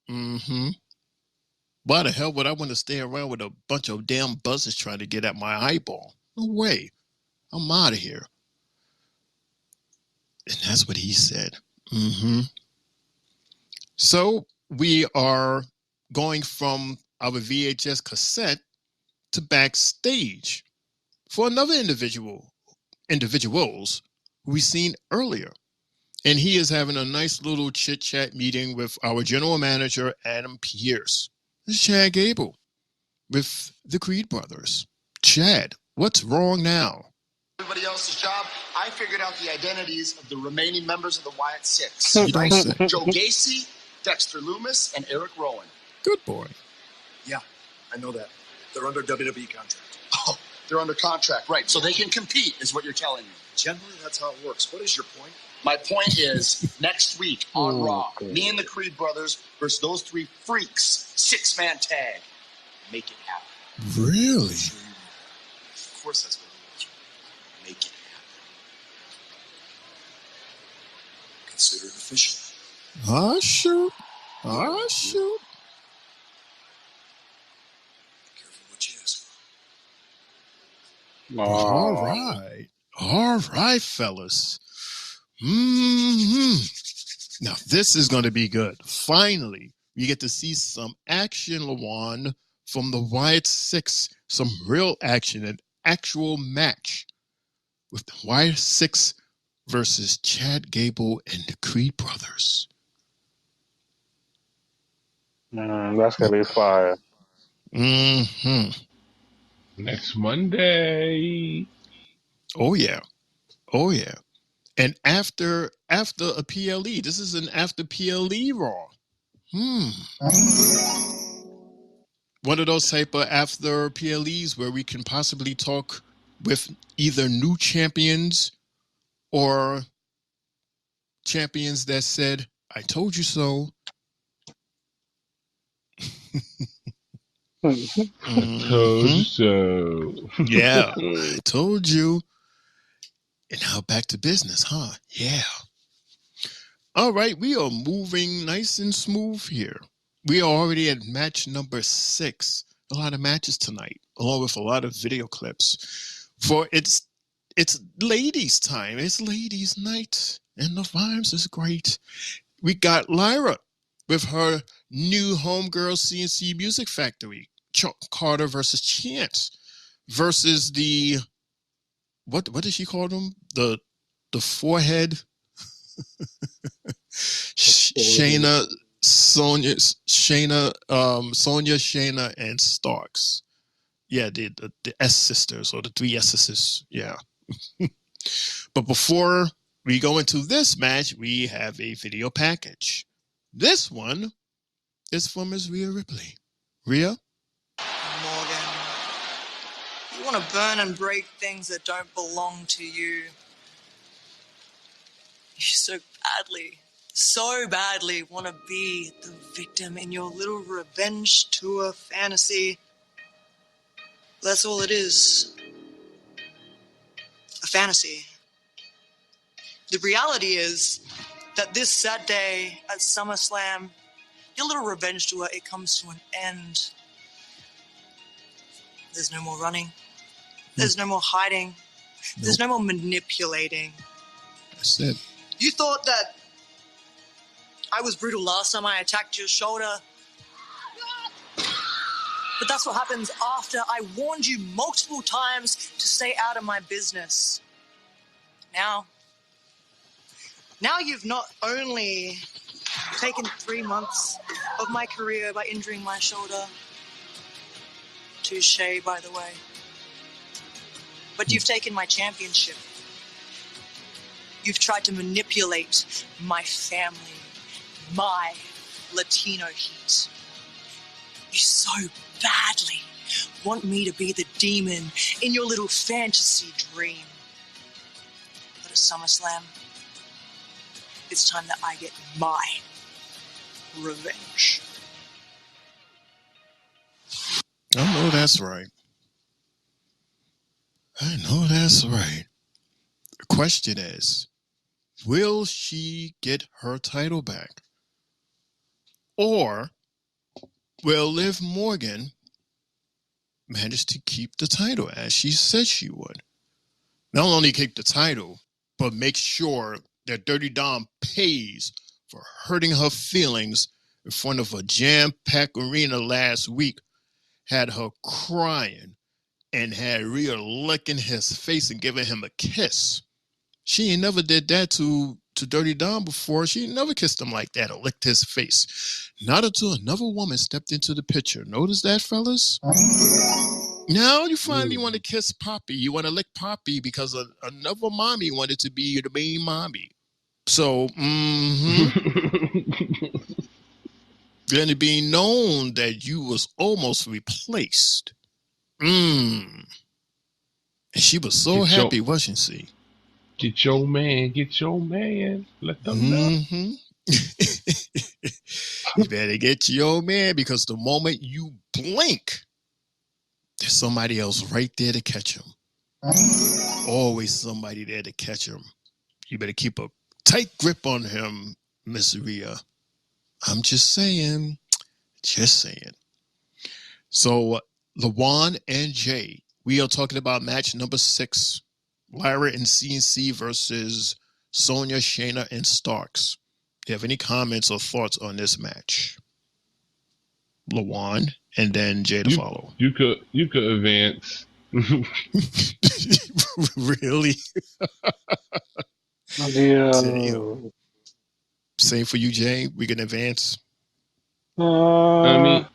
S6: Mm-hmm. Why the hell would I want to stay around with a bunch of damn buzzers trying to get at my eyeball? No way. I'm out of here. And that's what he said. Mm-hmm. So we are going from our VHS cassette to backstage for another individuals who we've seen earlier. And he is having a nice little chit-chat meeting with our general manager, Adam Pearce. This is Chad Gable with the Creed brothers. Chad, what's wrong now?
S8: Everybody else's job. I figured out the identities of the remaining members of the Wyatt Sicks.
S6: You don't say.
S8: Joe Gacy, Dexter Lumis, and Erick Rowan.
S6: Good boy.
S8: Yeah, I know that. They're under WWE contract. Oh, they're under contract, right. So they can compete, is what you're telling me. Generally, that's how it works. What is your point? My point is, next week on Raw, me and the Creed brothers versus those three freaks, 6-man tag. Make it happen.
S6: Really?
S8: Of course that's what it is. Make it happen. Consider it official.
S6: Ah, shoot. Ah, shoot.
S8: Careful what you ask for.
S6: All right. All right, fellas. Now, this is going to be good. Finally, we get to see some action, Lawan, from the Wyatt Sicks. Some real action, an actual match with the Wyatt Sicks versus Chad Gable and the Creed brothers.
S7: That's going to be fire.
S5: Next Monday.
S6: Oh, yeah. Oh, yeah. And after a PLE, this is an after PLE Raw. One of those type of after PLEs where we can possibly talk with either new champions or champions that said, I told you so.
S5: I told you so.
S6: Yeah, I told you. And now back to business, huh? Yeah. All right, we are moving nice and smooth here. We are already at match number 6. A lot of matches tonight, along with a lot of video clips. For it's ladies' time. It's ladies' night, and the vibes is great. We got Lyra with her new homegirl CNC Music Factory. Chuck Carter versus Chance versus the what did she call them? The forehead. Shayna, Sonya, and Starks. Yeah, the S sisters or the 3 S's. Yeah. But before we go into this match, we have a video package. This one is from Ms. Rhea Ripley. Rhea?
S12: Morgan, you want to burn and break things that don't belong to you. You so badly want to be the victim in your little revenge tour fantasy. That's all it is. A fantasy. The reality is that this Saturday at SummerSlam, your little revenge tour, it comes to an end. There's no more running. There's no more hiding. There's no more manipulating.
S6: That's it.
S12: You thought that I was brutal last time I attacked your shoulder. But that's what happens after I warned you multiple times to stay out of my business. Now you've not only taken 3 months of my career by injuring my shoulder, touche, by the way, but you've taken my championship. You've tried to manipulate my family, my Latino heat. You so badly want me to be the demon in your little fantasy dream. But at SummerSlam, it's time that I get my revenge.
S6: I know that's right. I know that's right. The question is, will she get her title back? Or will Liv Morgan manage to keep the title as she said she would? Not only keep the title, but make sure that Dirty Dom pays for hurting her feelings in front of a jam-packed arena last week, had her crying and had Rhea licking his face and giving him a kiss. She ain't never did that to Dirty Dom before. She ain't never kissed him like that or licked his face. Not until another woman stepped into the picture. Notice that, fellas? Now you finally want to kiss Poppy. You want to lick Poppy because another mommy wanted to be the main mommy. So, then it being known that you was almost replaced. And she was so happy, wasn't she?
S5: Get your man. Let them know.
S6: You better get your man, because the moment you blink, there's somebody else right there to catch him. Always somebody there to catch him. You better keep a tight grip on him, Miss Rhea. I'm just saying. So, LaJuan and Jey, we are talking about match number 6. Lyra and CNC versus Sonya, Shayna, and Starks. Do you have any comments or thoughts on this match? LaJuan, and then Jey to follow.
S5: You could advance.
S6: Really?
S7: Damn.
S6: Same for you, Jey. We can advance.
S5: I mean, all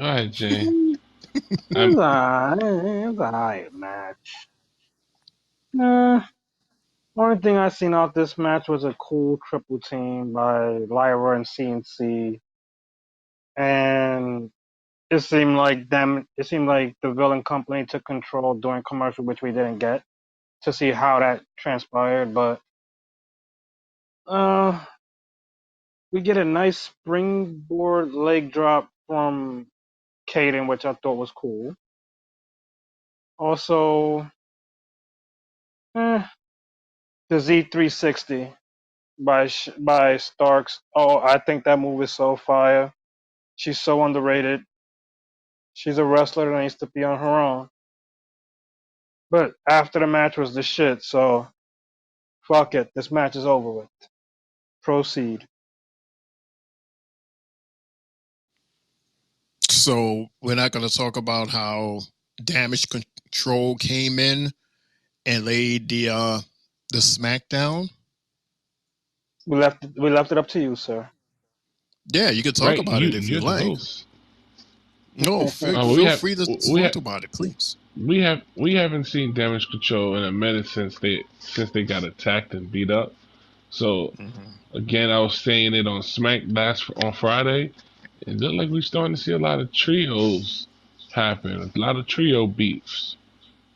S5: right, Jey.
S7: It's a high match. Only thing I seen out this match was a cool triple team by Lyra and CNC, and it seemed like the villain company took control during commercial, which we didn't get to see how that transpired. But we get a nice springboard leg drop from Kayden, which I thought was cool. Also, the Z360 by Starks. Oh, I think that move is so fire. She's so underrated. She's a wrestler that needs to be on her own. But after the match was the shit, so fuck it. This match is over with. Proceed.
S6: So we're not going to talk about how Damage Control came in and laid the SmackDown.
S7: We left it up to you, sir.
S6: Yeah, you can talk about it if you like.
S5: Host.
S6: No, feel free to talk about it, please.
S5: We haven't seen Damage Control in a minute since they got attacked and beat up. So again, I was saying it on on Friday. It looked like we're starting to see a lot of trios happen, a lot of trio beefs.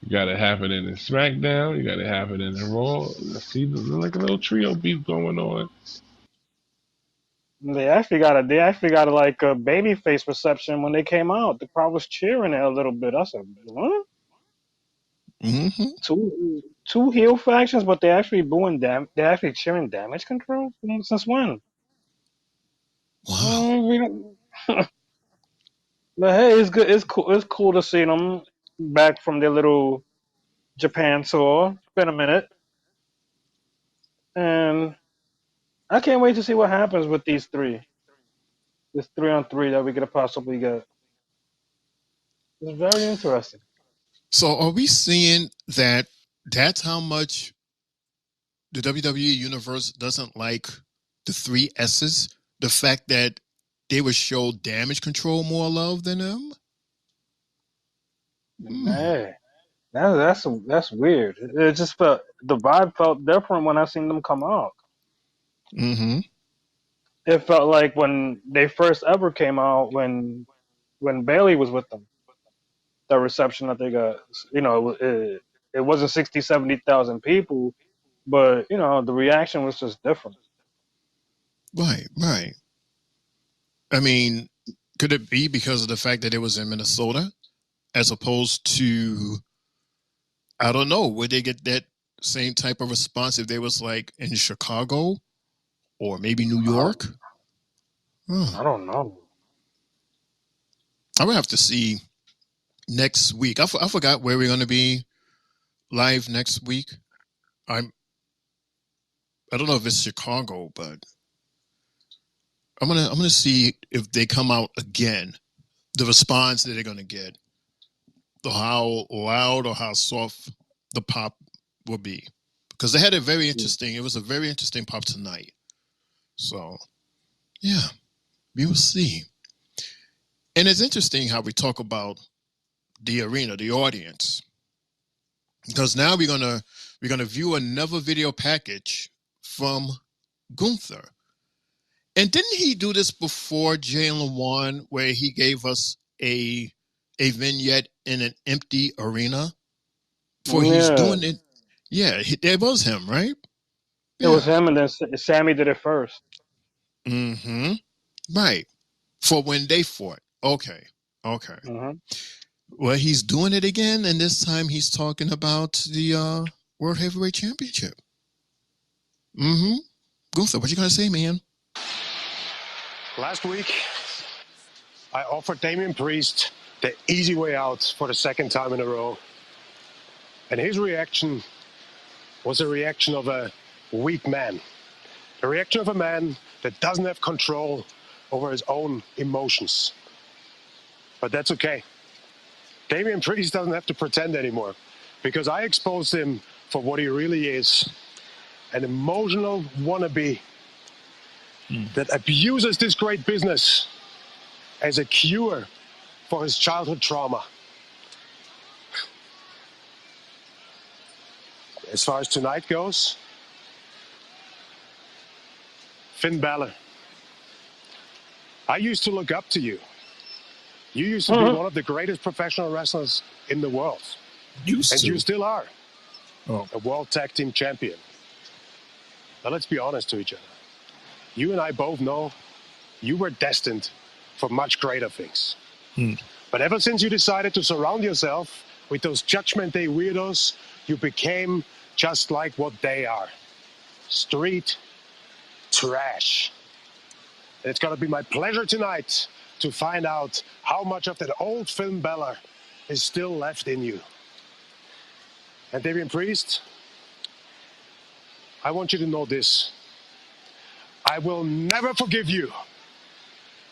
S5: You got to have it in the SmackDown. You got to have it in the Raw. I see like a little trio beef going on.
S7: They actually got a like a babyface reception when they came out. The crowd was cheering it a little bit. I said, what? Two heel factions, but they actually they're actually cheering Damage Control? Since when?
S6: Wow.
S7: But hey, it's good. It's cool to see them back from their little Japan tour. It's been a minute, and I can't wait to see what happens with these three. This 3-on-3 that we could possibly get. It's very interesting.
S6: So are we seeing that that's how much the WWE Universe doesn't like the 3 S's? The fact that they would show Damage Control more love than them?
S7: Hey, that's weird. It just felt, the vibe felt different when I seen them come out. It felt like when they first ever came out, when Bailey was with them, the reception that they got. It wasn't 60, 70,000 people, but the reaction was just different.
S6: Right. I mean, could it be because of the fact that it was in Minnesota as opposed to, I don't know, would they get that same type of response if they was like in Chicago or maybe New York?
S7: I don't know.
S6: I would have to see next week. I forgot where we're going to be live next week. I don't know if it's Chicago, but I'm gonna see if they come out again, the response that they're gonna get. how loud or how soft the pop will be, because they had a very interesting. It was a very interesting pop tonight. So, yeah, we will see. And it's interesting how we talk about the arena, the audience, because now we're gonna view another video package from Gunther. And didn't he do this before Jalen won, where he gave us a vignette in an empty arena? For he's doing it. Yeah, it was him, right?
S7: It was him, and then Sammy did it first.
S6: Mm-hmm. Right. For when they fought. Okay.
S7: Mm-hmm.
S6: Well, he's doing it again, and this time he's talking about the World Heavyweight Championship. Mm-hmm. Gunther, what you gonna say, man?
S1: Last week, I offered Damian Priest the easy way out for the second time in a row. And his reaction was a reaction of a weak man. A reaction of a man that doesn't have control over his own emotions. But that's okay. Damian Priest doesn't have to pretend anymore, because I exposed him for what he really is. An emotional wannabe that abuses this great business as a cure for his childhood trauma. As far as tonight goes, Finn Balor, I used to look up to you. You used to be one of the greatest professional wrestlers in the world. You still are. A world tag team champion. Now let's be honest to each other. You and I both know you were destined for much greater things. But ever since you decided to surround yourself with those Judgment Day weirdos, you became just like what they are. Street trash. And it's going to be my pleasure tonight to find out how much of that old Finn Balor is still left in you. And Damian Priest, I want you to know this. I will never forgive you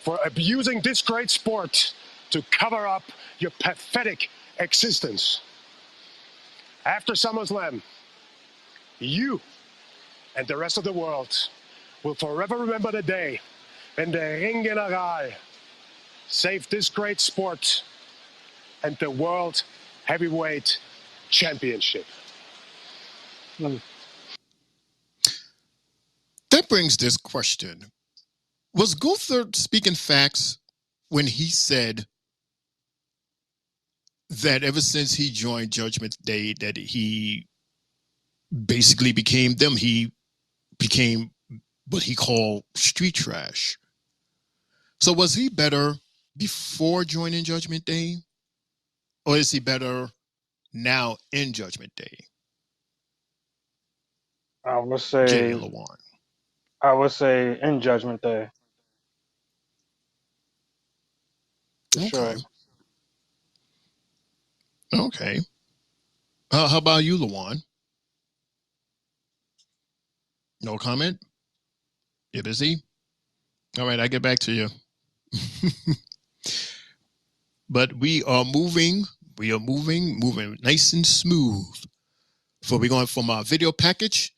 S1: for abusing this great sport to cover up your pathetic existence. After SummerSlam, you and the rest of the world will forever remember the day when the Ring General saved this great sport and the World Heavyweight Championship.
S6: That brings this question. Was Gunther speaking facts when he said that ever since he joined Judgment Day that he basically became them? He became what he called street trash. So was he better before joining Judgment Day? Or is he better now in Judgment Day?
S7: I would say in Judgment Day. For sure.
S6: Okay. How about you, Lawan? No comment? You're busy? All right, I get back to you. But we are moving nice and smooth. So we're going from our video package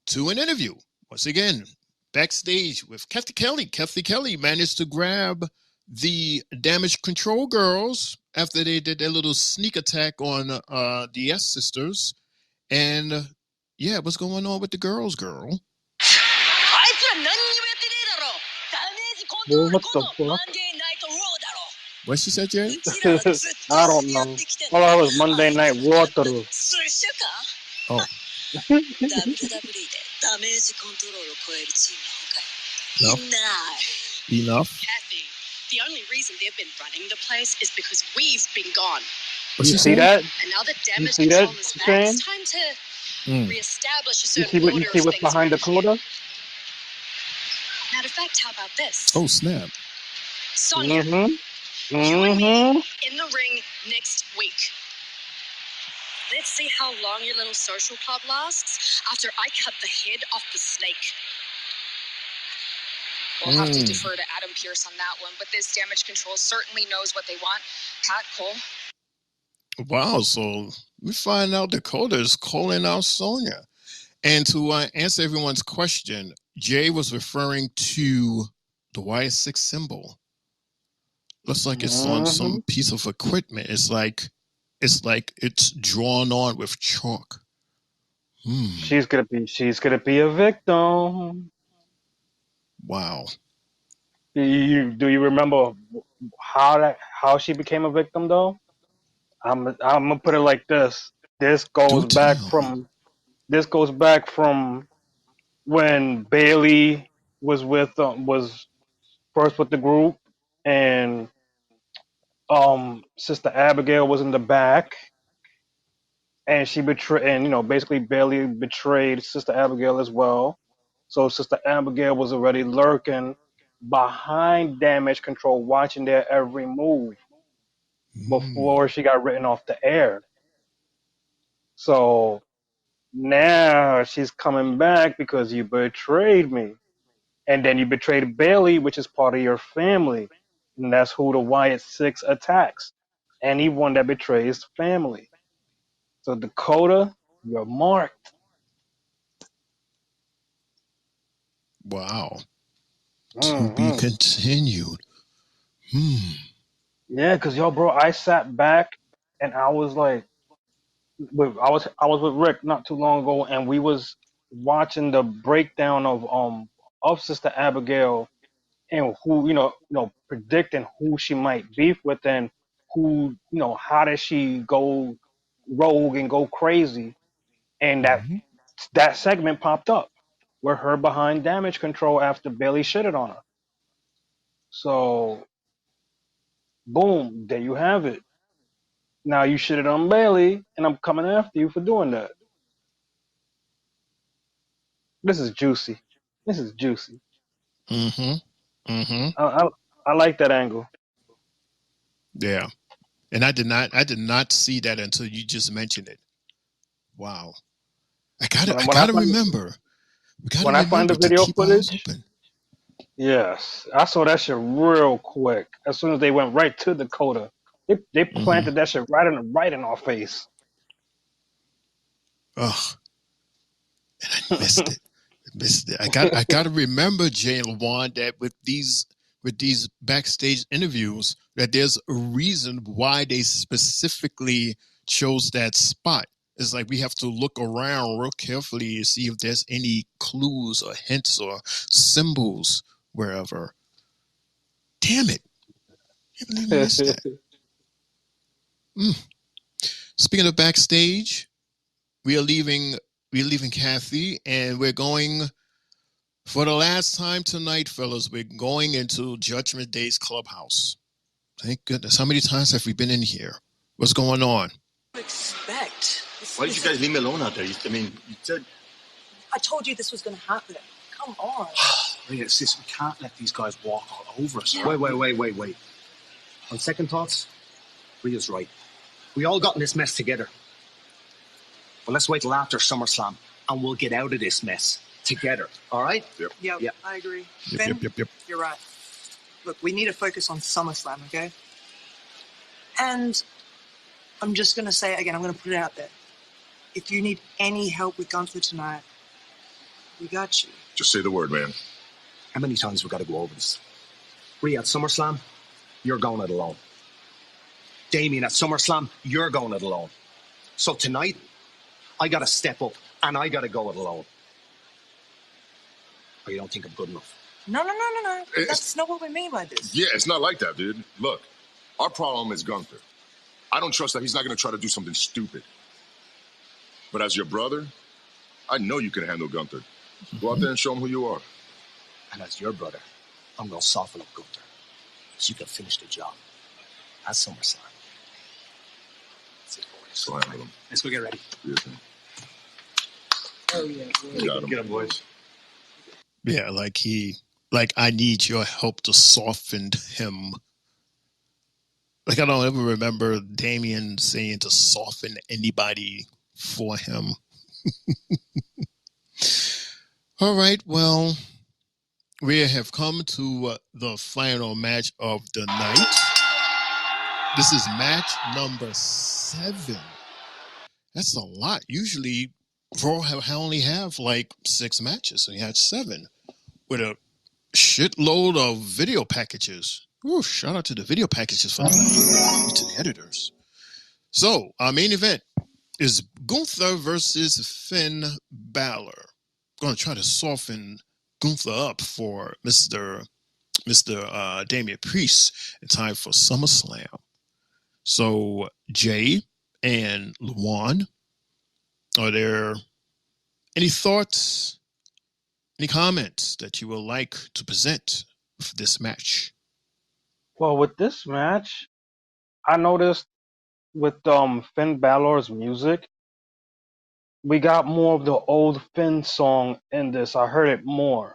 S6: to an interview. Once again, backstage with Kathy Kelly. Kathy Kelly managed to grab the Damage Control girls after they did their little sneak attack on the S Sisters. And yeah, what's going on with the girls, girl?
S7: Well, what the fuck?
S6: What she said, Jay?
S7: I don't know. All I was Monday Night Water.
S6: Oh. Enough.
S10: Kathy, the only reason they've been running the place is because we've been gone.
S7: You see that?
S10: And now that
S7: You
S10: Damage
S7: see
S10: Control
S7: that,
S10: is back,
S7: Shane?
S10: it's time to reestablish a
S7: You
S10: certain
S7: see
S10: order
S7: you see
S10: of
S7: what's
S10: things
S7: behind the
S10: around here.
S7: quota?
S10: Matter of fact, how about this?
S6: Oh, snap.
S10: Sonya,
S7: Mm-hmm.
S10: you and me in the ring next week. Let's see how long your little social club lasts after I cut the head off the snake. We'll have to defer to Adam Pearce on that one, but this Damage Control certainly knows what they want. Pat, Cole?
S6: Wow, so we find out Dakota is calling out Sonya. And to answer everyone's question, Jay was referring to the Wyatt Sicks symbol. Looks like it's on some piece of equipment. It's like it's drawn on with chalk.
S7: She's gonna be a victim.
S6: Wow.
S7: Do you remember how she became a victim though? I'm gonna put it like this. This goes back from when Bailey was first with the group, and Sister Abigail was in the back, and she betrayed, and basically Bailey betrayed Sister Abigail as well. So Sister Abigail was already lurking behind Damage Control, watching their every move before she got written off the air. So now she's coming back because you betrayed me. And then you betrayed Bailey, which is part of your family. And that's who the Wyatt Sicks attacks. Anyone that betrays family. So Dakota, you're marked.
S6: Wow. To be continued.
S7: Yeah, because bro, I sat back and I was like, I was with Rick not too long ago, and we was watching the breakdown of Sister Abigail and who predicting who she might beef with, and who how does she go rogue and go crazy, and that segment popped up with her behind Damage Control after Bailey shitted on her. So boom, there you have it. Now you shitted on Bailey, and I'm coming after you for doing that. This is juicy. I like that angle.
S6: Yeah. And I did not see that until you just mentioned it. Wow. I gotta remember.
S7: When I find the video
S6: keep eyes
S7: footage,
S6: open.
S7: yes, I saw that shit real quick. As soon as they went right to Dakota, they planted that shit right in our face.
S6: Ugh. And I missed it. I gotta remember, Jay and Juan, that with these backstage interviews, that there's a reason why they specifically chose that spot. It's like we have to look around real carefully to see if there's any clues or hints or symbols wherever. Damn it. I can't believe we missed that. Speaking of backstage, we're leaving Kathy, and we're going for the last time tonight, fellas. We're going into Judgment Day's clubhouse. Thank goodness. How many times have we been in here? What's going on?
S12: Expect.
S8: Why did you guys leave me alone out there? I mean, you said...
S12: I told you this was going to happen. Come on.
S17: Rhea, sis, we can't let these guys walk all over us.
S8: Wait. On second thoughts, Rhea's right. We all got in this mess together. But let's wait till after SummerSlam, and we'll get out of this mess together. All right?
S12: Yep. I agree.
S6: Yep.
S12: You're right. Look, we need to focus on SummerSlam, okay? And I'm just going to say it again. I'm going to put it out there. If you need any help with Gunther tonight, we got you.
S15: Just say the word, man.
S8: How many times we got to go over this? Rhea, at SummerSlam, you're going it alone. Damian, at SummerSlam, you're going it alone. So tonight, I got to step up, and I got to go it alone. Or you don't think I'm good enough?
S12: No. That's not what we mean by this.
S15: Yeah, it's not like that, dude. Look, our problem is Gunther. I don't trust that he's not going to try to do something stupid. But as your brother, I know you can handle Gunther. Go out there and show him who you are.
S8: And as your brother, I'm going to soften up Gunther so you can finish the job at SummerSlam. That's it, boys.
S15: So handle him.
S17: Let's go get ready.
S12: Oh, yeah.
S15: Get him,
S8: boys.
S6: Yeah, like I need your help to soften him. Like, I don't ever remember Damian saying to soften anybody for him. All right, well, we have come to the final match of the night. This is match number 7. That's a lot. Usually, Raw only have like 6 matches, so he had 7 with a shitload of video packages. Ooh, shout out to the video packages for tonight, to the editors. So, our main event is Gunther versus Finn Balor. Going to try to soften Gunther up for Mr. Damian Priest in time for SummerSlam. So, Jay and Luan, are there any thoughts, any comments that you would like to present for this match?
S7: Well, with this match, I noticed with Finn Balor's music, we got more of the old Finn song in this. I heard it more.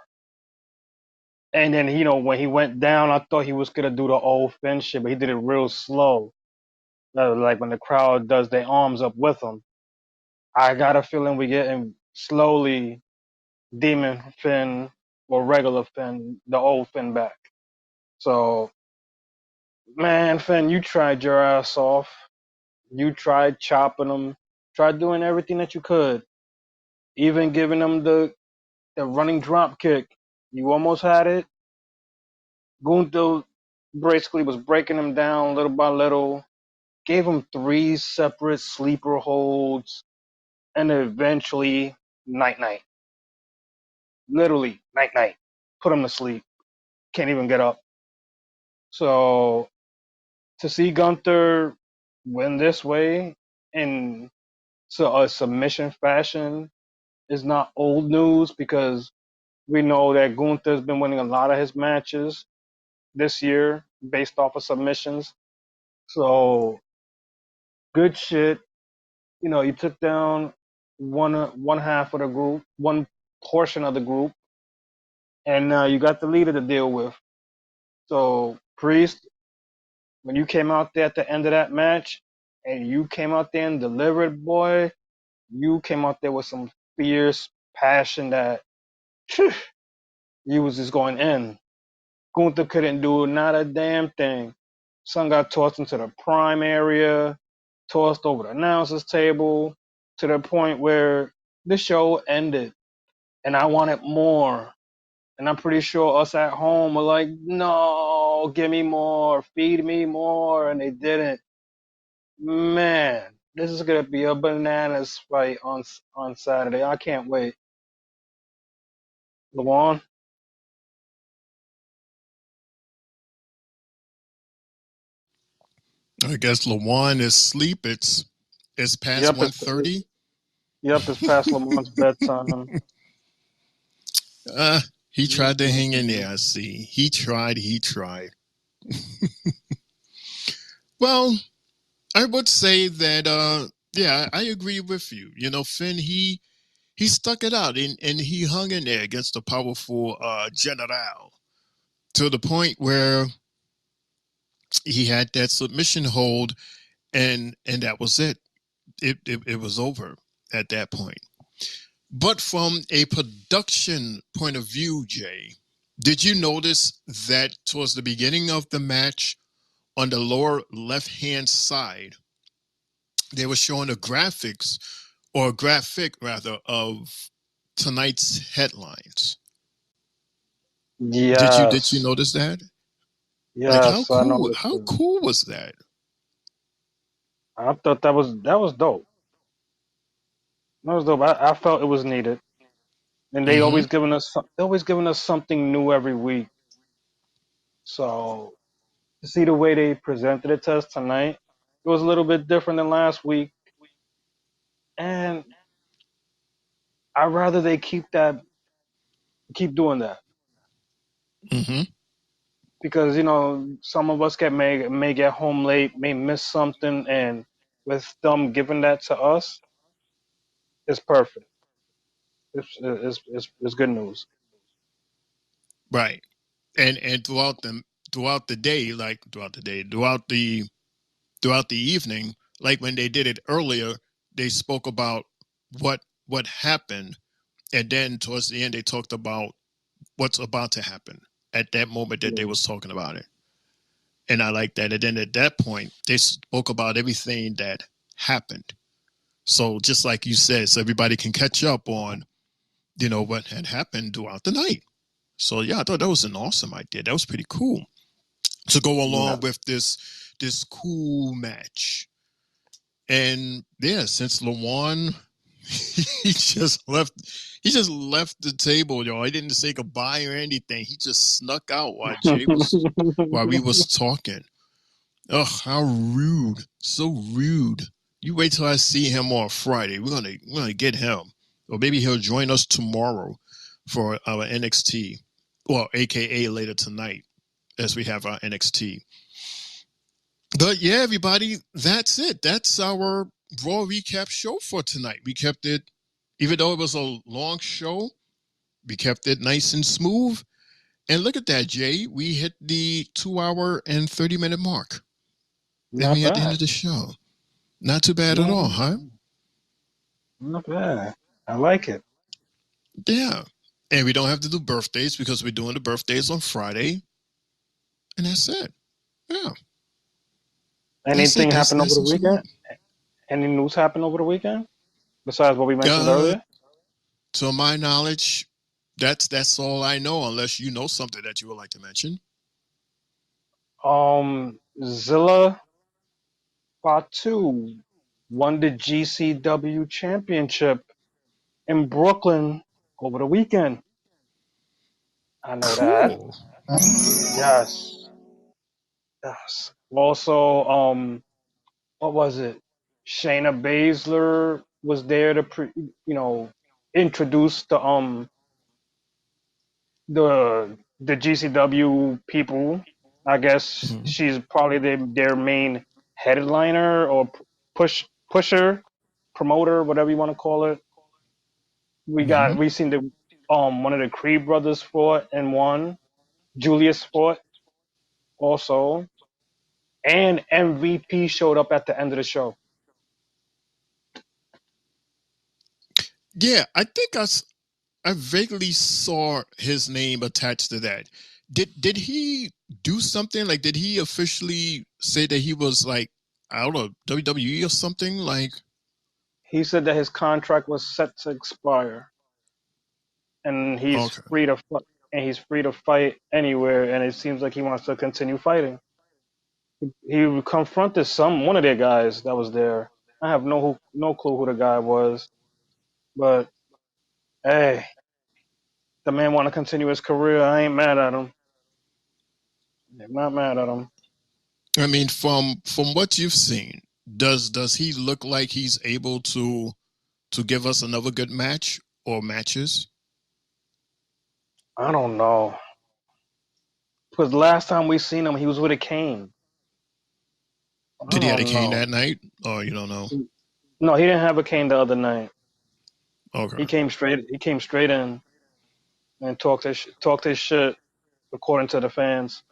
S7: And then, when he went down, I thought he was going to do the old Finn shit, but he did it real slow. Like when the crowd does their arms up with him. I got a feeling we're getting slowly Demon Finn or regular Finn, the old Finn back. So, man, Finn, you tried your ass off. You tried chopping him, tried doing everything that you could, even giving him the running drop kick. You almost had it. Gunther basically was breaking him down little by little, gave him 3 separate sleeper holds, and eventually night-night. Literally night-night. Put him to sleep. Can't even get up. So to see Gunther win this way in a submission fashion is not old news, because we know that Gunther's been winning a lot of his matches this year based off of submissions. So good shit. You took down one half of the group, one portion of the group, and now you got the leader to deal with. So Priest, when you came out there at the end of that match, and you came out there and delivered, boy, you came out there with some fierce passion that you was just going in. Gunther couldn't do not a damn thing. Son got tossed into the prime area, tossed over the announcer's table, to the point where the show ended. And I wanted more. And I'm pretty sure us at home were like, no, give me more, feed me more. And they didn't. Man, this is going to be a bananas fight on Saturday. I can't wait. Luan?
S6: I guess Luan is asleep. It's past 1:30.
S7: Yep, it's past Lamon's bedtime.
S6: He tried to hang in there, I see. He tried. Well, I would say that, yeah, I agree with you. Finn, he stuck it out, and he hung in there against the powerful General to the point where he had that submission hold, and that was it. It was over at that point. But from a production point of view, Jay, did you notice that towards the beginning of the match, on the lower left-hand side, they were showing a graphic rather, of tonight's headlines?
S7: Yes.
S6: Did you notice that?
S7: Yes,
S6: Like,
S7: I noticed
S6: how
S7: it.
S6: cool was that?
S7: I thought that was dope. That was dope. I felt it was needed, and they
S6: Mm-hmm.
S7: always giving us something new every week. So to see the way they presented it to us tonight, it was a little bit different than last week, and I'd rather they keep doing that,
S6: Mm-hmm.
S7: because some of us may get home late, may miss something, and with them giving that to us, it's perfect. It's good news.
S6: Right. And throughout the day, throughout the evening, like when they did it earlier, they spoke about what happened, and then towards the end they talked about what's about to happen at that moment that they was talking about it. And I like that. And then at that point, they spoke about everything that happened. So just like you said, so everybody can catch up on, what had happened throughout the night. So yeah, I thought that was an awesome idea. That was pretty cool to go along with this cool match. And yeah, since Lawan, he just left the table, y'all. He didn't say goodbye or anything. He just snuck out while we was talking. Ugh, how rude. So rude. You wait till I see him on Friday. We're gonna get him. Or maybe he'll join us tomorrow for our NXT. Well, AKA later tonight, as we have our NXT. But yeah, everybody, that's it. That's our Raw recap show for tonight. We kept it, even though it was a long show, we kept it nice and smooth. And look at that, Jay. We hit the 2 hour and 30-minute mark.
S7: Not
S6: At the end
S7: bad.
S6: of the show. Not too bad at all, huh?
S7: Not bad. I like it.
S6: Yeah. And we don't have to do birthdays because we're doing the birthdays on Friday. And that's it. Yeah.
S7: Anything happened over the
S6: That's
S7: weekend? Any news happened over the weekend? Besides what we mentioned earlier?
S6: To my knowledge, that's all I know, unless you know something that you would like to mention.
S7: Zilla Fatu won the GCW championship in Brooklyn over the weekend. I know that. Yes. Yes. Also, what was it? Shayna Baszler was there to introduce the GCW people. I guess she's probably their main headliner or pusher, promoter, whatever you want to call it. We seen the one of the Creed brothers fought and won. Julius fought also, and MVP showed up at the end of the show.
S6: Yeah, I think I vaguely saw his name attached to that. Did he do something? Like, did he officially say that he was like out of WWE or something? Like,
S7: he said that his contract was set to expire, and he's free to fight anywhere. And it seems like he wants to continue fighting. He confronted one of their guys that was there. I have no clue who the guy was, but hey, the man want to continue his career. I ain't mad at him. I'm not mad at him.
S6: I mean, from what you've seen, does he look like he's able to give us another good match or matches?
S7: I don't know. Because last time we seen him, he was with a cane.
S6: Did he have a cane that night? Or you don't know?
S7: No, he didn't have a cane the other night.
S6: Okay.
S7: He came straight in and talked his shit according to the fans.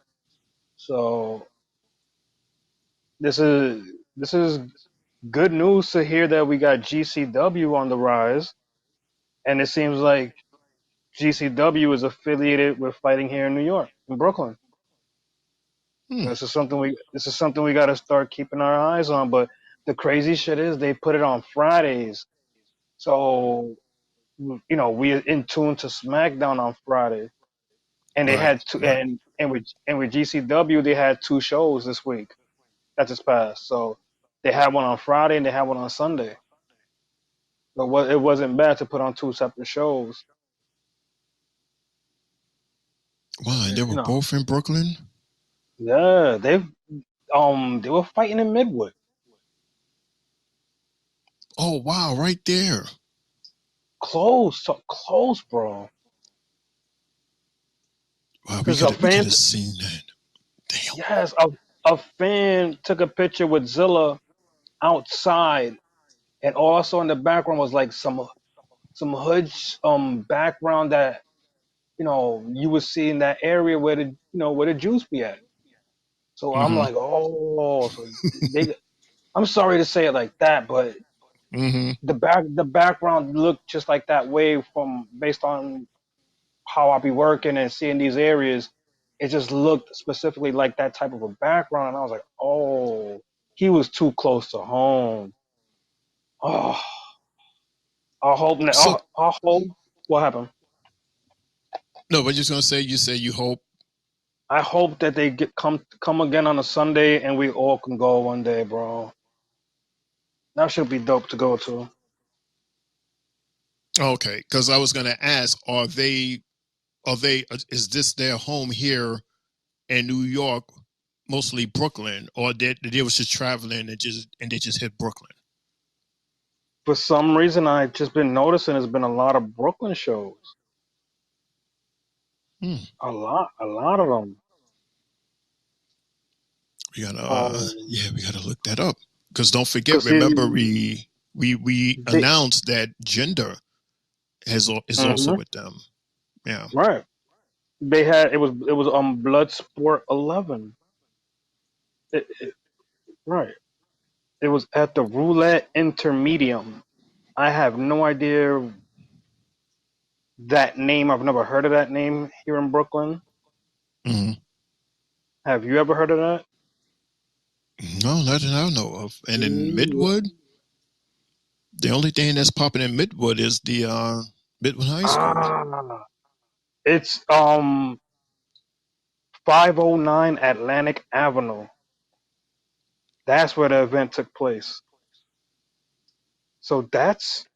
S7: So this is good news to hear that we got GCW on the rise, and it seems like GCW is affiliated with fighting here in New York, in Brooklyn. This is something we got to start keeping our eyes on. But the crazy shit is they put it on Fridays, so we are in tune to SmackDown on Friday, and they had two, and with GCW they had 2 shows this week that just passed. So they had one on Friday and they had one on Sunday. But it wasn't bad to put on 2 separate shows.
S6: Wow, and they were both in Brooklyn?
S7: Yeah, they were fighting in Midwood.
S6: Oh wow, right there.
S7: Close, bro.
S6: Wow, we could have seen that. Damn.
S7: Yes, a fan took a picture with Zilla outside, and also in the background was like some hood background that you would see in that area where the juice be at. So I'm like, so I'm sorry to say it like that, but the background looked just like that way based on how I be working and seeing these areas. it just looked specifically like that type of a background. And I was like, oh, he was too close to home. Oh, I hope.
S6: So
S7: I hope. What happened?
S6: no, but just gonna say you say you hope.
S7: I hope that they come again on a Sunday and we all can go one day, bro. That should be dope to go to.
S6: Okay, because I was gonna ask, are they? Is this their home here in New York, mostly Brooklyn, or they was just traveling and they just hit Brooklyn?
S7: For some reason, I've just been noticing there's been a lot of Brooklyn shows. A lot of them.
S6: We gotta, we gotta look that up. Because don't forget, remember we announced that Gender is also with them. Yeah,
S7: right. They had it was Bloodsport 11. Right. It was at the Roulette Intermedium. I have no idea that name. I've never heard of that name here in Brooklyn.
S6: Mm-hmm.
S7: Have you ever heard of that?
S6: No, not that I know of. And in Midwood, the only thing that's popping in Midwood is the Midwood High School.
S7: It's 509 Atlantic Avenue. That's where the event took place. So that's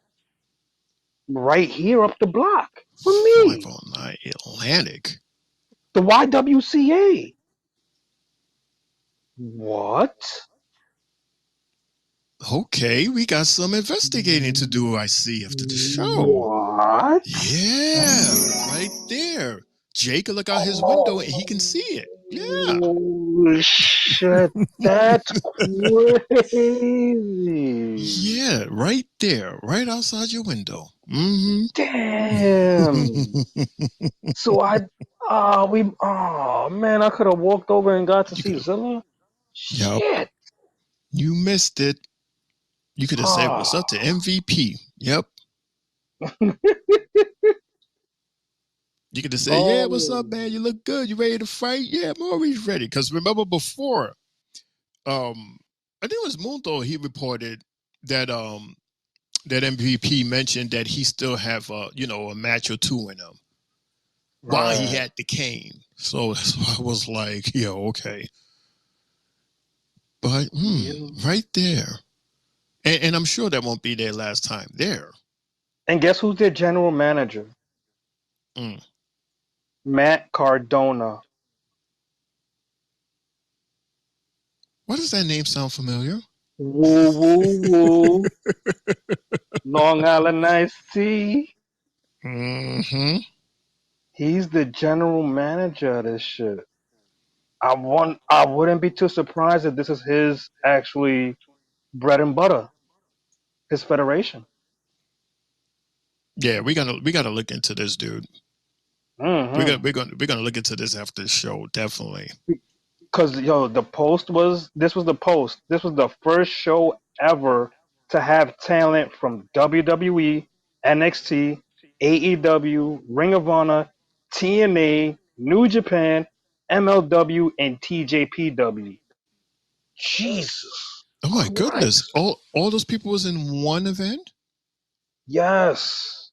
S7: right here up the block for me.
S6: 509 Atlantic.
S7: The YWCA. What?
S6: Okay, we got some investigating to do, I see, after the show.
S7: What?
S6: Yeah, right there. Jay can look out his window and he can see it. Yeah.
S7: Holy shit, that's crazy.
S6: Yeah, right there, right outside your window. Mm-hmm.
S7: Damn. So man, I could have walked over and got to see Zilla.
S6: Yep.
S7: Shit.
S6: You missed it. You could have said what's up to MVP. Yep. You could have said, yeah, what's up, man? You look good. You ready to fight? Yeah, I'm always ready. Because remember before, I think it was Mundo, he reported that that MVP mentioned that he still have a match or two in him while he had the cane. So that's why I was like, yeah, okay. But right there. And I'm sure that won't be their last time there.
S7: And guess who's their general manager? Matt Cardona.
S6: Why does that name sound familiar?
S7: Woo, woo, woo. Long Island Iced Tea.
S6: Mm-hmm.
S7: He's the general manager of this shit. I wouldn't be too surprised if this is his actually bread and butter. His federation.
S6: Yeah, we gotta look into this, dude.
S7: Mm-hmm.
S6: We're gonna look into this after the show, definitely.
S7: Because this was the first show ever to have talent from WWE, NXT, AEW, Ring of Honor, TNA, New Japan, MLW, and TJPW. Jesus.
S6: Oh my goodness. All those people was in one event?
S7: Yes.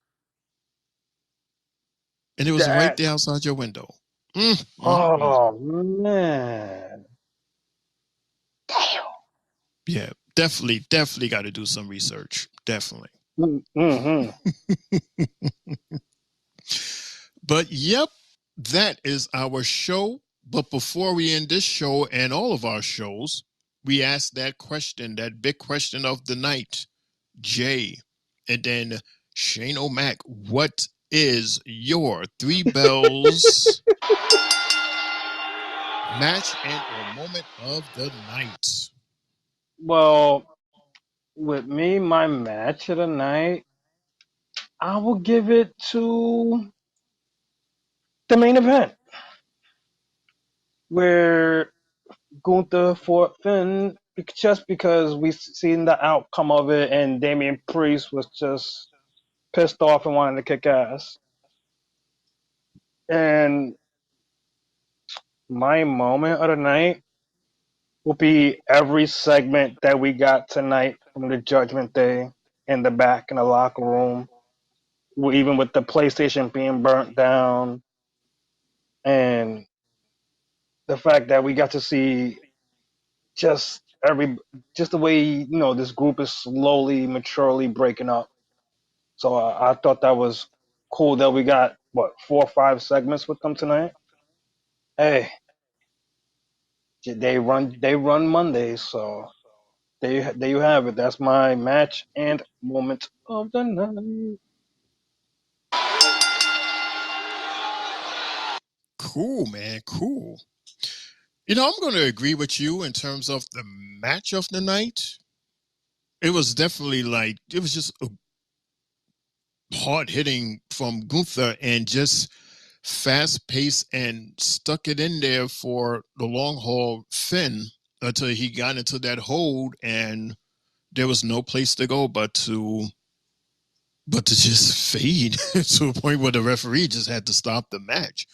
S6: And it was right there outside your window.
S7: Oh man. Damn.
S6: Yeah, definitely got to do some research. Definitely.
S7: Mm-hmm.
S6: But yep, that is our show. But before we end this show and all of our shows, we ask that question, that big question of the night. Jay, and then Shane O'Mac, what is your 3 bells match and or moment of the night?
S7: Well, with me, my match of the night, I will give it to the main event, where Gunther fought Finn, just because we've seen the outcome of it, and Damian Priest was just pissed off and wanted to kick ass. And My moment of the night will be every segment that we got tonight from the Judgment Day in the back in the locker room, even with the PlayStation being burnt down, and the fact that we got to see just just the way this group is slowly, maturely breaking up. So I thought that was cool that we got 4 or 5 segments with them tonight. Hey, they run Mondays, so there you have it. That's my match and moment of the night.
S6: Cool, man. Cool. You know, I'm going to agree with you in terms of the match of the night. It was definitely it was just a hard hitting from Gunther and just fast paced and stuck it in there for the long haul Finn until he got into that hold and there was no place to go but to just fade to a point where the referee just had to stop the match.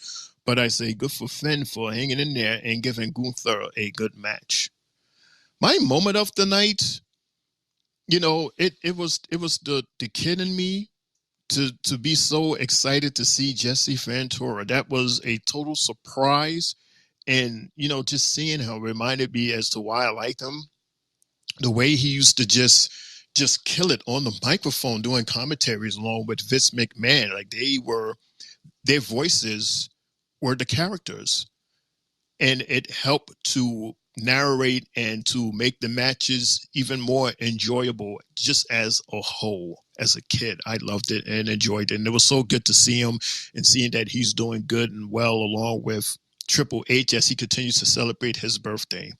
S6: But I say good for Finn for hanging in there and giving Gunther a good match. My moment of the night, you know, it was the kid in me to be so excited to see Jesse Ventura. That was a total surprise. And, you know, just seeing him reminded me as to why I liked him. The way he used to just kill it on the microphone doing commentaries along with Vince McMahon. Like their voices were the characters. And it helped to narrate and to make the matches even more enjoyable just as a whole. As a kid, I loved it and enjoyed it. And it was so good to see him and seeing that he's doing good and well along with Triple H as he continues to celebrate his birthday.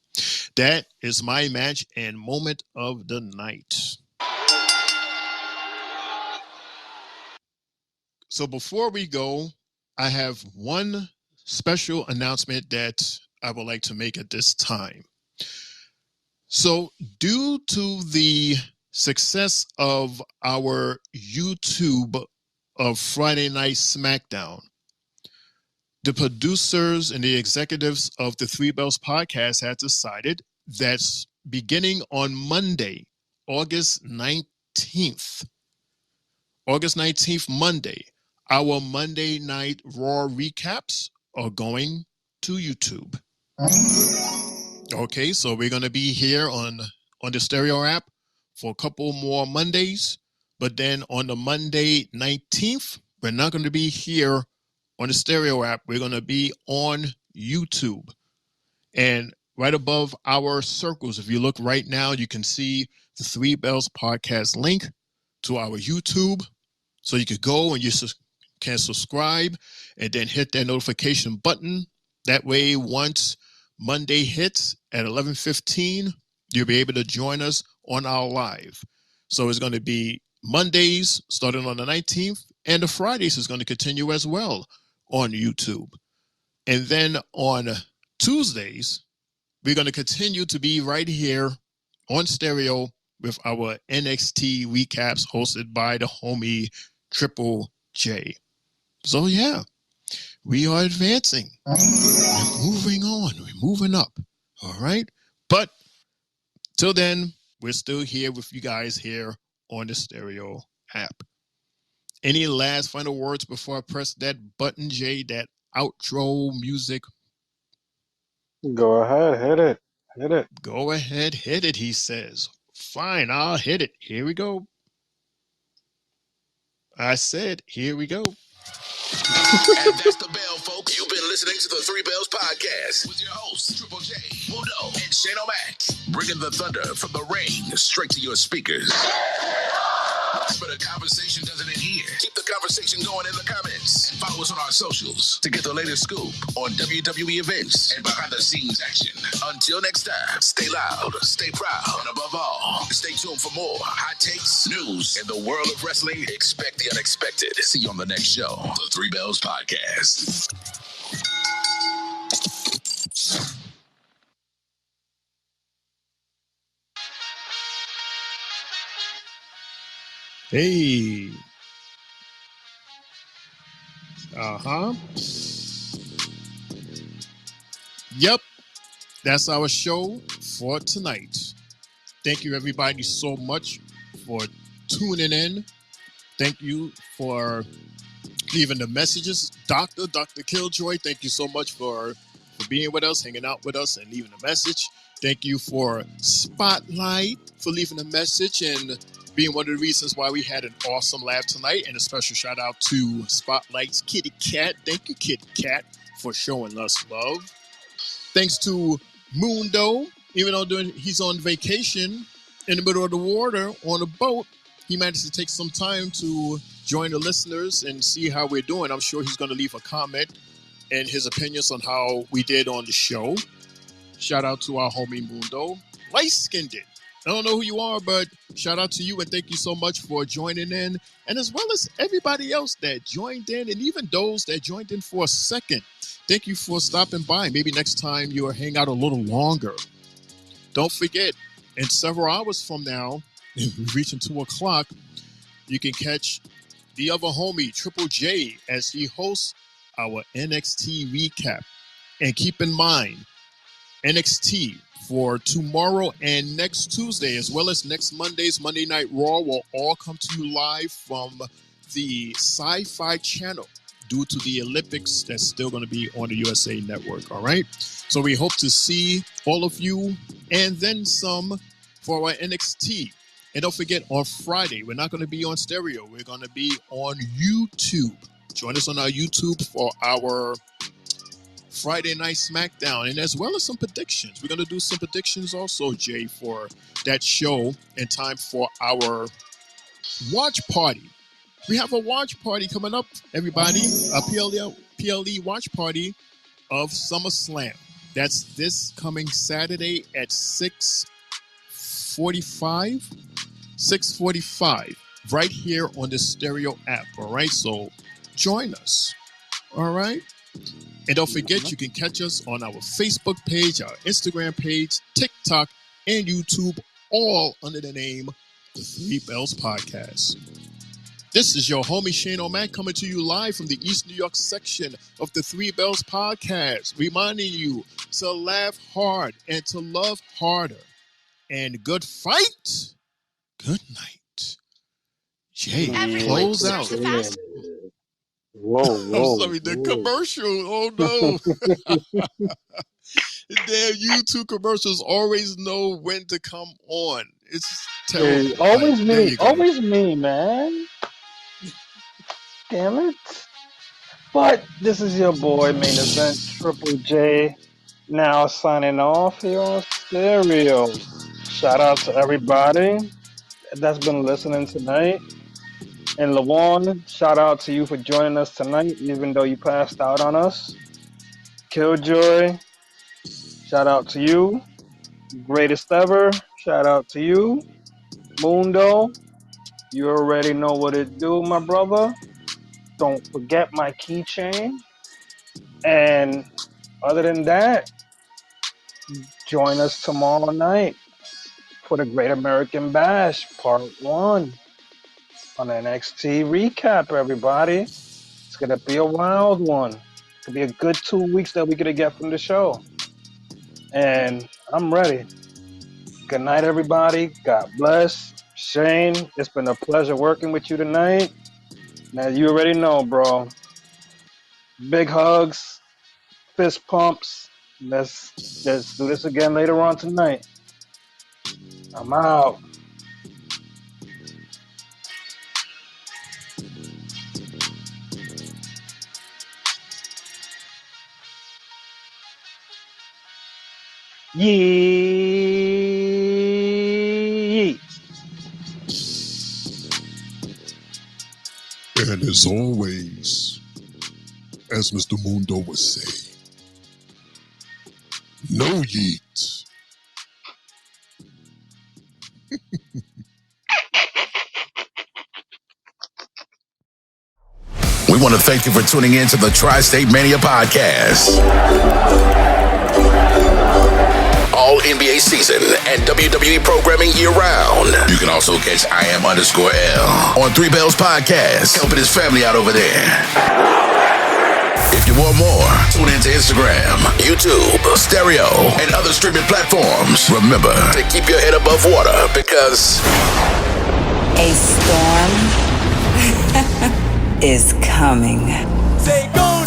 S6: That is my match and moment of the night. So before we go, I have one special announcement that I would like to make at this time. So due to the success of our YouTube of Friday Night SmackDown, the producers and the executives of the Three Bells podcast had decided that beginning on Monday, August 19th, Monday, our Monday Night Raw recaps are going to YouTube. Okay, so we're going to be here on the Stereo app for a couple more Mondays. But then on the Monday 19th, we're not going to be here on the Stereo app. We're going to be on YouTube. And right above our circles, if you look right now, you can see the Three Bells podcast link to our YouTube. So you could go and you can subscribe and then hit that notification button. That way, once Monday hits at 11:15, you'll be able to join us on our live. So it's going to be Mondays starting on the 19th, and the Fridays is going to continue as well on YouTube. And then on Tuesdays, we're going to continue to be right here on Stereo with our NXT recaps hosted by the homie Triple J. So yeah, we are advancing. We're moving on. We're moving up. All right. But till then, we're still here with you guys here on the Stereo app. Any last final words before I press that button, Jay, that outro music?
S7: Go ahead, hit it. Hit it.
S6: Go ahead, hit it, he says. Fine, I'll hit it. Here we go. I said, here we go.
S14: And that's the bell, folks. You've been listening to the Three Bells Podcast with your hosts, Triple J, Mundo, and Shane O'Mac, bringing the thunder from the ring straight to your speakers. But a conversation doesn't end here. Keep the conversation going in the comments and follow us on our socials to get the latest scoop on WWE events and behind-the-scenes action. Until next time, stay loud, stay proud, and above all, stay tuned for more hot takes, news, in the world of wrestling. Expect the unexpected. See you on the next show, the Three Bells Podcast.
S6: Hey. Uh-huh. Yep, that's our show for tonight. Thank you, everybody, so much for tuning in. Thank you for leaving the messages. Dr. Killjoy, thank you so much for being with us, hanging out with us, and leaving a message. Thank you for Spotlight for leaving a message and being one of the reasons why we had an awesome laugh tonight. And a special shout out to Spotlight's Kitty Cat. Thank you, Kitty Cat, for showing us love. Thanks to Mundo, even though he's on vacation in the middle of the water on a boat, he managed to take some time to join the listeners and see how we're doing. I'm sure he's going to leave a comment and his opinions on how we did on the show. Shout out to our homie Mundo. Light-skinned it. I don't know who you are, but shout out to you and thank you so much for joining in. And as well as everybody else that joined in, and even those that joined in for a second. Thank you for stopping by. Maybe next time you'll hang out a little longer. Don't forget, in several hours from now, reaching 2 o'clock, you can catch the other homie, Triple J, as he hosts our NXT recap. And keep in mind, NXT for tomorrow and next Tuesday, as well as next Monday's Monday Night Raw, will all come to you live from the Sci-Fi Channel due to the Olympics that's still going to be on the USA Network, all right? So we hope to see all of you and then some for our NXT. And don't forget, on Friday, we're not going to be on stereo. We're going to be on YouTube. Join us on our YouTube for our Friday Night SmackDown, and as well as some predictions. We're going to do some predictions also, Jay, for that show in time for our watch party. We have a watch party coming up, everybody, a PLE watch party of SummerSlam. That's this coming Saturday at 6:45, right here on the Stereo app, all right? So join us, all right? And don't forget, you can catch us on our Facebook page, our Instagram page, TikTok, and YouTube, all under the name The Three Bells Podcast. This is your homie Shane O'Mac coming to you live from the East New York section of The Three Bells Podcast, reminding you to laugh hard and to love harder. And good fight, good night. Jay, close out.
S7: Whoa.
S6: I'm sorry, the commercial. Oh, no. Damn, YouTube commercials always know when to come on. It's terrible.
S7: Hey, always me, man. Damn it. But this is your boy, Main Event Triple J, now signing off here on Stereo. Shout out to everybody that's been listening tonight. And Lawan, shout out to you for joining us tonight, even though you passed out on us. Killjoy, shout out to you. Greatest ever, shout out to you. Mundo, you already know what it do, my brother. Don't forget my keychain. And other than that, join us tomorrow night for the Great American Bash Part 1 on NXT Recap, everybody. It's going to be a wild one. It's going to be a good 2 weeks that we're going to get from the show. And I'm ready. Good night, everybody. God bless. Shane, it's been a pleasure working with you tonight. Now, you already know, bro. Big hugs, fist pumps. Let's do this again later on tonight. I'm out. Yee.
S6: And as always, as Mr. Mundo would say, no yeet.
S11: We want to thank you for tuning in to the Tri-State Mania Podcast. All NBA season and WWE programming year-round. You can also catch IAM_L on Three Bells Podcast, helping his family out over there. If you want more, tune into Instagram, YouTube, Stereo, and other streaming platforms. Remember to keep your head above water because
S13: a storm is coming.
S16: Say go!